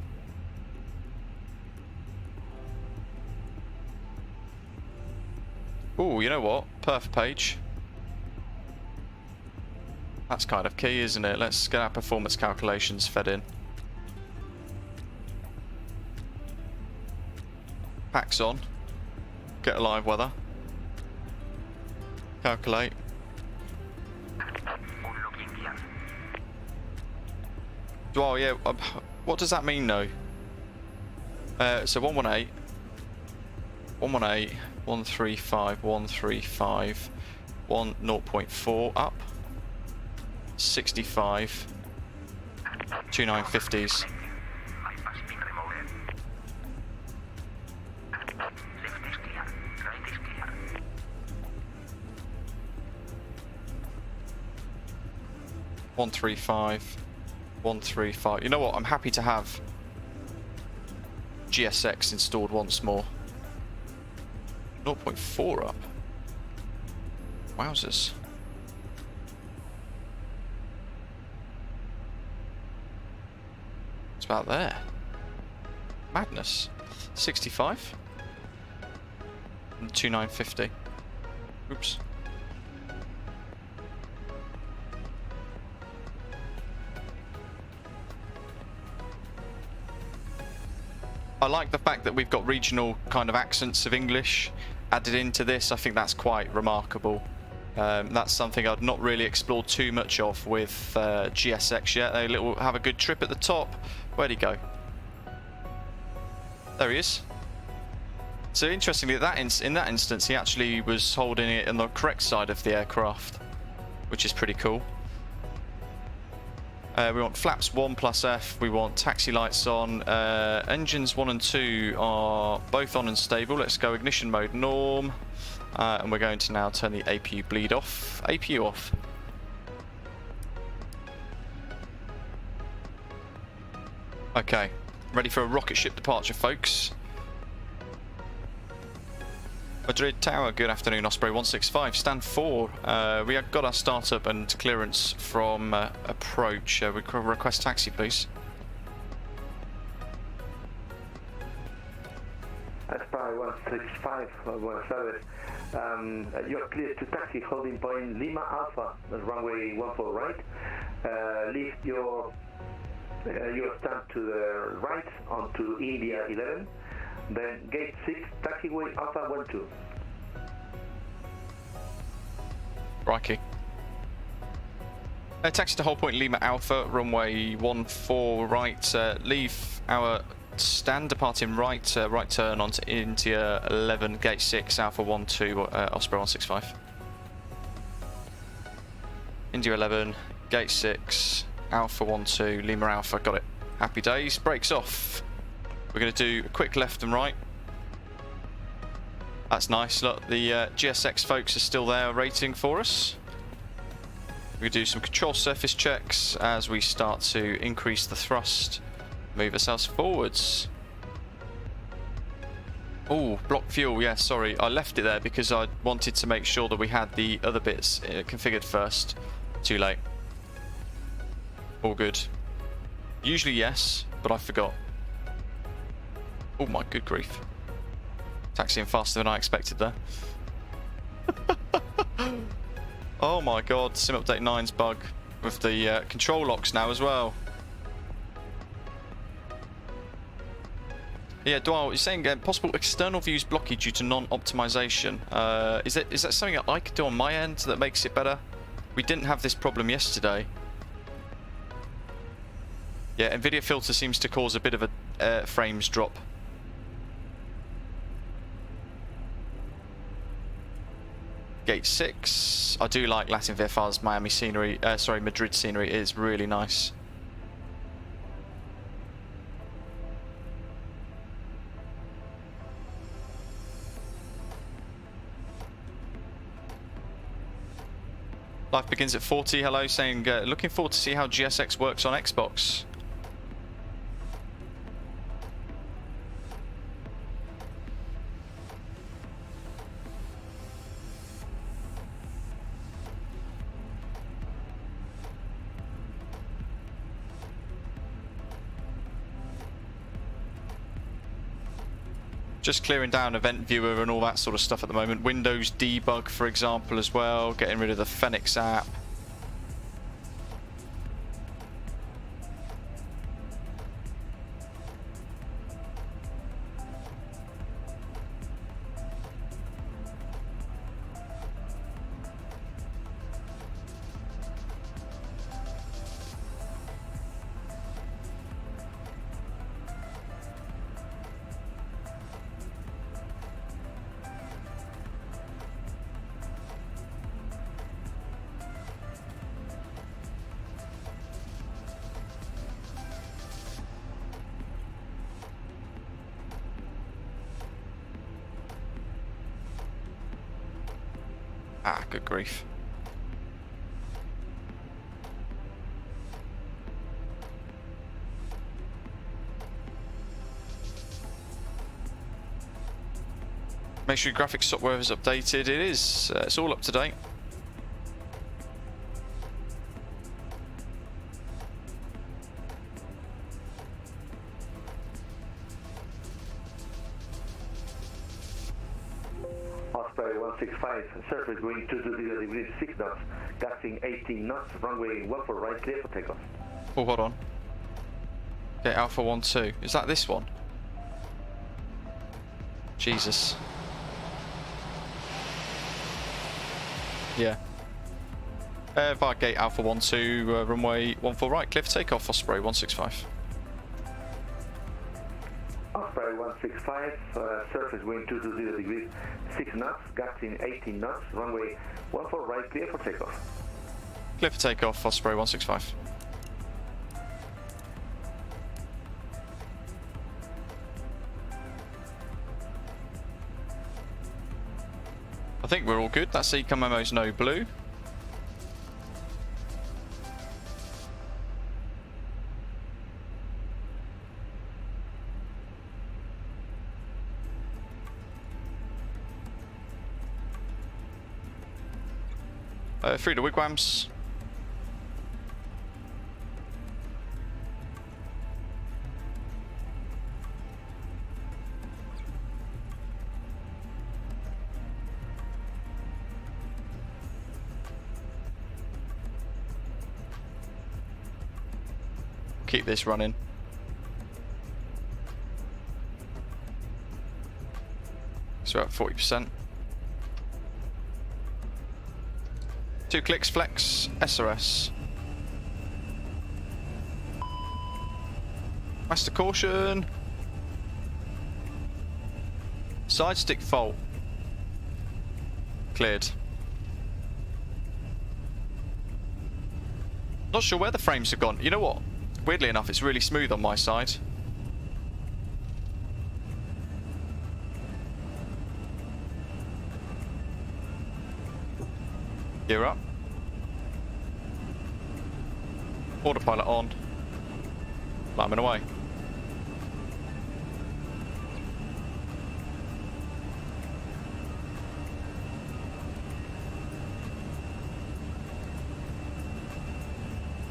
Speaker 1: Ooh, you know what? Perf page. That's kind of key, isn't it? Let's get our performance calculations fed in. Packs on. Get a live weather. Calculate. Oh yeah, what does that mean though? So 118, 118, 135, 135, 0.4 up, 65, 2950s. 135, 135. You know what? I'm happy to have GSX installed once more. 0.4 up. Wowzers. It's about there. Madness. 65. And 2950. Oops. I like the fact that we've got regional kind of accents of English added into this. I think that's quite remarkable. That's something I'd not really explored too much of with GSX yet. They have a good trip at the top. Where'd he go? There he is. So interestingly, in that instance, he actually was holding it on the correct side of the aircraft, which is pretty cool. We want flaps 1 plus F, we want taxi lights on, engines 1 and 2 are both on and stable. Let's go ignition mode norm, and we're going to now turn the APU bleed off. APU off. Okay, ready for a rocket ship departure, folks. Madrid Tower, good afternoon, Osprey 165, stand 4. We have got our startup and clearance from approach. We request taxi, please.
Speaker 10: Osprey 165, you're clear to taxi, holding point Lima Alpha, runway 14 right. Leave your stand to the right onto India 11. Then gate 6, taxiway Alpha 12.
Speaker 1: Crikey. Taxi to hold point Lima Alpha, runway 14 right. Leave our stand, departing right. Right turn onto India 11, gate 6, Alpha 12, Osprey 165. India 11, gate 6, Alpha 12, Lima Alpha. Got it. Happy days. Brakes off. We're going to do a quick left and right. That's nice. Look, the GSX folks are still there rating for us. We're going to do some control surface checks as we start to increase the thrust, move ourselves forwards. Oh, block fuel. Yeah, sorry. I left it there because I wanted to make sure that we had the other bits configured first. Too late. All good. Usually yes, but I forgot. Oh my good grief. Taxiing faster than I expected there. Oh my god, Sim Update 9's bug with the control locks now as well. Yeah, Dwell, you're saying possible external views blockage due to non-optimization. Is that something that I could do on my end that makes it better? We didn't have this problem yesterday. Yeah, NVIDIA filter seems to cause a bit of a frames drop. Gate 6. I do like Latin VFR's Miami scenery. Sorry, Madrid scenery. It is really nice. Life begins at 40. Hello, saying looking forward to see how GSX works on Xbox. Just clearing down event viewer and all that sort of stuff at the moment. Windows debug, for example, as well. Getting rid of the Fenix app. Ah, good grief. Make sure your graphics software is updated. It is. It's all up to date.
Speaker 10: Osprey 165, surface going 220 degrees, 6 knots, gusting 18 knots, runway 14 right, clear for takeoff.
Speaker 1: Oh, hold on. Okay, Alpha 12. Is that this one? Jesus. Yeah. Via gate Alpha 12, runway 14 right, clear for takeoff, Osprey 165.
Speaker 10: Osprey 165, surface going 220 degrees, 6 knots, gusting 18 knots, runway 14 right, clear for takeoff.
Speaker 1: Clear for takeoff, Osprey 165. I think we're all good. That's Econ Memo's no blue. Free to wigwams. Keep this running. So we're at 40%. 2 clicks, flex, SRS. Master caution. Side stick fault. Cleared. Not sure where the frames have gone. You know what? Weirdly enough, it's really smooth on my side. Gear up. Autopilot on. Climbing away.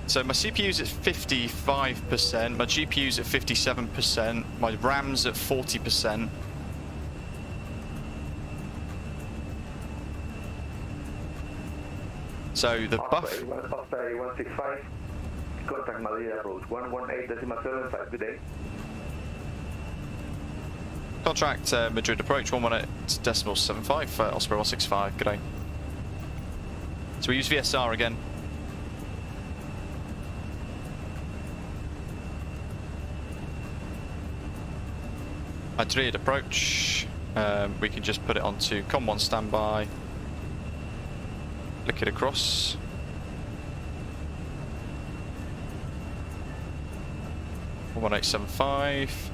Speaker 1: So my CPU's at 55%, my GPU's at 57%, my RAM's at 40%. So the buff...
Speaker 10: Osprey 165, contact Madrid approach 118.75, good day.
Speaker 1: Contract Madrid approach 118.75, Osprey 165, good day. So we use VSR again. Madrid approach, we can just put it onto COM1 standby, flick it across. One 1875.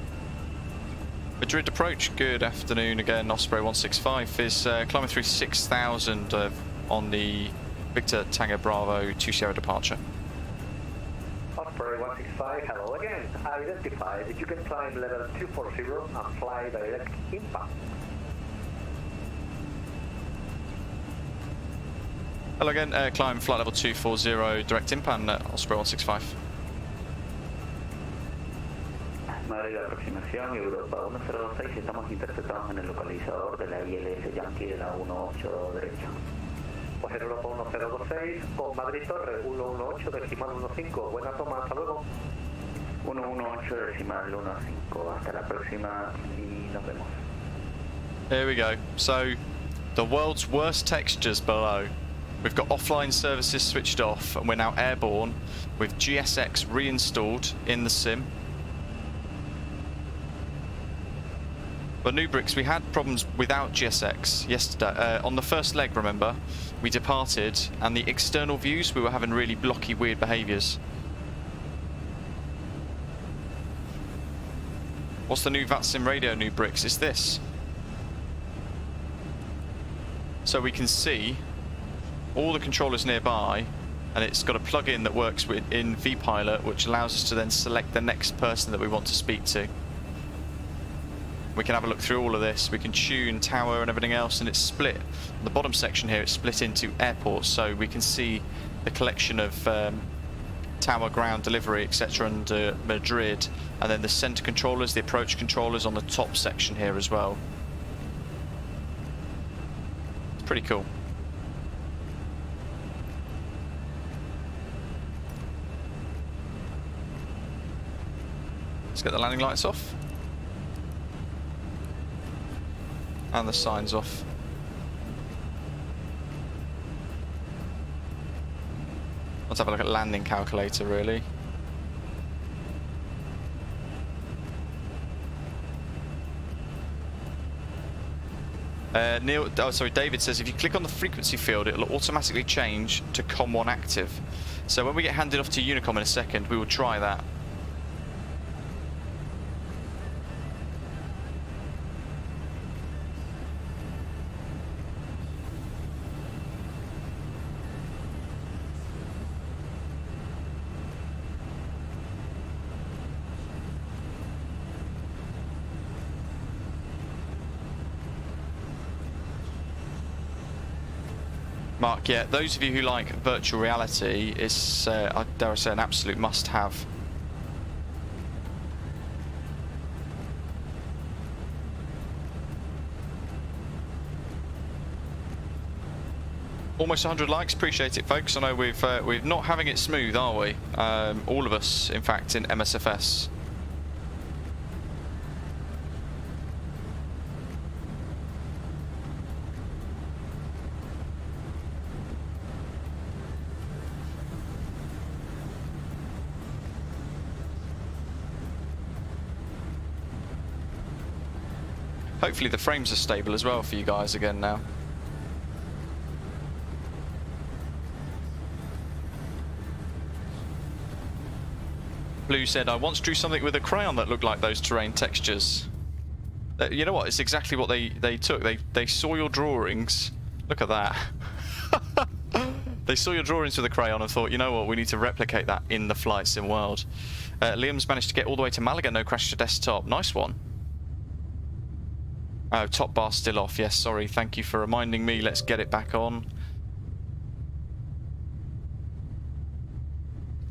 Speaker 1: Madrid approach, good afternoon again. Osprey 165 is climbing through 6,000 on the Victor Tango Bravo 2 Sierra departure.
Speaker 10: Osprey 165, hello again. Identify that you can climb level 240 and fly direct inbound.
Speaker 1: Hello again, climb flight level 240, direct inbound at Osprey 165.
Speaker 11: Madrid, aproximación, Europa 106, estamos interceptados en el localizador de la ILS Yankee de la 18 derecha.
Speaker 10: Pues en Europa 1026, con Madrid Torre 118, decimal 15, buena toma, hasta luego.
Speaker 11: 118, decimal 15, hasta la próxima y nos vemos.
Speaker 1: Here we go. So, the world's worst textures below. We've got offline services switched off, and we're now airborne with GSX reinstalled in the sim. But Nubrix, we had problems without GSX yesterday. On the first leg, remember, we departed, and the external views, we were having really blocky, weird behaviours. What's the new VATSIM radio, Nubrix? It's this. So we can see all the controllers nearby, and it's got a plug-in that works in vPilot, which allows us to then select the next person that we want to speak to. We can have a look through all of this. We can tune tower and everything else, and it's split. On the bottom section here, it's split into airports, so we can see the collection of tower, ground, delivery, etc. and Madrid, and then the center controllers, the approach controllers on the top section here as well. It's pretty cool. Let's get the landing lights off. And the signs off. Let's have a look at landing calculator, really. David says if you click on the frequency field, it'll automatically change to COM1 active. So when we get handed off to Unicom in a second, we will try that. Mark, yeah, those of you who like virtual reality, it's, I dare say, an absolute must-have. Almost 100 likes, appreciate it, folks. I know we're not having it smooth, are we? All of us, in fact, in MSFS. Hopefully the frames are stable as well for you guys again now. Blue said, I once drew something with a crayon that looked like those terrain textures. You know what, it's exactly what they took. They saw your drawings. Look at that. They saw your drawings with a crayon and thought, you know what, we need to replicate that in the flight sim world. Liam's managed to get all the way to Malaga, no crash to desktop. Nice one. Oh, top bar still off. Yes, sorry. Thank you for reminding me. Let's get it back on.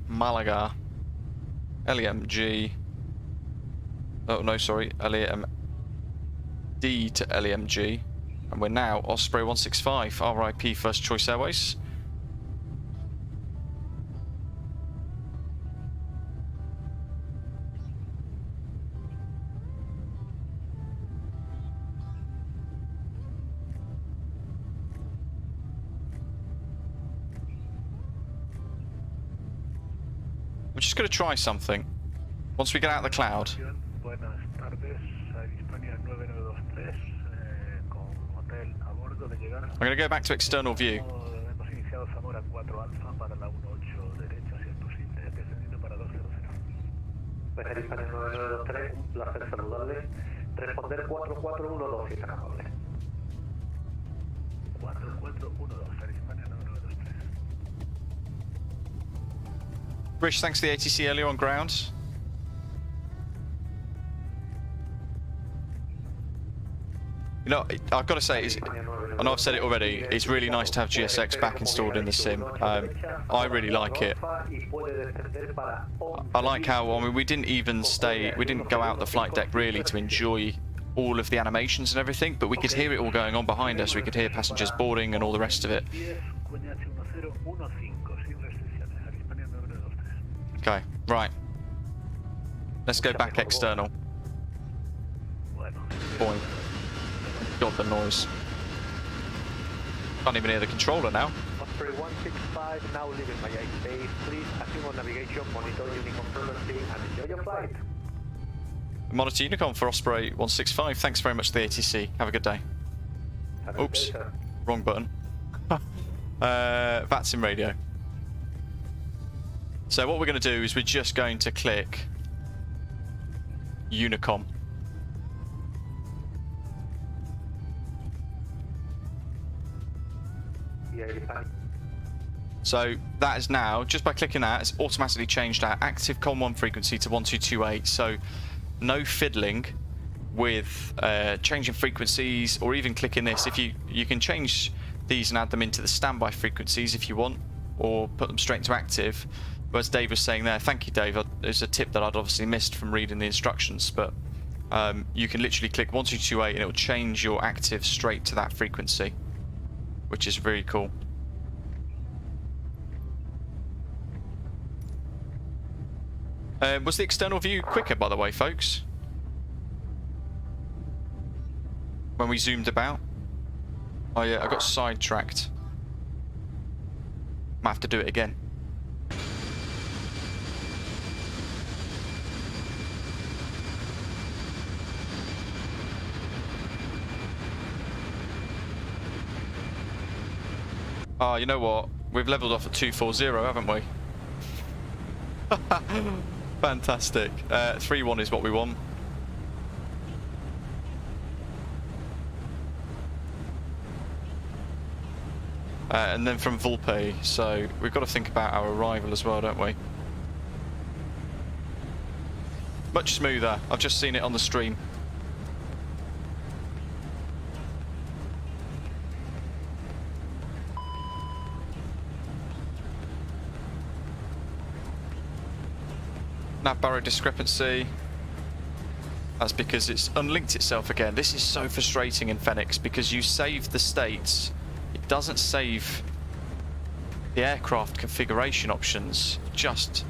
Speaker 1: Malaga. LEMG. Oh, no, sorry. LEMD to LEMG. And we're now Osprey 165. RIP First Choice Airways. I'm just going to try something. Once we get out of the cloud. I'm going to go back to external view.
Speaker 10: Responder 4412, si es tan amable.
Speaker 12: 4412, Hispania 9923.
Speaker 1: Rich, thanks for the ATC earlier on ground. You know, I've got to say, I know I've said it already, it's really nice to have GSX back installed in the sim. I really like it. I like how, I mean, we didn't go out the flight deck really to enjoy all of the animations and everything, but we could hear it all going on behind us. We could hear passengers boarding and all the rest of it. Okay, right. Let's go back external. Boing. God, the noise. Can't even hear the controller now.
Speaker 10: Osprey 165, now leaving my airspace. Please assume on navigation, monitor Unicorn frequency, and enjoy your flight.
Speaker 1: Monitor Unicorn for Osprey 165. Thanks very much to the ATC. Have a good day. Oops, wrong button. VATSIM radio. So what we're going to do is we're just going to click Unicom. So that is now, just by clicking that, it's automatically changed our active COM1 frequency to 1228. So no fiddling with changing frequencies or even clicking this. If you can change these and add them into the standby frequencies if you want, or put them straight into active. But as Dave was saying there, thank you Dave, there's a tip that I'd obviously missed from reading the instructions, but you can literally click 1228 and it will change your active straight to that frequency, which is really cool. Was the external view quicker, by the way, folks? When we zoomed about? Oh yeah, I got sidetracked. Might have to do it again. Oh, you know what? We've leveled off at 240, haven't we? Fantastic. 3-1 is what we want. And then from Vulpe, so we've got to think about our arrival as well, don't we? Much smoother. I've just seen it on the stream. Nav barrow discrepancy. That's because it's unlinked itself again. This is so frustrating in Fenix because you save the states. It doesn't save the aircraft configuration options. Just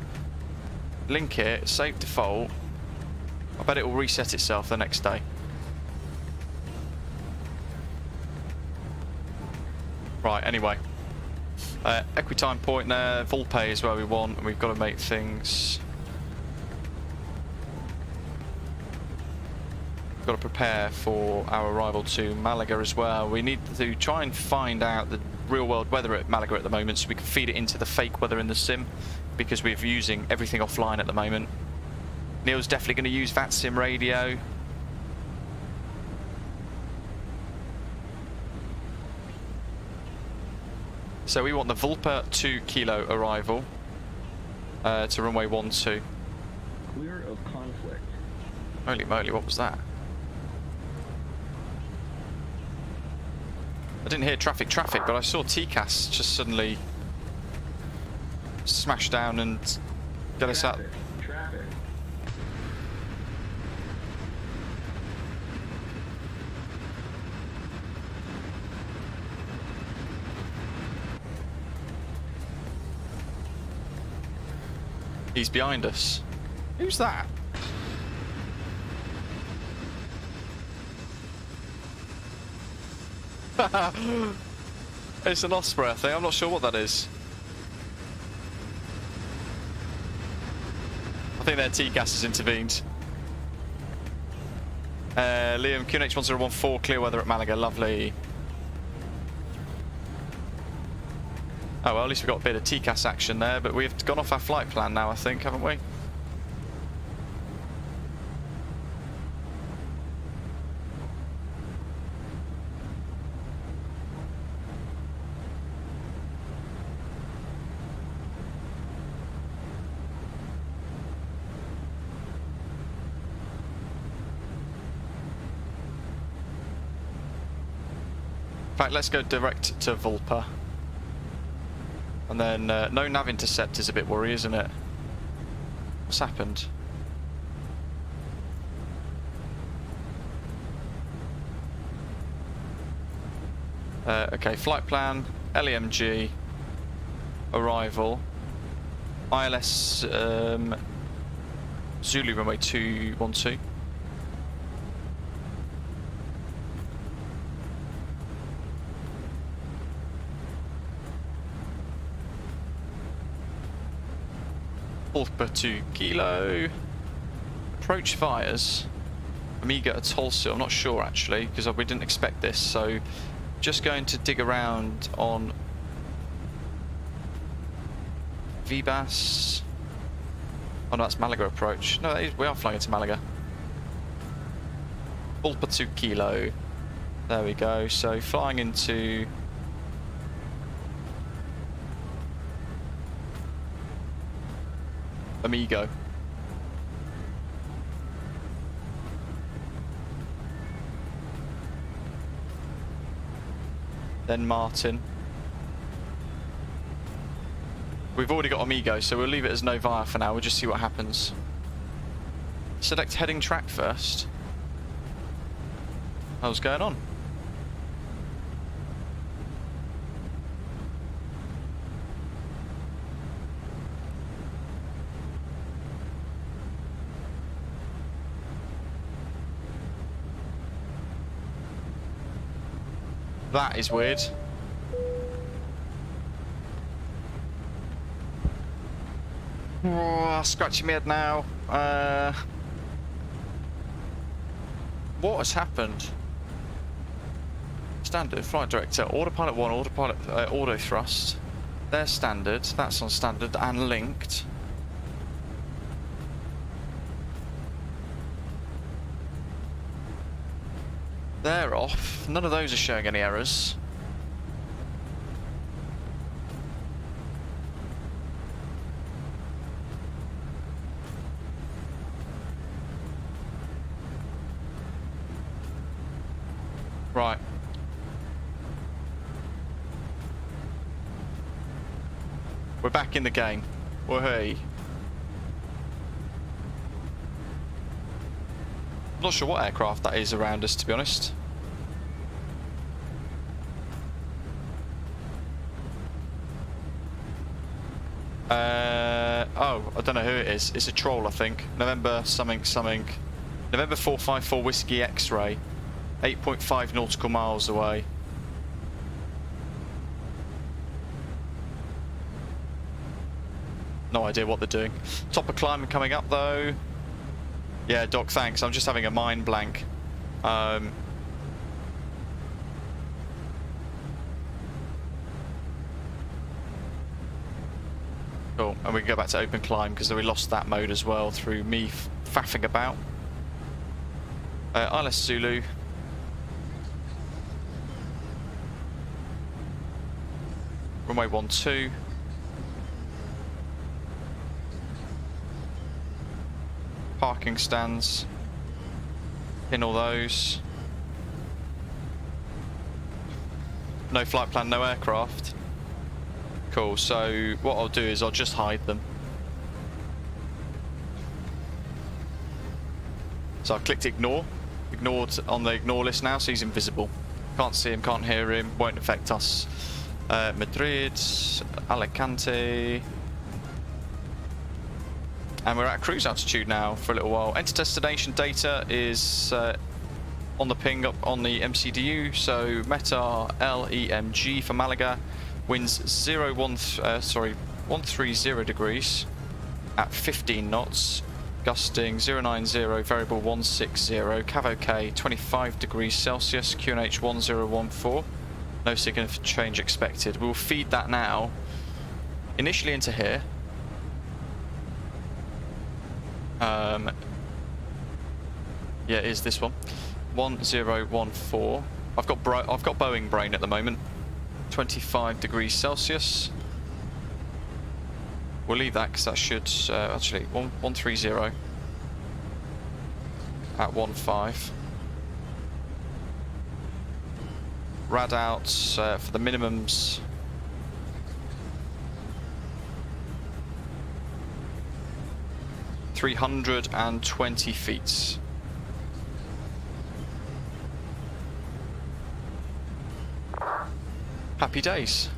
Speaker 1: link it, save default. I bet it will reset itself the next day. Right, anyway. Equitime point there. Vulpe is where we want, and we've got to make things... Got to prepare for our arrival to Malaga as well. We need to try and find out the real world weather at Malaga at the moment so we can feed it into the fake weather in the sim, because we're using everything offline at the moment. Neil's definitely going to use VATSIM radio. So we want the Vulpe 2 kilo arrival to runway 12.
Speaker 12: Clear of conflict.
Speaker 1: Holy moly, what was that? I didn't hear traffic, but I saw TCAS just suddenly smash down and get us up.
Speaker 12: Traffic.
Speaker 1: He's behind us. Who's that? It's an Osprey, I think. I'm not sure what that is. I think their TCAS has intervened. Liam, QNH1014, clear weather at Malaga, lovely. Oh well, at least we've got a bit of TCAS action there, but we've gone off our flight plan now, I think, haven't we? In fact, let's go direct to Vulpa. And then no nav intercept is a bit worry, isn't it? What's happened? Okay, flight plan, LEMG, arrival, ILS Zulu runway 212. Alpha 2 Kilo. Approach fires. Amiga Atoll Seal. I'm not sure actually because we didn't expect this, so just going to dig around on VBAS. Oh no, that's Malaga approach. No, we are flying into Malaga. Alpha 2 Kilo. There we go. So flying into Amigo. Then Martin. We've already got Amigo, so we'll leave it as Novaya for now. We'll just see what happens. Select heading track first. What's going on? That is weird. Oh, scratching my head now. What has happened? Standard, flight director, autopilot 1, autopilot auto thrust. They're standard, that's on standard and linked. They're off. None of those are showing any errors. Right. We're back in the game. Woohoo. Not sure what aircraft that is around us, to be honest. Oh, I don't know who it is. It's a troll, I think. November something. November 454 Whiskey X-ray. 8.5 nautical miles away. No idea what they're doing. Top of climb coming up though. Yeah, Doc, thanks. I'm just having a mind blank. Cool, and we can go back to open climb because we lost that mode as well through me faffing about. ILS Zulu. Runway 12. Parking stands. Pin all those. No flight plan, no aircraft. Cool, so what I'll do is I'll just hide them. So I've clicked ignore. Ignored on the ignore list now, so he's invisible. Can't see him, can't hear him, won't affect us. Madrid, Alicante. And we're at cruise altitude now for a little while. Enter destination data is on the ping up on the MCDU. So META LEMG for Malaga. Winds 130 degrees at 15 knots. Gusting 090, variable 160. Cav OK 25 degrees Celsius. QNH 1014. No significant change expected. We'll feed that now. Initially into here. Yeah, it is this one. 1014. I've got Boeing brain at the moment. 25 degrees Celsius. We'll leave that because that should actually 130 at 15. rad outs for the minimums. $320 feet. Happy days.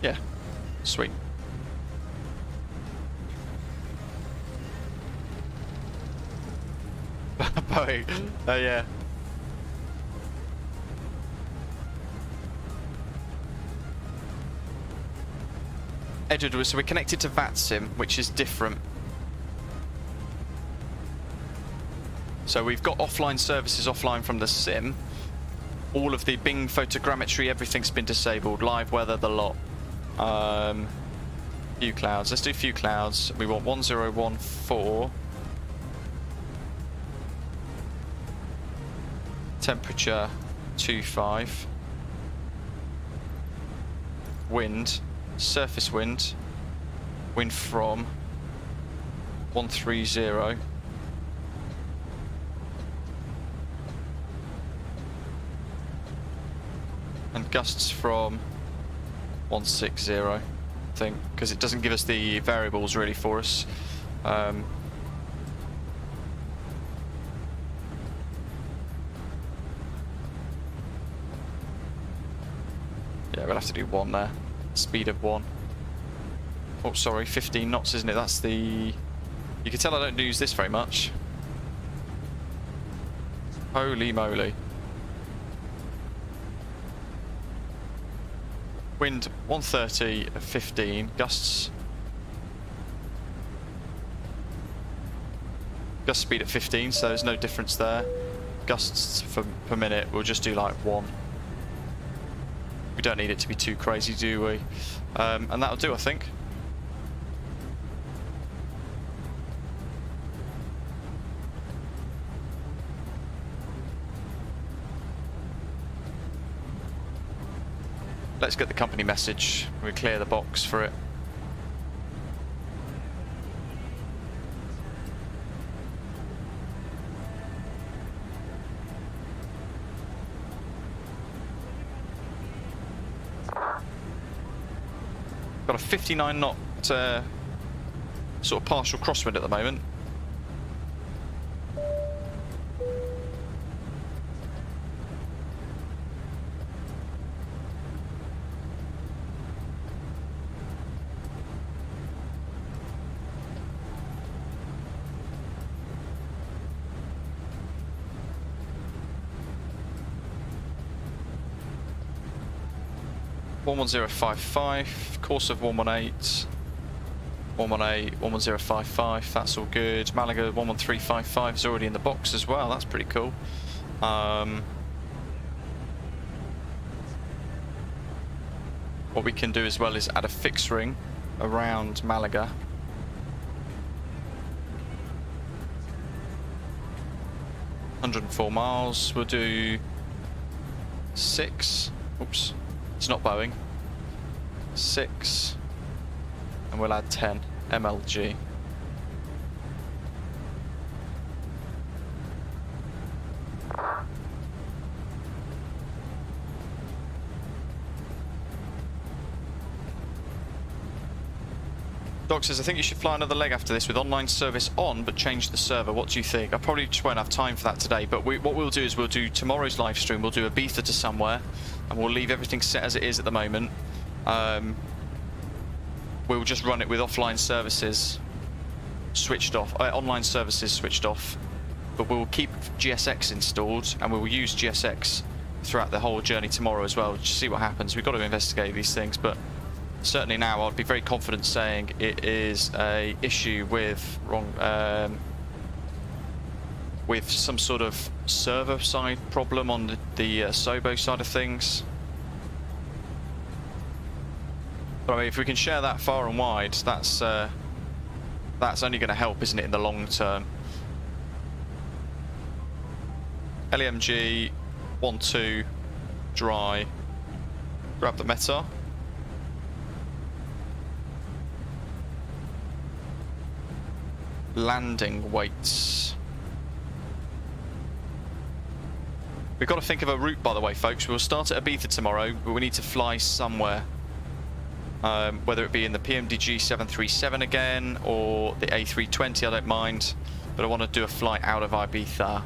Speaker 1: Yeah, sweet. Boeing. Yeah. Edward, so we're connected to VATSIM, which is different. So we've got offline services offline from the sim. All of the Bing photogrammetry, everything's been disabled. Live weather, the lot. Few clouds. Let's do few clouds. We want 1014. Temperature 25. Wind. Surface wind. Wind from 130. And gusts from 160, I think, because it doesn't give us the variables really for us. Yeah, we'll have to do 1 there. Speed of 1. Oh, sorry, 15 knots, isn't it? That's the... You can tell I don't use this very much. Holy moly. Wind 130 at 15, gusts. Gust speed at 15, so there's no difference there. Gusts per minute, we'll just do like 1. We don't need it to be too crazy, do we? And that'll do, I think. Let's get the company message. We clear the box for it. Got a 59 knot sort of partial crosswind at the moment. $11055, course of 118, 118, 11055, that's all good. Malaga 11355 is already in the box as well, that's pretty cool. What we can do as well is add a fixed ring around Malaga. $104 we'll do 6. Oops. It's not Boeing. 6, and we'll add 10 MLG. Doc says, I think you should fly another leg after this with online service on, but change the server. What do you think? I probably just won't have time for that today, but what we'll do is we'll do tomorrow's live stream. We'll do Ibiza to somewhere, and we'll leave everything set as it is at the moment. We'll just run it with offline services switched off, online services switched off, but we'll keep GSX installed, and we will use GSX throughout the whole journey tomorrow as well. Just see what happens. We've got to investigate these things, but certainly now I'd be very confident saying it is a issue with with some sort of server side problem on the Sobo side of things. But I mean, if we can share that far and wide, that's only going to help, isn't it, in the long term? LEMG 12 dry. Grab the METAR. landing weights. We've got to think of a route, by the way, folks. We'll start at Ibiza tomorrow, but we need to fly somewhere. Whether it be in the PMDG 737 again, or the A320, I don't mind. But I want to do a flight out of Ibiza.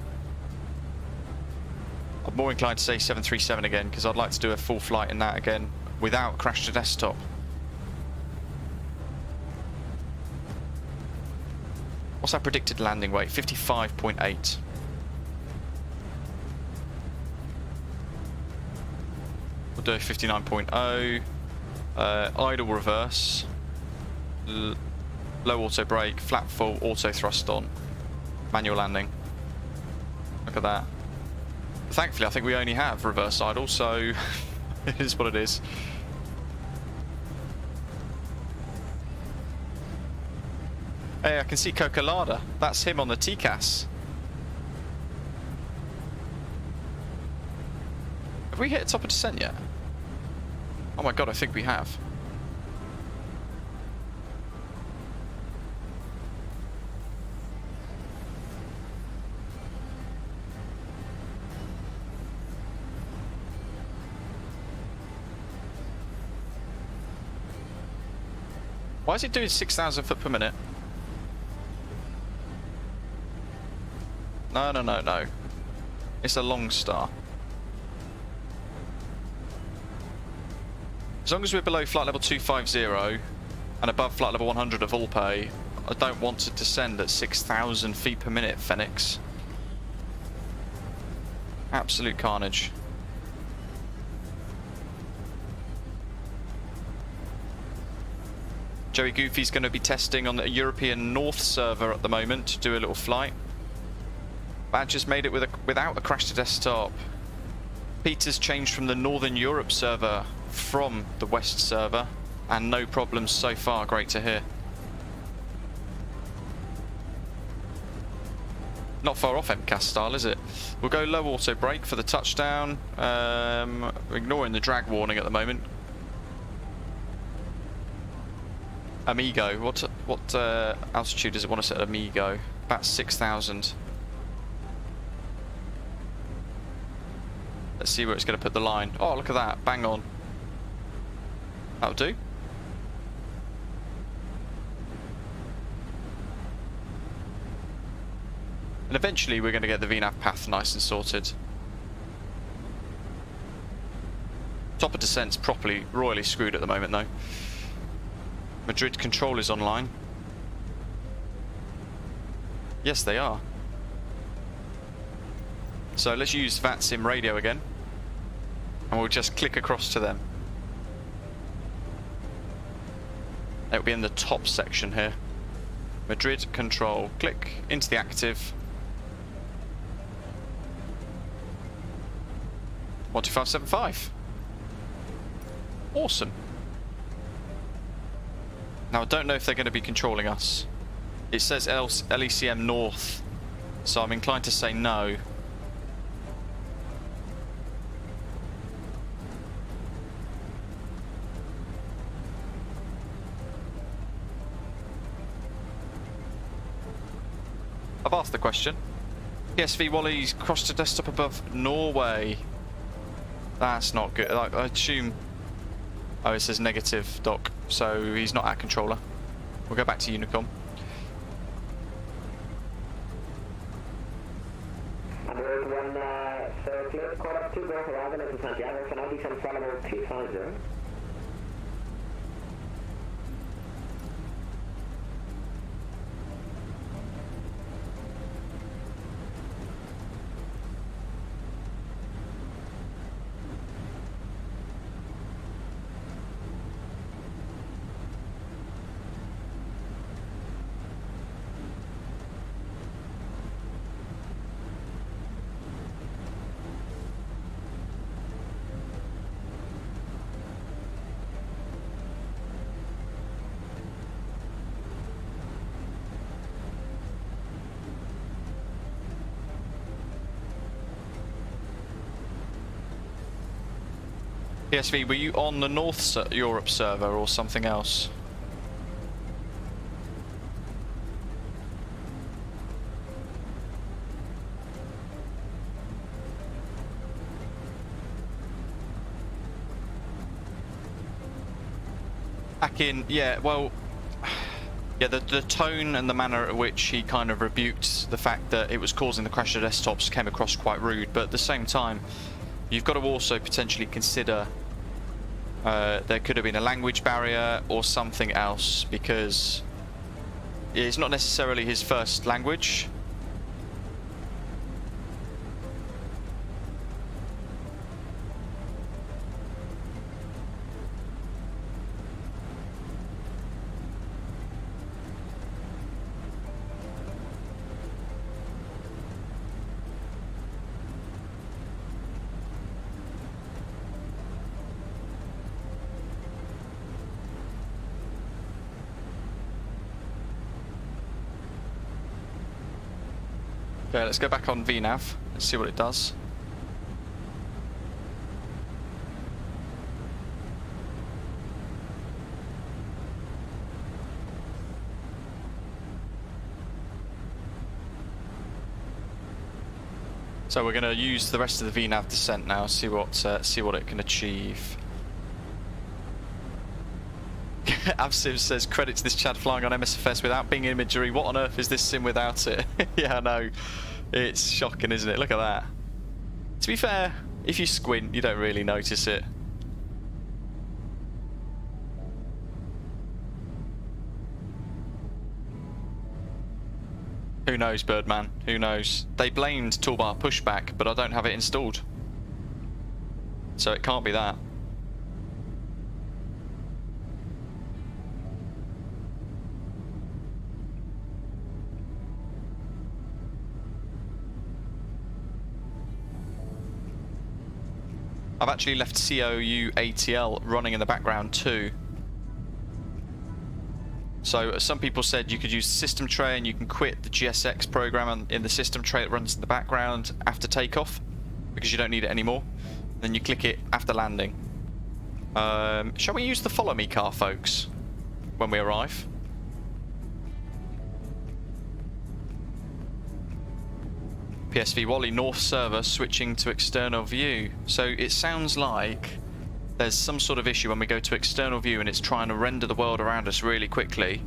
Speaker 1: I'm more inclined to say 737 again, because I'd like to do a full flight in that again, without crash to desktop. What's our predicted landing weight? 55.8. We'll do 59.0. Idle reverse. Low auto brake. Flat full. Auto thrust on. Manual landing. Look at that. Thankfully, I think we only have reverse idle, so it is what it is. Hey, I can see Cocolada. That's him on the TCAS. Have we hit top of descent yet? Oh my god, I think we have. Why is it doing 6,000 foot per minute? No, no, no, no. It's a long star. As long as we're below flight level 250 and above flight level 100 of all pay, I don't want to descend at 6,000 feet per minute, Fenix. Absolute carnage. Joey Goofy's going to be testing on the European North server at the moment to do a little flight. Badger's made it without a crash to desktop. Peter's changed from the Northern Europe server from the West server, and no problems so far. Great to hear. Not far off MCAS style, is it? We'll go low auto brake for the touchdown. Ignoring the drag warning at the moment. Amigo, what altitude does it want us at Amigo? About 6,000. Let's see where it's going to put the line. Oh, look at that. Bang on. That'll do. And eventually we're going to get the VNAV path nice and sorted. Top of descent's properly, royally screwed at the moment though. Madrid control is online. Yes, they are. So let's use VATSIM radio again. And we'll just click across to them. It'll be in the top section here. Madrid control. Click into the active. 12575. Awesome. Now I don't know if they're going to be controlling us. It says LECM North, so I'm inclined to say no. I've asked the question. PSV Wally's crossed to desktop above Norway. That's not good. I assume... Oh, it says negative, Doc. So he's not at controller. We'll go back to Unicom.
Speaker 2: Circular, call up 2 Golf arrival into Santiago, for now descend flight level 250.
Speaker 1: PSV, were you on the North Europe server or something else? Back in, yeah, well, yeah, the tone and the manner at which he kind of rebuked the fact that it was causing the crash of desktops came across quite rude, but at the same time, you've got to also potentially consider there could have been a language barrier or something else, because it's not necessarily his first language. Okay, let's go back on VNav and see what it does. So we're going to use the rest of the VNav descent now, see what it can achieve. Avsim says, credit to this Chad flying on MSFS without Bing imagery. What on earth is this sim without it? Yeah, I know. It's shocking, isn't it? Look at that. To be fair, if you squint, you don't really notice it. Who knows, Birdman? Who knows? They blamed Toolbar Pushback, but I don't have it installed. So it can't be that. I've actually left COU ATL running in the background too. So some people said you could use the system tray and you can quit the GSX program in the system tray that runs in the background after takeoff, because you don't need it anymore. Then you click it after landing. Shall we use the follow me car, folks, when we arrive? PSV Wally North server switching to external view. So it sounds like there's some sort of issue when we go to external view and it's trying to render the world around us really quickly.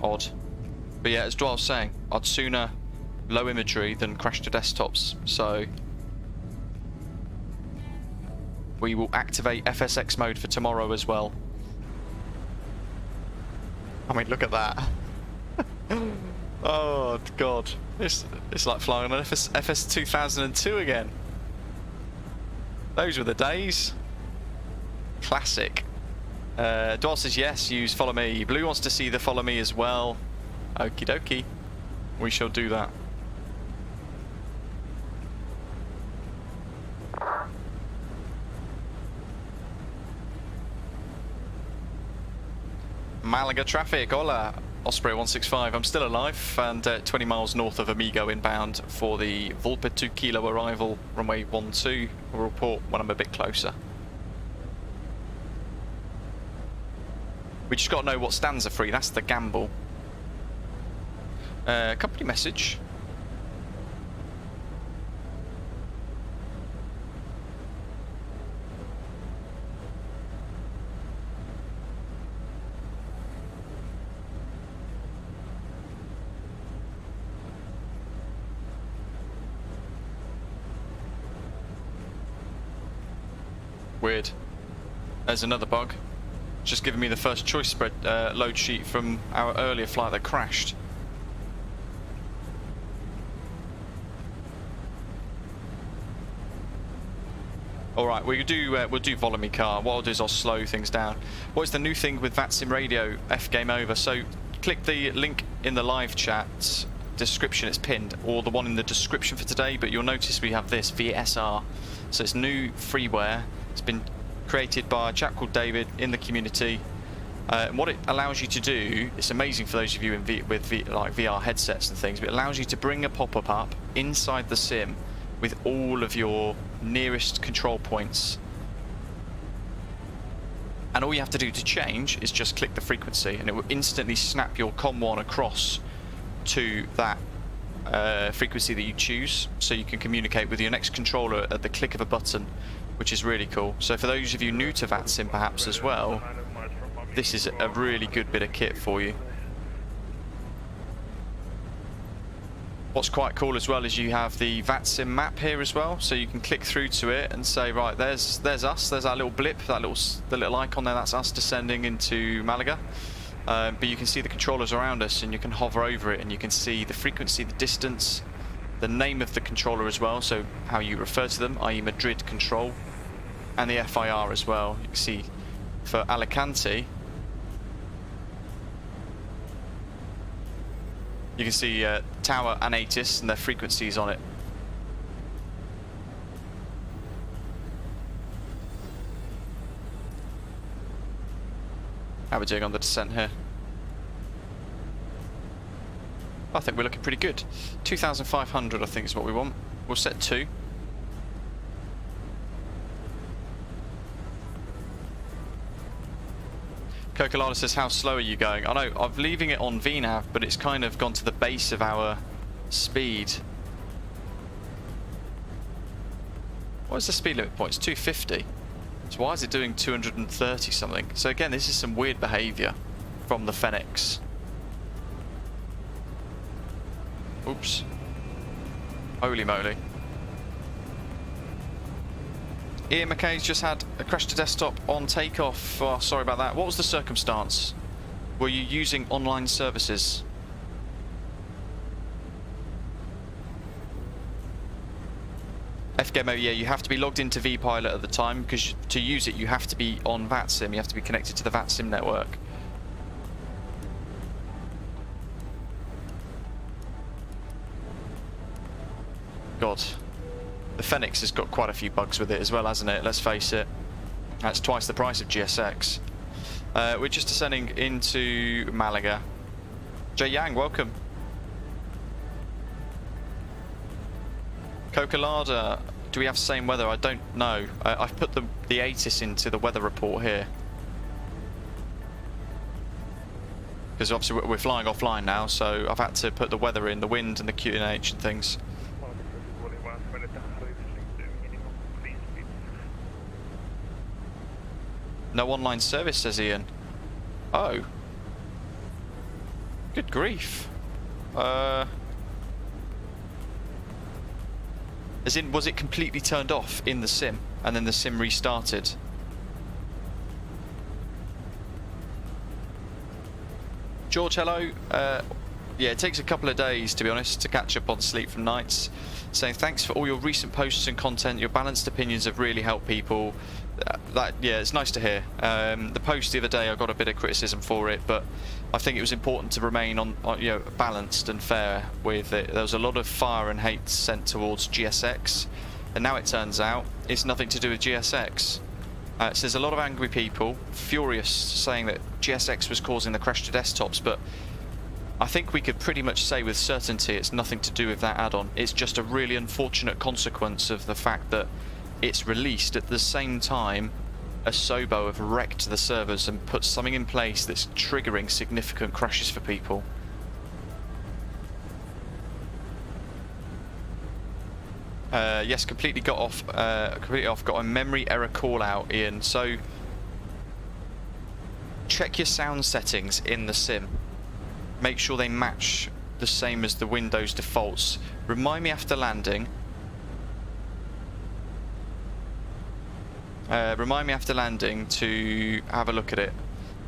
Speaker 1: Odd. But yeah, as Dwell was saying, I'd sooner low imagery than crash to desktops. So we will activate FSX mode for tomorrow as well. I mean, look at that. Oh god, it's like flying on FS 2002 again. Those were the days. Classic. Dwell says yes, use follow me. Blue wants to see the follow me as well. Okie dokie, we shall do that. Malaga traffic, hola. Osprey 165, I'm still alive and 20 miles north of Amigo inbound for the Volpe 2 Kilo arrival, runway 12. We'll report when I'm a bit closer. We just got to know what stands are free, that's the gamble. Company message. Weird. There's another bug. Just giving me the first choice spread load sheet from our earlier flight that crashed. Alright, we'll do volume car. What I'll do is I'll slow things down. What is the new thing with VATSIM radio? F game over. So click the link in the live chat description, it's pinned, or the one in the description for today, but you'll notice we have this VSR. So it's new freeware. It's been created by a chap called David in the community. And what it allows you to do, it's amazing for those of you with like VR headsets and things, but it allows you to bring a pop-up up inside the sim with all of your nearest control points. And all you have to do to change is just click the frequency and it will instantly snap your COM1 across to that frequency that you choose, so you can communicate with your next controller at the click of a button which is really cool. So for those of you new to VATSIM perhaps as well, this is a really good bit of kit for you. What's quite cool as well is you have the VATSIM map here as well, so you can click through to it and say, right, there's us, there's our little blip, the little icon there, that's us descending into Malaga. But you can see the controllers around us, and you can hover over it and you can see the frequency, the distance, the name of the controller as well, so how you refer to them, i.e. Madrid control, and the FIR as well. You can see for Alicante, you can see Tower and ATIS and their frequencies on it. How are we doing on the descent here? I think we're looking pretty good. 2,500 I think is what we want. We'll set 2. Cocolada says, how slow are you going? I know, I'm leaving it on VNAV, but it's kind of gone to the base of our speed. What is the speed limit point? It's 250. So why is it doing 230 something? So again, this is some weird behaviour from the Fenix. Oops. Holy moly. Ian McKay's just had a crash to desktop on takeoff. Oh, sorry about that. What was the circumstance? Were you using online services? FGamer, yeah, you have to be logged into vPilot at the time, because to use it you have to be on VATSIM, you have to be connected to the VATSIM network. God. The Fenix has got quite a few bugs with it as well, hasn't it? Let's face it. That's twice the price of GSX. We're just descending into Malaga. Jay Yang, welcome. Cocolada, do we have the same weather? I don't know. I've put the ATIS into the weather report here. Because obviously we're flying offline now, so I've had to put the weather in, the wind and the QNH and things. No online service, says Ian. Oh. Good grief. As in, was it completely turned off in the sim, and then the sim restarted? George, hello. Yeah, it takes a couple of days, to be honest, to catch up on sleep from nights. Saying thanks for all your recent posts and content. Your balanced opinions have really helped people. Yeah, it's nice to hear. The post the other day, I got a bit of criticism for it, but I think it was important to remain on balanced and fair with it. There was a lot of fire and hate sent towards GSX, and now it turns out it's nothing to do with GSX. So there's a lot of angry people, furious, saying that GSX was causing the crash to desktops, but I think we could pretty much say with certainty it's nothing to do with that add-on. It's just a really unfortunate consequence of the fact that it's released at the same time Asobo have wrecked the servers and put something in place that's triggering significant crashes for people. Yes, completely got off. Got a memory error call out, Ian. So check your sound settings in the sim. Make sure they match the same as the Windows defaults. Remind me after landing. To have a look at it.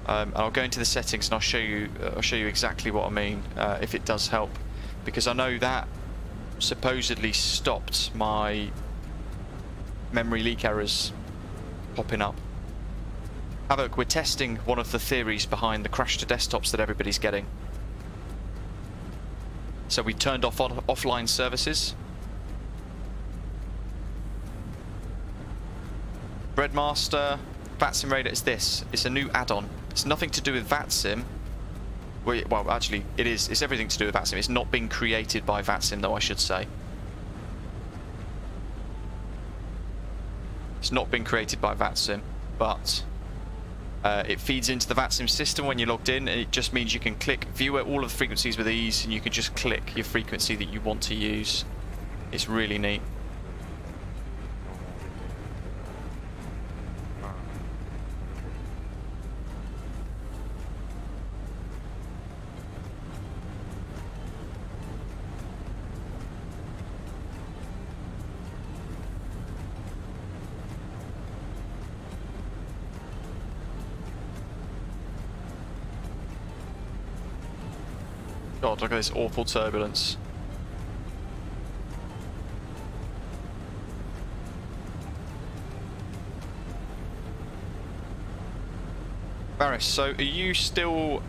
Speaker 1: I'll go into the settings and I'll show you exactly what I mean, if it does help, because I know that supposedly stopped my memory leak errors popping up. Havoc, we're testing one of the theories behind the crash to desktops that everybody's getting. So we turned off offline services. Breadmaster, VATSIM Radar is this. It's a new add-on. It's nothing to do with VATSIM. Well, actually, it is. It's everything to do with VATSIM. It's not being created by VATSIM, though, I should say. It's not been created by VATSIM, but it feeds into the VATSIM system when you're logged in, and it just means you can click view all of the frequencies with ease, and you can just click your frequency that you want to use. It's really neat. God, look at this awful turbulence. Barris, so are you still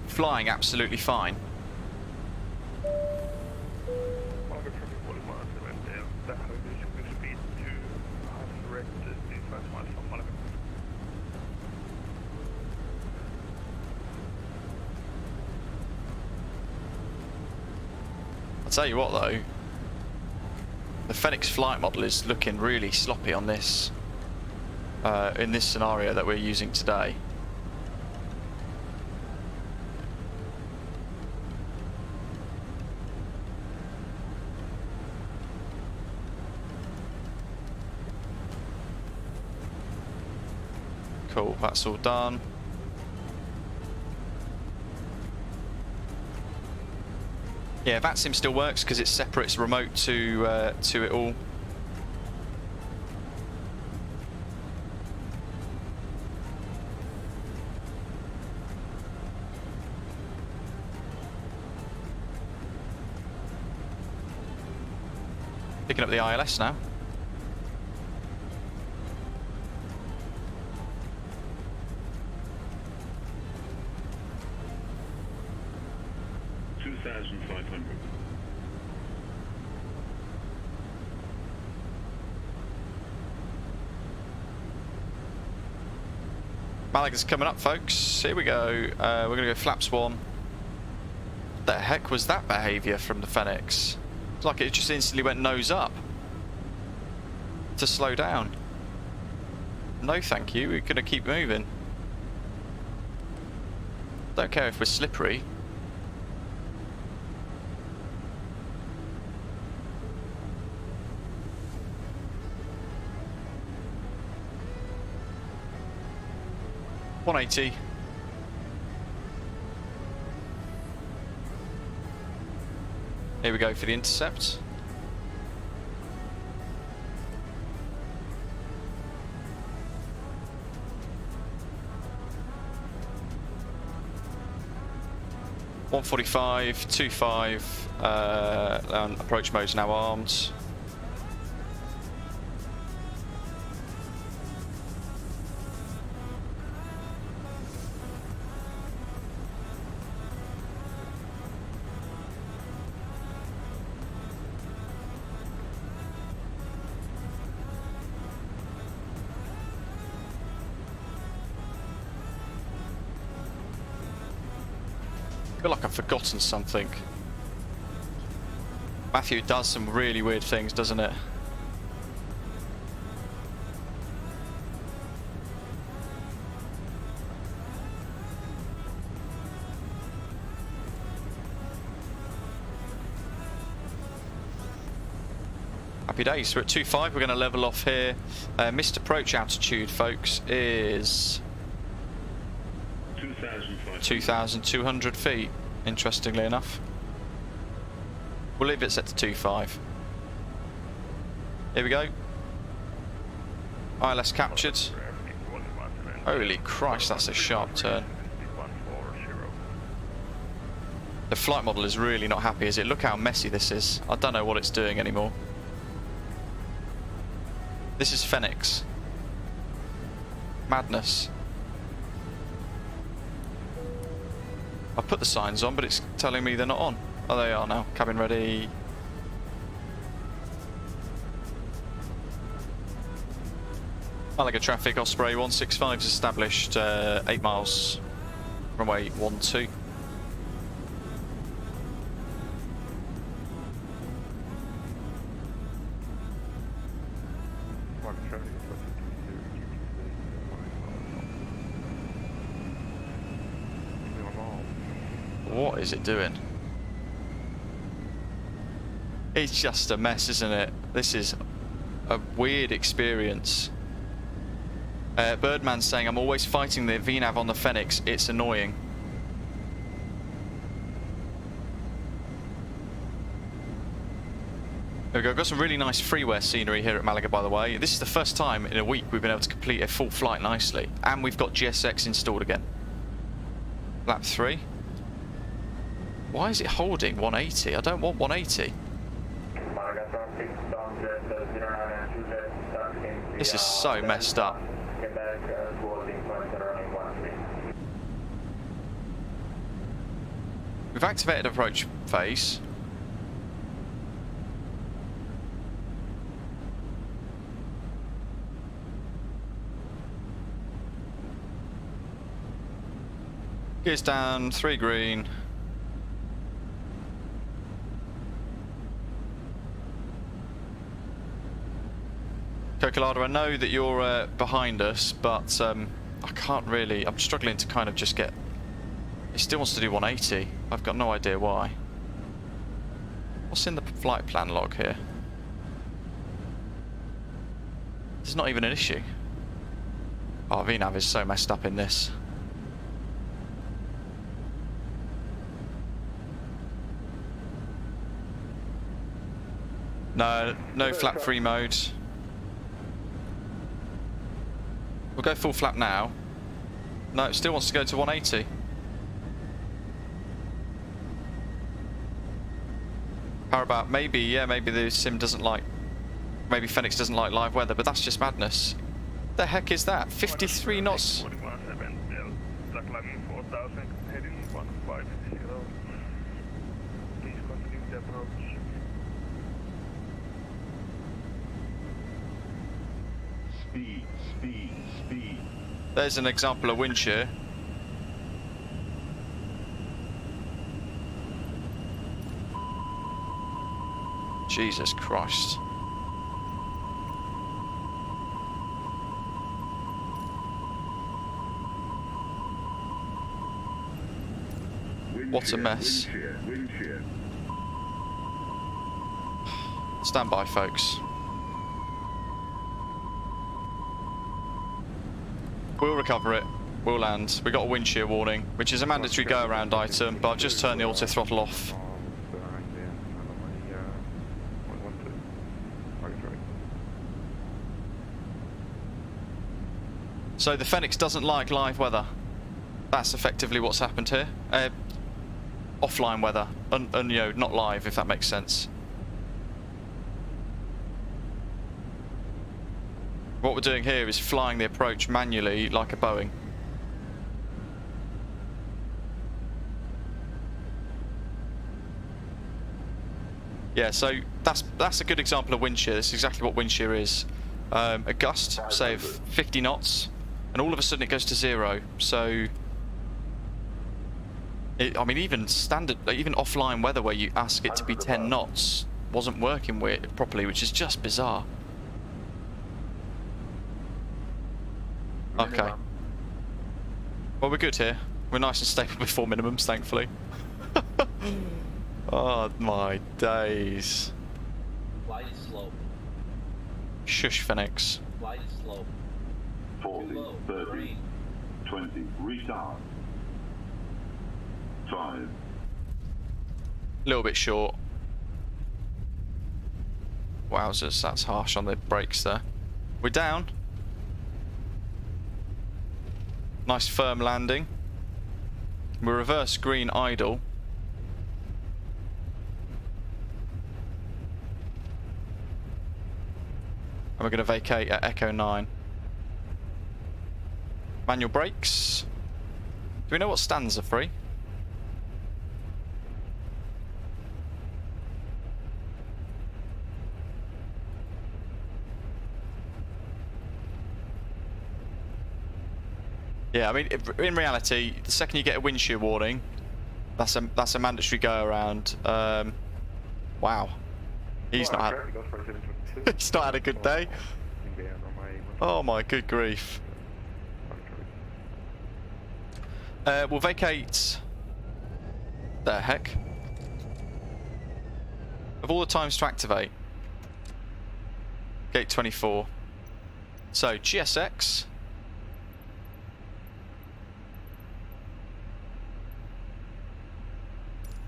Speaker 1: flying absolutely fine? I'll tell you what though, the Fenix flight model is looking really sloppy on this. In this scenario that we're using today. Cool, that's all done. Yeah, VATSIM still works because it's separate, it's remote to it all. Picking up the ILS now. Malaga's coming up, folks. Here we go. We're going to go flaps 1. What the heck was that behaviour from the Fenix? It's like it just instantly went nose up to slow down. No thank you, we're going to keep moving. Don't care if we're slippery. $180. Here we go for the intercept. $145, 25. Approach mode's now armed. I feel like I've forgotten something. Matthew does some really weird things, doesn't it? Happy days. We're at 2.5. We're going to level off here. Missed approach altitude, folks, is 2,200 feet, interestingly enough. We'll leave it set to 2.5. Here we go. ILS captured. Holy Christ, that's a sharp turn. The flight model is really not happy, is it? Look how messy this is. I don't know what it's doing anymore. This is Fenix. Madness. I put the signs on, but it's telling me they're not on. Oh, they are now. Cabin ready. Malaga traffic, Osprey 165 is established, 8 miles, runway 12. What is it doing? It's just a mess, isn't it? This is a weird experience. Birdman's saying, I'm always fighting the VNAV on the Fenix. It's annoying. There we go. We've got some really nice freeware scenery here at Malaga, by the way. This is the first time in a week we've been able to complete a full flight nicely. And we've got GSX installed again. Lap 3. Why is it holding 180? I don't want 180. This is so messed up. We've activated approach phase. Gears down, 3 green. Cocolado, I know that you're behind us, but I can't really. I'm struggling to kind of just get. It still wants to do 180. I've got no idea why. What's in the flight plan log here? There's not even an issue. Oh, VNav is so messed up in this. No flap free mode. We'll go full flap now. No, it still wants to go to 180. How about maybe, yeah, maybe the sim doesn't like, maybe Fenix doesn't like live weather, but that's just madness. The heck is that? 53 knots.
Speaker 12: Speed.
Speaker 1: There's an example of Windshear. Jesus Christ. What a mess. Stand by, folks. We'll recover it. We'll land. We got a wind shear warning, which is a mandatory go-around item, but I've just turned the auto throttle off. So the Fenix doesn't like live weather. That's effectively what's happened here. Offline weather, and you know, not live, if that makes sense. What we're doing here is flying the approach manually like a Boeing. Yeah, so that's a good example of wind shear. This is exactly what wind shear is. A gust, say of 50 knots, and all of a sudden it goes to 0. So, I mean, even standard, even offline weather where you ask it to be 10 knots wasn't working properly, which is just bizarre. Okay. Well, we're good here. We're nice and stable before minimums, thankfully. Oh my days.
Speaker 13: Flight is slow.
Speaker 1: Shush, Fenix.
Speaker 13: Flight is slow.
Speaker 12: 40, 30, 20, retard. 5.
Speaker 1: A little bit short. Wowzers, that's harsh on the brakes there. We're down. Nice firm landing. We're reverse green idle. And we're going to vacate at Echo 9. Manual brakes. Do we know what stands are free? Yeah, I mean, in reality, the second you get a wind shear warning, that's a mandatory go around. Wow, he's not had a good day. Oh my good grief. We'll vacate. The heck. Of all the times to activate, gate 24. So GSX.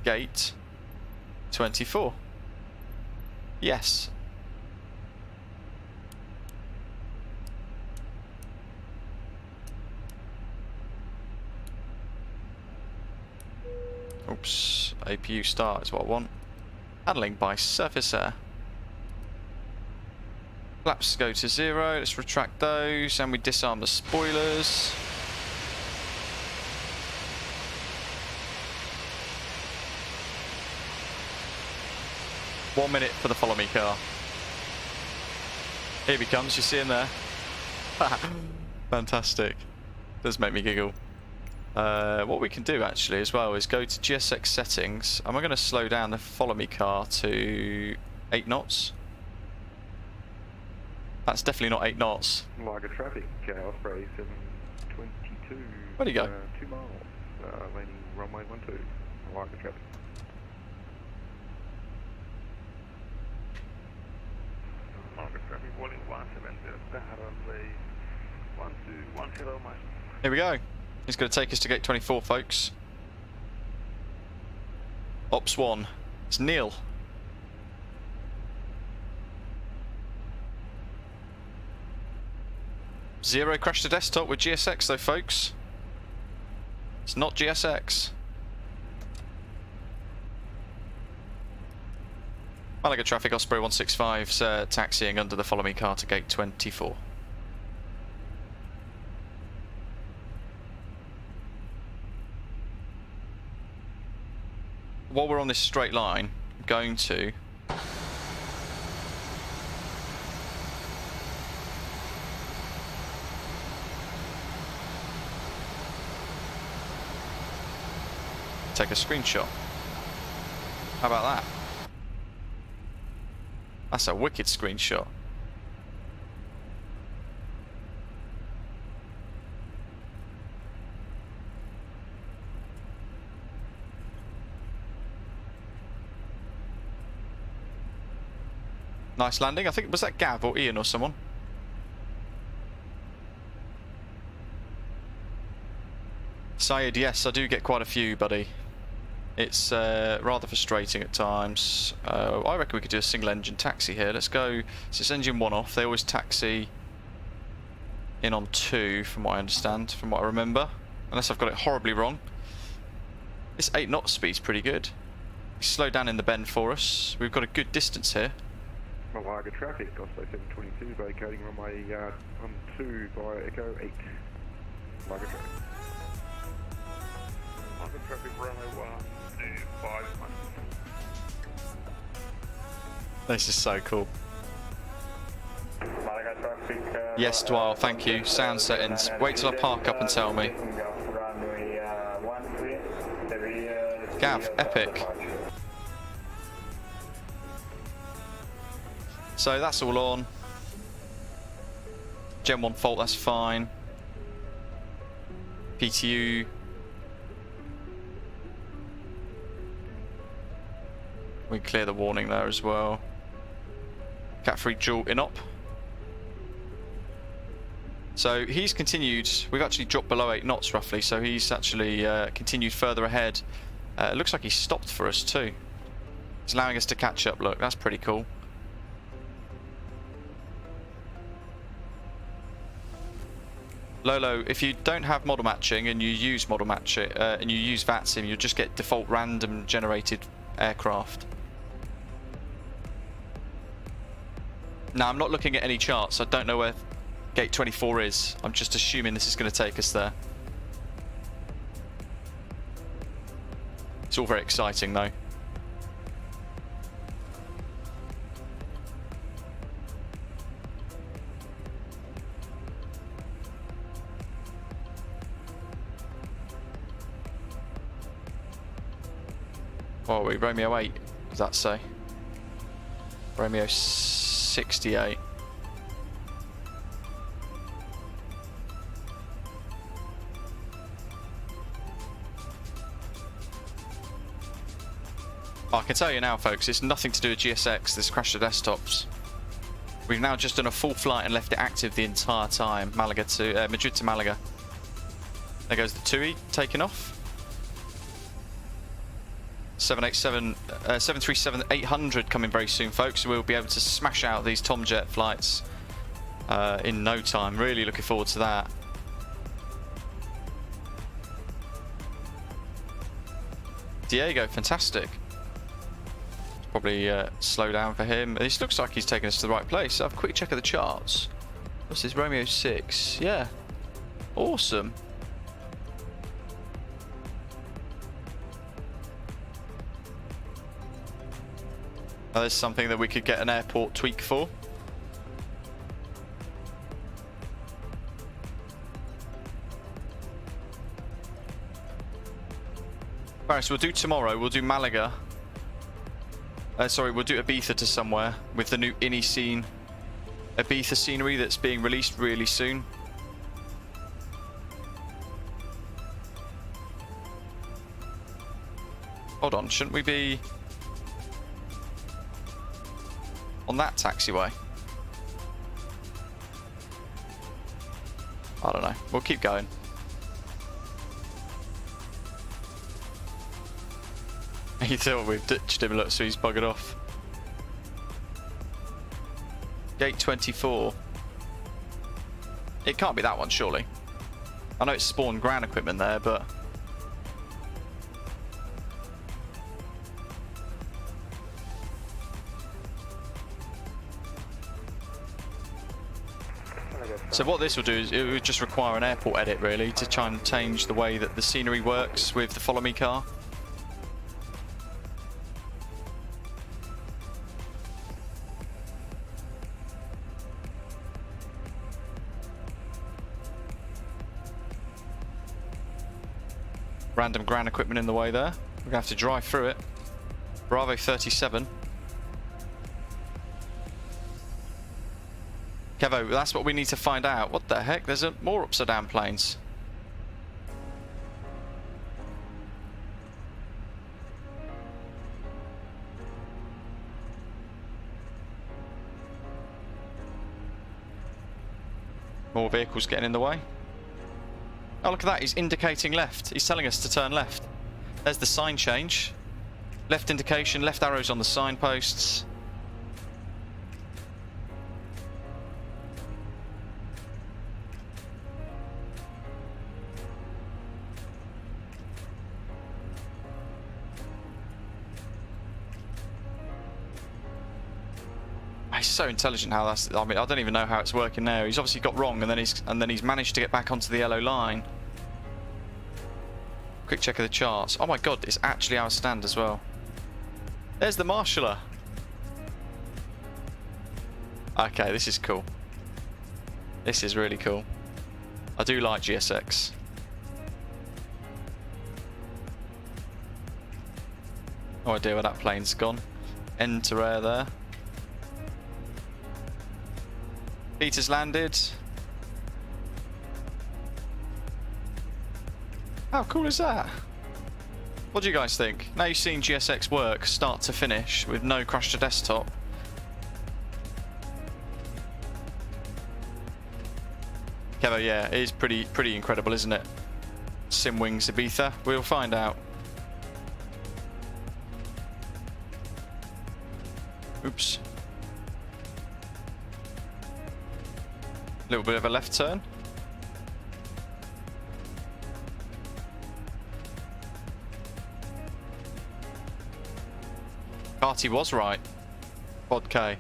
Speaker 1: Gate 24. Yes. Oops. APU start is what I want. Handling by surface air. Flaps go to 0. Let's retract those and we disarm the spoilers. One minute for the follow me car. Here he comes, you see him there. Fantastic. Does make me giggle. What we can do actually as well is go to GSX settings, and we're going to slow down the follow me car to 8 knots. That's definitely not 8 knots.
Speaker 3: Malaga traffic, Osprey 722.
Speaker 1: Where'd he go?
Speaker 3: 2 miles, landing runway 12, Malaga traffic. Malaga traffic, boarding 170, runway 1210 miles.
Speaker 1: Here we go. He's going to take us to gate 24, folks. Ops 1. It's Neil. Zero crash to desktop with GSX though, folks. It's not GSX. Malaga traffic, Osprey 165's taxiing under the follow me car to gate 24. While we're on this straight line, I'm going to take a screenshot. How about that? That's a wicked screenshot. Nice landing. I think, was that Gav or Ian or someone? Syed, yes, I do get quite a few, buddy. It's rather frustrating at times. I reckon we could do a single engine taxi here. Let's go. So it's engine 1 off. They always taxi in on 2, from what I understand, from what I remember. Unless I've got it horribly wrong. This 8 knot speed's pretty good. Slow down in the bend for us. We've got a good distance here.
Speaker 3: Malaga traffic, Osprey 722, vacating runway 12 by Echo 8. Malaga traffic. Malaga traffic, runway 125.
Speaker 1: This is so cool.
Speaker 3: Malaga traffic.
Speaker 1: Yes, Dwyer, thank you. Sound settings. Wait till I park up and tell me. Gav, epic. So that's all on. Gen 1 fault, that's fine. PTU. We clear the warning there as well. Cat 3 dual inop. So he's continued. We've actually dropped below 8 knots roughly, so he's actually continued further ahead. It looks like he stopped for us too. He's allowing us to catch up. Look, that's pretty cool. Lolo, if you don't have model matching and you use model matching and you use VATSIM, you'll just get default random generated aircraft. Now, I'm not looking at any charts. I don't know where gate 24 is. I'm just assuming this is going to take us there. It's all very exciting though. What are we? Romeo 8, does that say? Romeo 68. I can tell you now, folks, it's nothing to do with GSX, this crash to desktops. We've now just done a full flight and left it active the entire time. Madrid to Malaga. There goes the 2E, taking off. 737-800 coming very soon, folks, so we'll be able to smash out these Tomjet flights in no time. Really looking forward to that. Diego, fantastic. Probably slow down for him. This looks like he's taking us to the right place. Have a quick check of the charts. What's this? Romeo 6. Yeah. Awesome. Now, there's something that we could get an airport tweak for. Alright, so we'll do tomorrow. We'll do Malaga. Sorry, we'll do Ibiza to somewhere with the new Ibiza scenery that's being released really soon. Hold on, shouldn't we be on that taxiway? I don't know. We'll keep going. He thought we've ditched him, look, so he's buggered off. Gate 24. It can't be that one, surely. I know it's spawned ground equipment there, but... So what this will do is it would just require an airport edit, really, to try and change the way that the scenery works with the Follow Me car. Random ground equipment in the way there. We're going to have to drive through it. Bravo 37. Kevo, that's what we need to find out. What the heck? There's more upside down planes. More vehicles getting in the way. Oh, look at that. He's indicating left. He's telling us to turn left. There's the sign change. Left indication, left arrows on the signposts. He's so intelligent how that's... I mean, I don't even know how it's working now. He's obviously got wrong, and then he's managed to get back onto the yellow line. Quick check of the charts. Oh my god, it's actually our stand as well. There's the marshaller. Okay, this is cool. This is really cool. I do like GSX. No idea where that plane's gone. Enter air there. Peter's landed. How cool is that? What do you guys think? Now you've seen GSX work start to finish with no crash to desktop. Kevo, yeah, it is pretty incredible, isn't it? Simwings Ibiza. We'll find out. Oops. A little bit of a left turn. Carty was right. Pod K.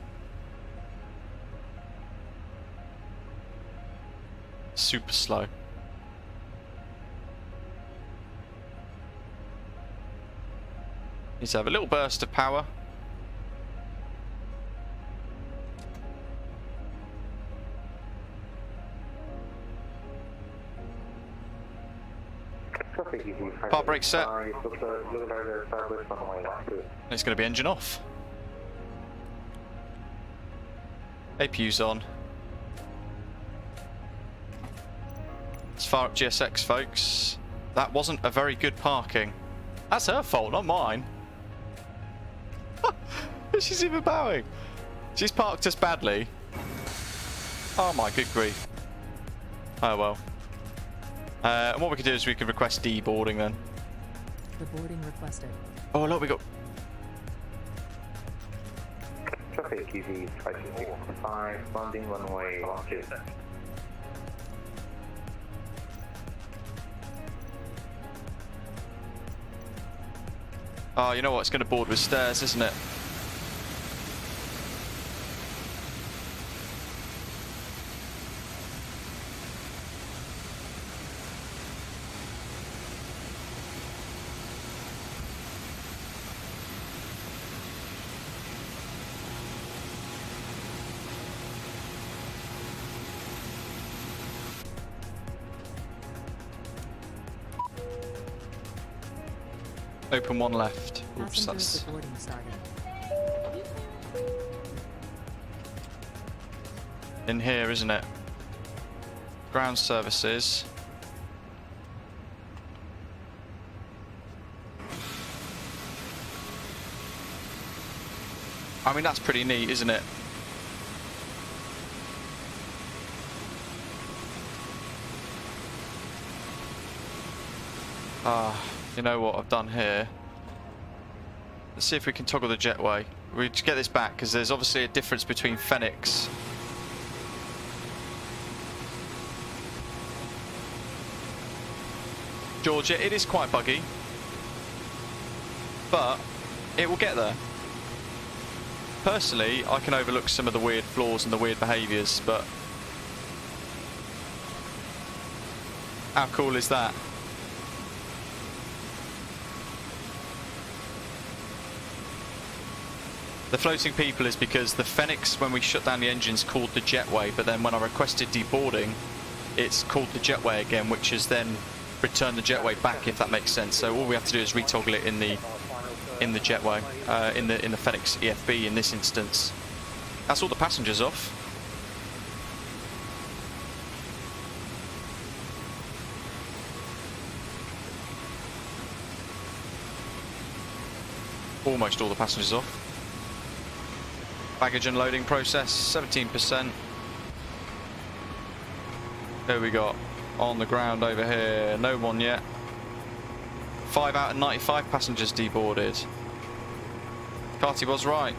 Speaker 1: Super slow. Needs to have a little burst of power. Part brake set. It's going to be engine off. APU's on. Let's fire up GSX, folks. That wasn't a very good parking. That's her fault, not mine. She's even bowing. She's parked us badly. Oh my good grief. Oh well. And what we could do is we could request deboarding then.
Speaker 6: Deboarding requested.
Speaker 1: Oh look, we got...
Speaker 10: Traffic EV 565, landing runway 12.
Speaker 1: Oh, you know what? It's going to board with stairs, isn't it? Open one left. Oops, that's...
Speaker 6: Deboarding started.
Speaker 1: in here, isn't it? Ground services. I mean, that's pretty neat, isn't it? You know what I've done here? Let's see if we can toggle the jetway. We just get this back because there's obviously a difference between Fenix. Georgia, it is quite buggy, but it will get there. Personally, I can overlook some of the weird flaws and the weird behaviours, but how cool is that? The floating people is because the Fenix, when we shut down the engines, called the jetway, but then when I requested deboarding, it's called the jetway again, which has then returned the jetway back, if that makes sense. So all we have to do is retoggle it in the jetway, in the Fenix EFB in this instance. That's all the passengers off. Almost all the passengers off. Baggage unloading process, 17%. There we got on the ground over here, no one yet. 5 out of 95 passengers deboarded. Carty was right.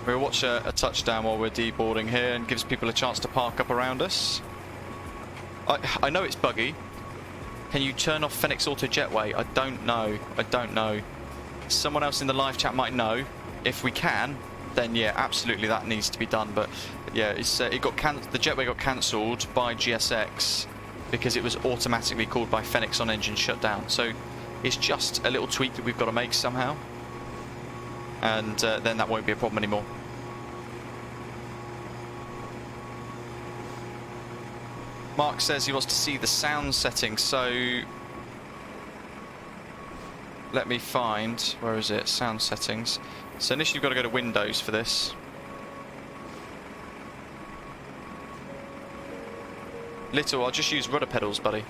Speaker 1: We'll watch a touchdown while we're deboarding here and gives people a chance to park up around us. I know it's buggy. Can you turn off Fenix Auto Jetway? I don't know. I don't know. Someone else in the live chat might know. If we can, then yeah, absolutely that needs to be done. But yeah, it's the jetway got cancelled by GSX because it was automatically called by Fenix on engine shutdown. So it's just a little tweak that we've got to make somehow, and then that won't be a problem anymore. Mark says he wants to see the sound settings, so let me find, where is it, sound settings. So initially you've got to go to Windows for this. Little, I'll just use rudder pedals, buddy.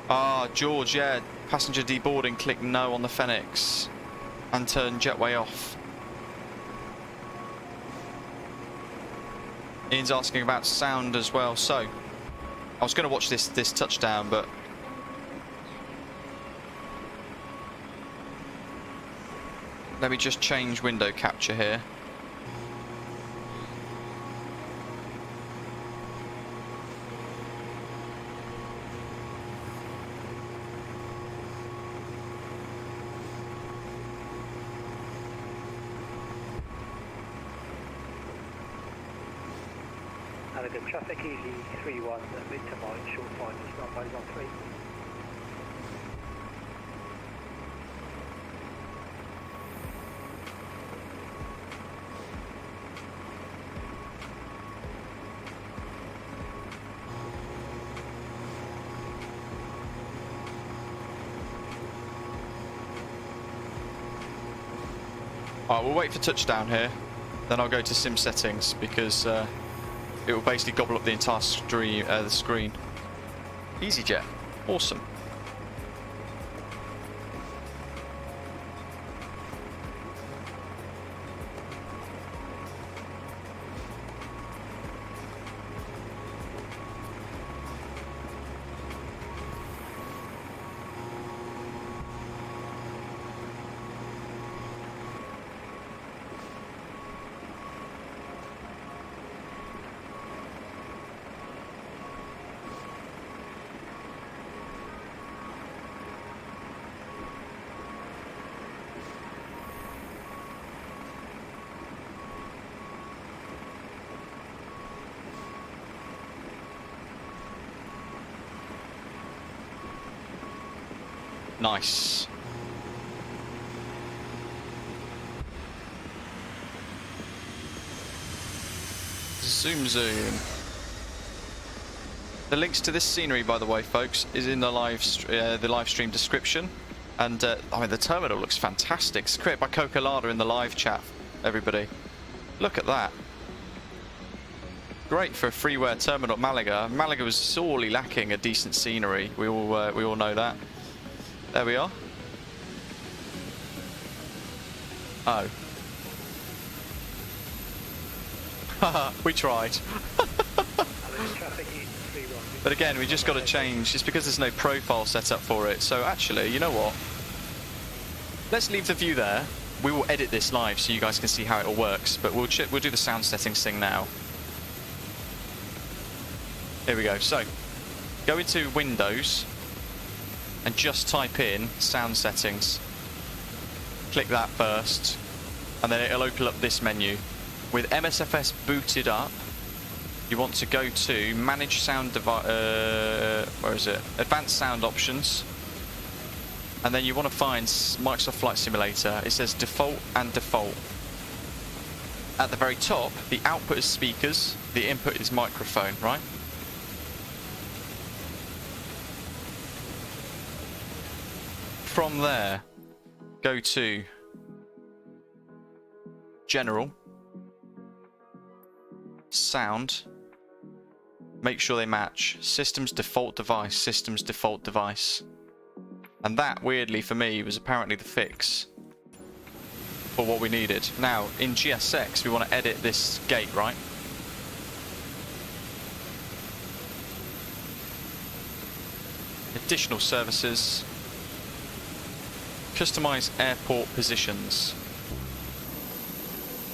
Speaker 1: Ah, George, yeah, passenger deboarding, click no on the Fenix and turn jetway off. Ian's asking about sound as well. So I was going to watch this touchdown, but let me just change window capture here.
Speaker 2: Malaga traffic easy 31 mid to mine, short finals, runway 13.
Speaker 1: Alright, we'll wait for touchdown here, then I'll go to sim settings because it will basically gobble up the entire the screen. EasyJet, awesome. Nice. Zoom, zoom. The links to this scenery, by the way, folks, is in the live stream description. And I mean, the terminal looks fantastic. It's created by Coca-Cola in the live chat. Everybody, look at that. Great for a freeware terminal at Malaga. Malaga was sorely lacking a decent scenery. We all know that. There we are. Oh. We tried. But again, we just got to change. It's because there's no profile set up for it. So actually, you know what? Let's leave the view there. We will edit this live so you guys can see how it all works. But we'll do the sound settings thing now. Here we go. So, go into Windows and just type in sound settings. Click that first, and then it'll open up this menu. With MSFS booted up, you want to go to Manage Sound Device. Where is it? Advanced Sound Options, and then you want to find Microsoft Flight Simulator. It says Default and Default. At the very top, the output is speakers, the input is microphone, right? From there, go to General, Sound, make sure they match, Systems Default Device, Systems Default Device. And that, weirdly for me, was apparently the fix for what we needed. Now, in GSX, we want to edit this gate, right? Additional services. Customize airport positions.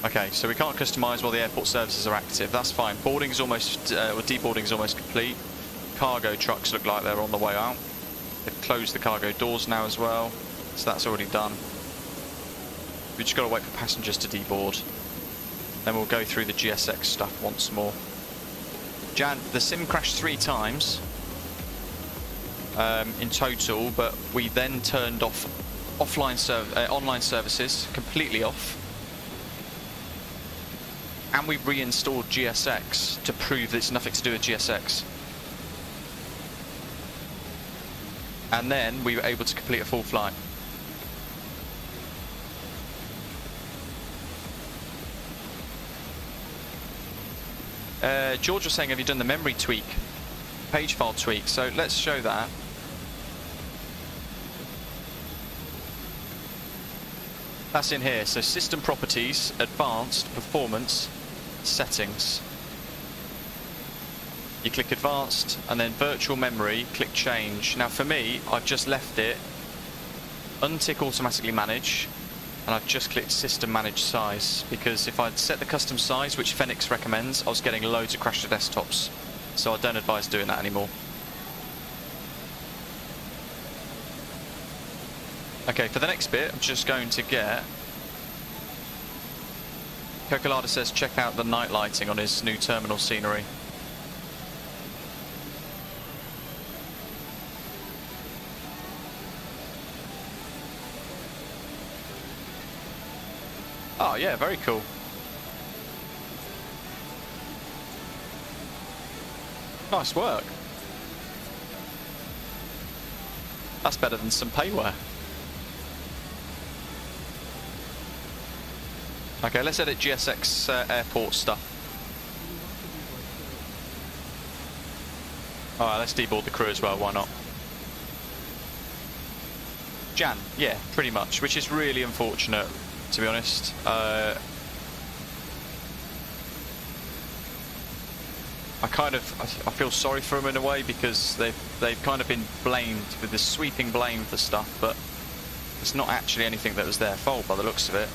Speaker 1: Okay, so we can't customize while the airport services are active. That's fine. Boarding is almost, or deboarding is almost complete. Cargo trucks look like they're on the way out. They've closed the cargo doors now as well, so that's already done. We just got to wait for passengers to deboard. Then we'll go through the GSX stuff once more. Jan, the sim crashed 3 times in total, but we then turned off online services completely off, and we reinstalled GSX to prove that it's nothing to do with GSX, and then we were able to complete a full flight. George was saying, have you done the memory tweak, page file tweak? So let's show that. That's in here. So system properties, advanced, performance, settings. You click advanced and then virtual memory, click change. Now for me, I've just left it untick automatically manage, and I've just clicked system manage size, because if I'd set the custom size, which Fenix recommends, I was getting loads of crash to desktops. So I don't advise doing that anymore. Okay, for the next bit, I'm just going to get... Coca-Cola says check out the night lighting on his new terminal scenery. Oh yeah, very cool. Nice work. That's better than some payware. Okay, let's edit GSX airport stuff. Alright, let's deboard the crew as well, why not? Jan, yeah, pretty much, which is really unfortunate, to be honest. I feel sorry for them in a way, because they've kind of been blamed with this sweeping blame for stuff, but it's not actually anything that was their fault by the looks of it.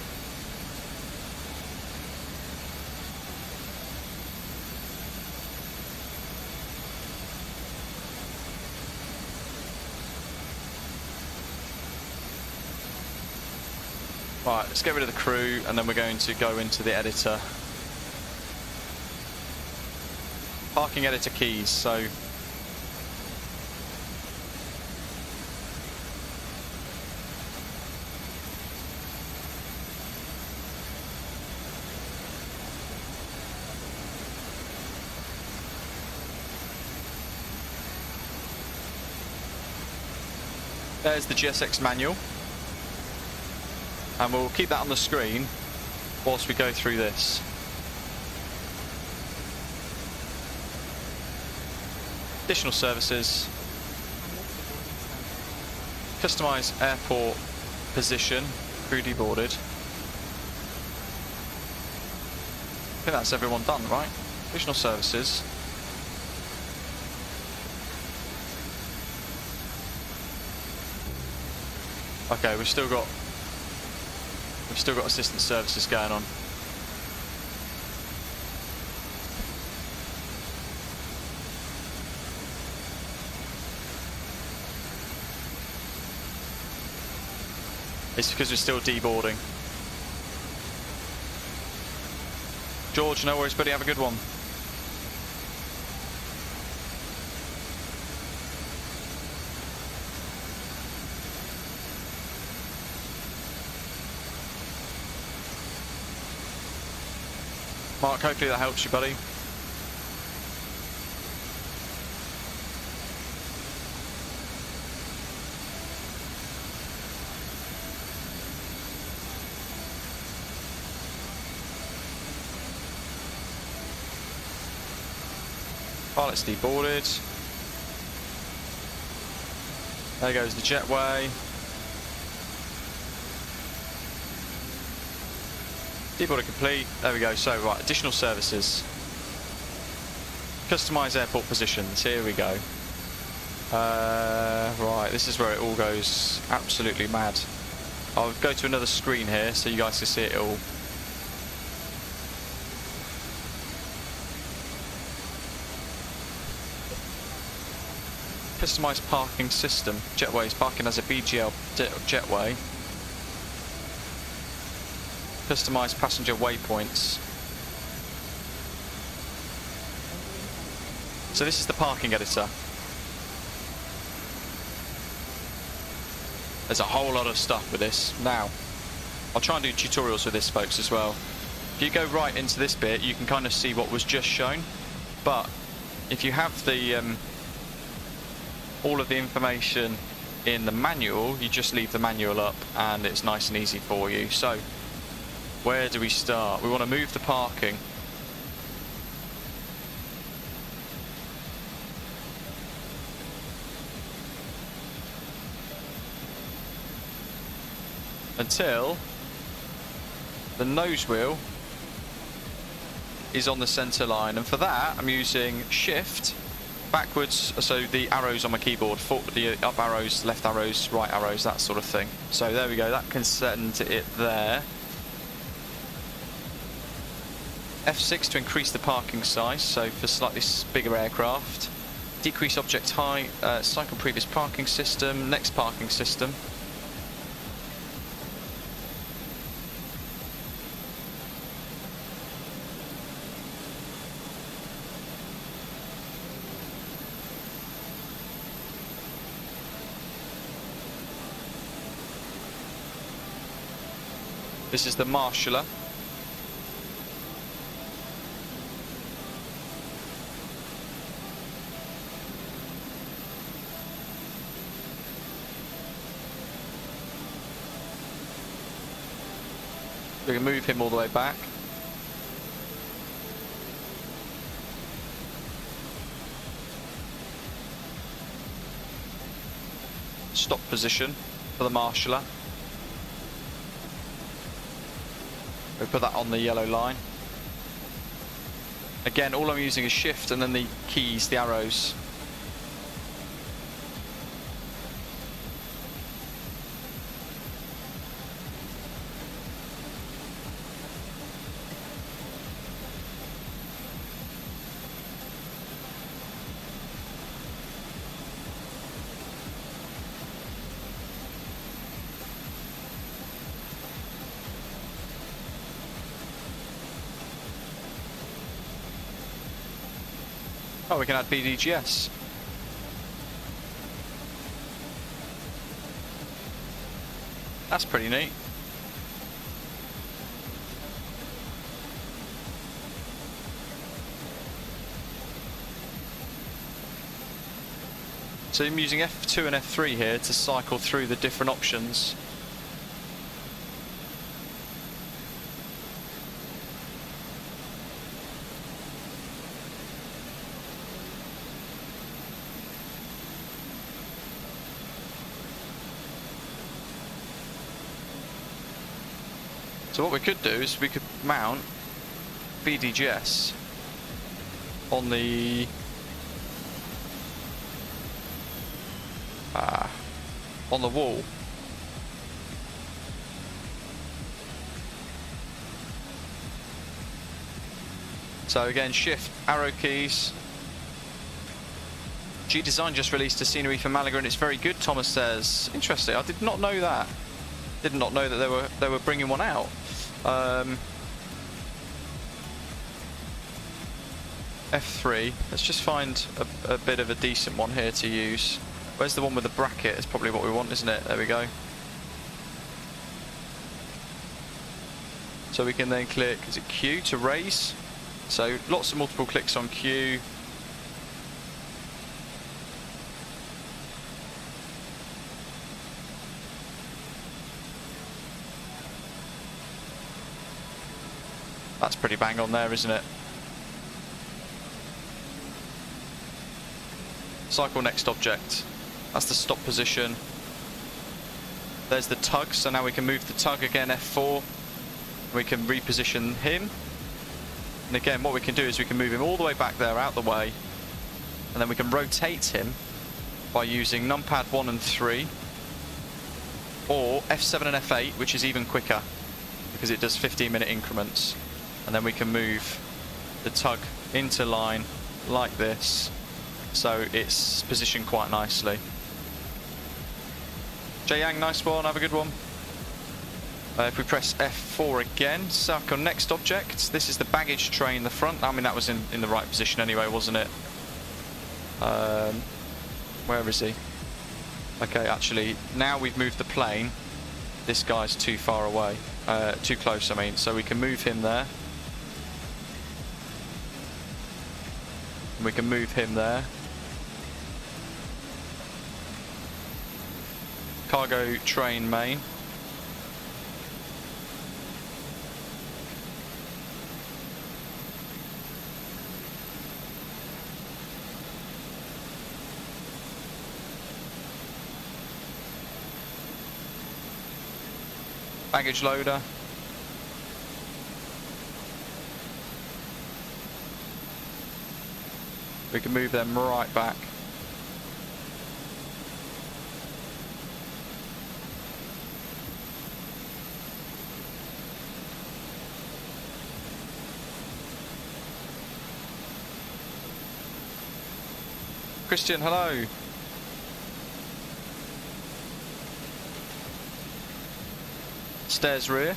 Speaker 1: Right, let's get rid of the crew, and then we're going to go into the editor. Parking editor keys, so There's the GSX manual. And we'll keep that on the screen whilst we go through this. Additional services. Customise airport position. Crew deboarded. I think that's everyone done, right? Additional services. Okay, we've still got assistant services going on. It's because we're still deboarding. George, no worries, buddy. Have a good one. Mark, hopefully that helps you, buddy. Pilot's deboarded. There goes the jetway. Deboarding complete. There we go. So, right, additional services. Customise airport positions. Here we go. Right, this is where it all goes absolutely mad. I'll go to another screen here so you guys can see it all. Customised parking system. Jetways parking as a BGL jetway. Customised passenger waypoints. So this is the parking editor. There's a whole lot of stuff with this. Now, I'll try and do tutorials with this, folks, as well. If you go right into this bit, you can kind of see what was just shown. But if you have the all of the information in the manual, you just leave the manual up and it's nice and easy for you. So, where do we start? We want to move the parking. Until the nose wheel is on the centre line, and for that I'm using shift backwards, so the arrows on my keyboard, the up arrows, left arrows, right arrows, that sort of thing. So there we go, that can send it there. F6 to increase the parking size, so for slightly bigger aircraft. Decrease object height, cycle previous parking system, next parking system. This is the marshaller. We can move him all the way back. Stop position for the marshaller. We put that on the yellow line. Again, all I'm using is shift and then the keys, the arrows. Oh, we can add VDGS. That's pretty neat. So I'm using F2 and F3 here to cycle through the different options. So what we could do is we could mount VDGS on the wall. So again, shift, arrow keys. G Design just released a scenery for Malaga and it's very good, Thomas says. Interesting, I did not know that. Did not know that they were bringing one out. F3. Let's just find a bit of a decent one here to use. Where's the one with the bracket? It's probably what we want, isn't it? There we go. So we can then click, is it Q to raise? So lots of multiple clicks on Q. That's pretty bang on there, isn't it? Cycle next object. That's the stop position. There's the tug, so now we can move the tug again, F4. We can reposition him. And again, what we can do is we can move him all the way back there, out the way. And then we can rotate him by using numpad 1 and 3. Or F7 and F8, which is even quicker, because it does 15-minute increments. And then we can move the tug into line like this. So it's positioned quite nicely. Jay Yang, nice one, have a good one. If we press F4 again, circle next object. This is the baggage tray in the front. I mean, that was in the right position anyway, wasn't it? Where is he? Okay, actually, now we've moved the plane. This guy's too far away. Too close, I mean. So we can move him there. And we can move him there. Cargo train main. Baggage loader. We can move them right back. Christian, hello. Stairs rear.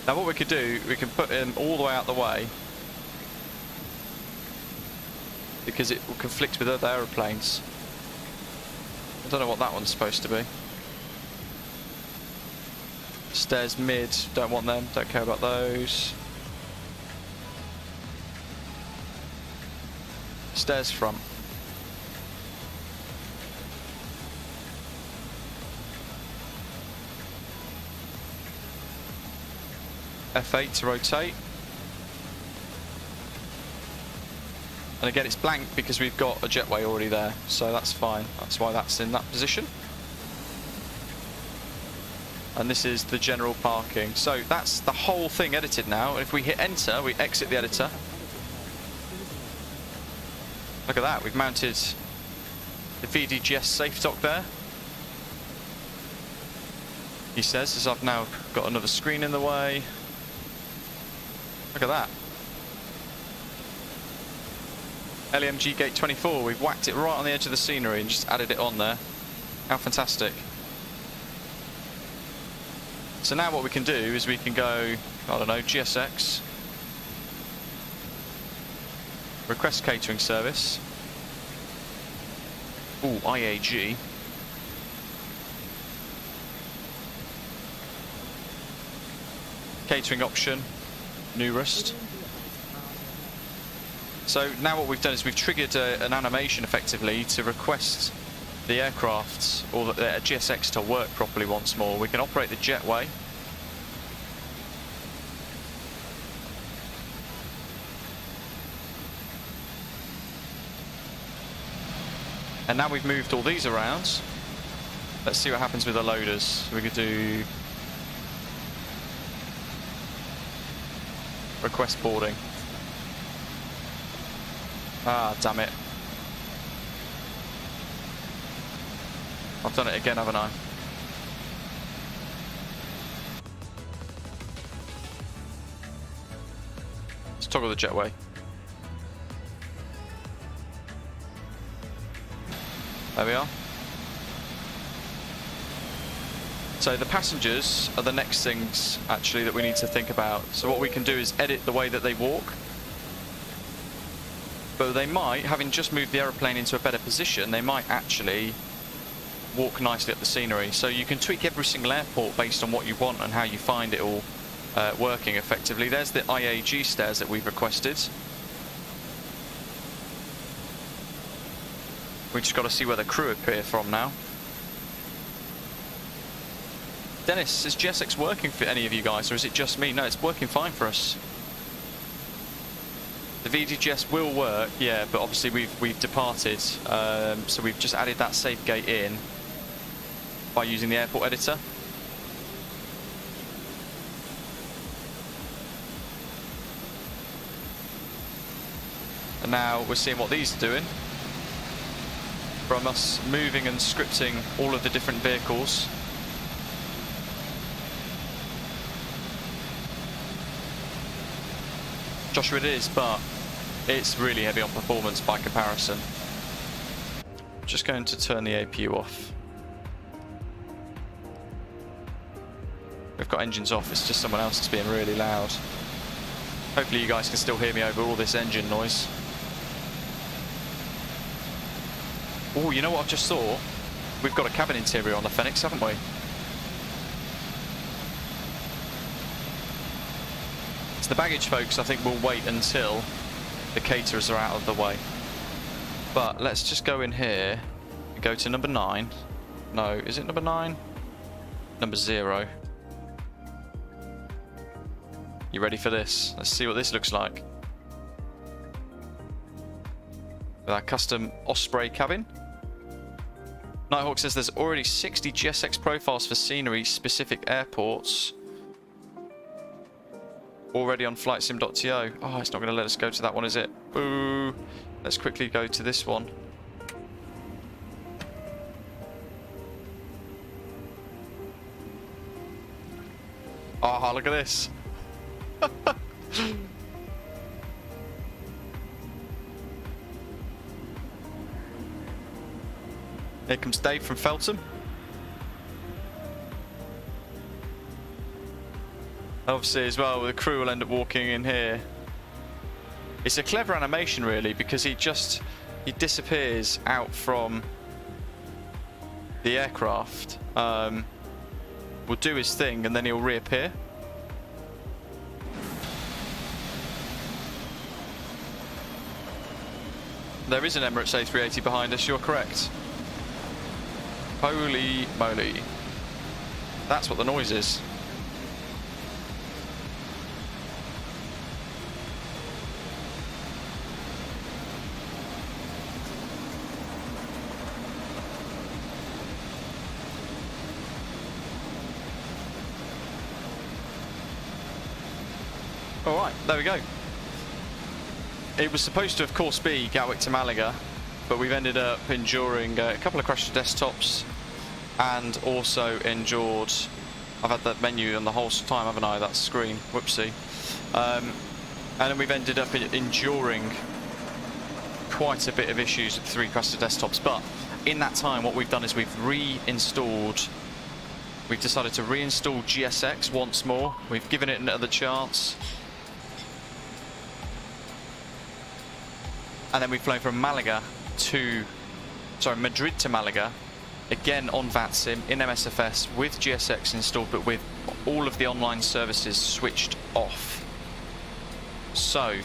Speaker 1: Now what we could do, we can put him all the way out the way, because it will conflict with other aeroplanes. I don't know what that one's supposed to be. Stairs mid, don't want them, don't care about those. Stairs front. F8 to rotate. And again, it's blank because we've got a jetway already there, so that's fine. That's why that's in that position. And this is the general parking. So that's the whole thing edited now. And if we hit enter, we exit the editor. Look at that, we've mounted the VDGS safe dock there. He says, as I've now got another screen in the way. Look at that. LEMG gate 24, we've whacked it right on the edge of the scenery and just added it on there. How fantastic. So now what we can do is we can go, I don't know, GSX. Request catering service. Ooh, IAG. Catering option. Newest. So now what we've done is we've triggered an animation effectively to request the aircraft or the GSX to work properly once more. We can operate the jetway. And now we've moved all these around. Let's see what happens with the loaders. So we could do request boarding. Ah, damn it. I've done it again, haven't I? Let's toggle the jetway. There we are. So the passengers are the next things actually that we need to think about. So what we can do is edit the way that they walk. But they might, having just moved the aeroplane into a better position, they might actually walk nicely up the scenery. So you can tweak every single airport based on what you want and how you find it all working effectively. There's the IAG stairs that we've requested. We've just got to see where the crew appear from now. Dennis, is GSX working for any of you guys, or is it just me? No, it's working fine for us. The VDGS will work, yeah, but obviously we've departed, so we've just added that safe gate in by using the airport editor. And now we're seeing what these are doing from us moving and scripting all of the different vehicles. Joshua, it is, but it's really heavy on performance by comparison. Just going to turn the APU off. We've got engines off, it's just someone else that's being really loud. Hopefully you guys can still hear me over all this engine noise. Oh, you know what I've just saw? We've got a cabin interior on the Fenix, haven't we? So the baggage folks, I think, will wait until the caterers are out of the way. But let's just go in here and go to number 9. No, is it number 9? Number 0. You ready for this? Let's see what this looks like. With our custom Osprey cabin. Nighthawk says there's already 60 GSX profiles for scenery specific airports already on flightsim.to. Oh, it's not going to let us go to that one, is it? Boo! Let's quickly go to this one. Oh, look at this. Here comes Dave from Feltham. Obviously as well, the crew will end up walking in here. It's a clever animation really, because he disappears out from the aircraft. Will do his thing and then he'll reappear. There is an Emirates A320 behind us, you're correct. Holy moly. That's what the noise is. Alright, there we go. It was supposed to, of course, be Gatwick to Malaga, but we've ended up enduring a couple of crashed desktops and also endured... I've had that menu on the whole time, haven't I? That screen. Whoopsie. And then we've ended up enduring quite a bit of issues with 3 crashed desktops. But in that time, what we've done is we've reinstalled... We've decided to reinstall GSX once more. We've given it another chance. And then we've flown from Madrid to Malaga, again on VATSIM in MSFS with GSX installed, but with all of the online services switched off. So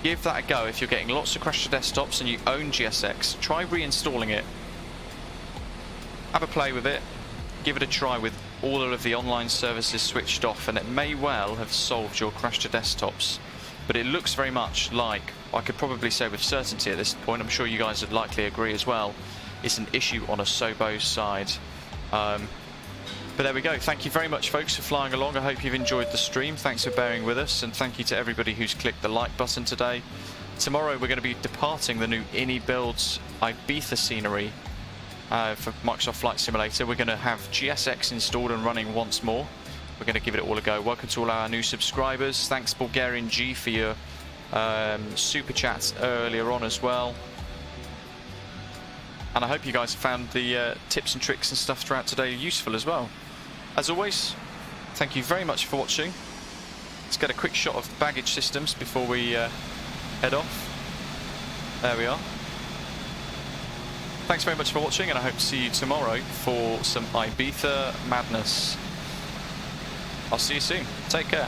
Speaker 1: give that a go. If you're getting lots of crash to desktops and you own GSX, try reinstalling it. Have a play with it. Give it a try with all of the online services switched off, and it may well have solved your crash to desktops. But it looks very much like, I could probably say with certainty at this point, I'm sure you guys would likely agree as well, it's an issue on Asobo's side. But there we go. Thank you very much, folks, for flying along. I hope you've enjoyed the stream. Thanks for bearing with us, and thank you to everybody who's clicked the like button today. Tomorrow we're going to be departing the new iniBuilds Ibiza scenery for Microsoft Flight Simulator. We're going to have GSX installed and running once more. We're going to give it all a go. Welcome to all our new subscribers. Thanks, Bulgarian G, for your super chats earlier on as well. And I hope you guys found the tips and tricks and stuff throughout today useful as well. As always, thank you very much for watching. Let's get a quick shot of baggage systems before we head off. There we are. Thanks very much for watching, and I hope to see you tomorrow for some Ibiza madness. I'll see you soon. Take care.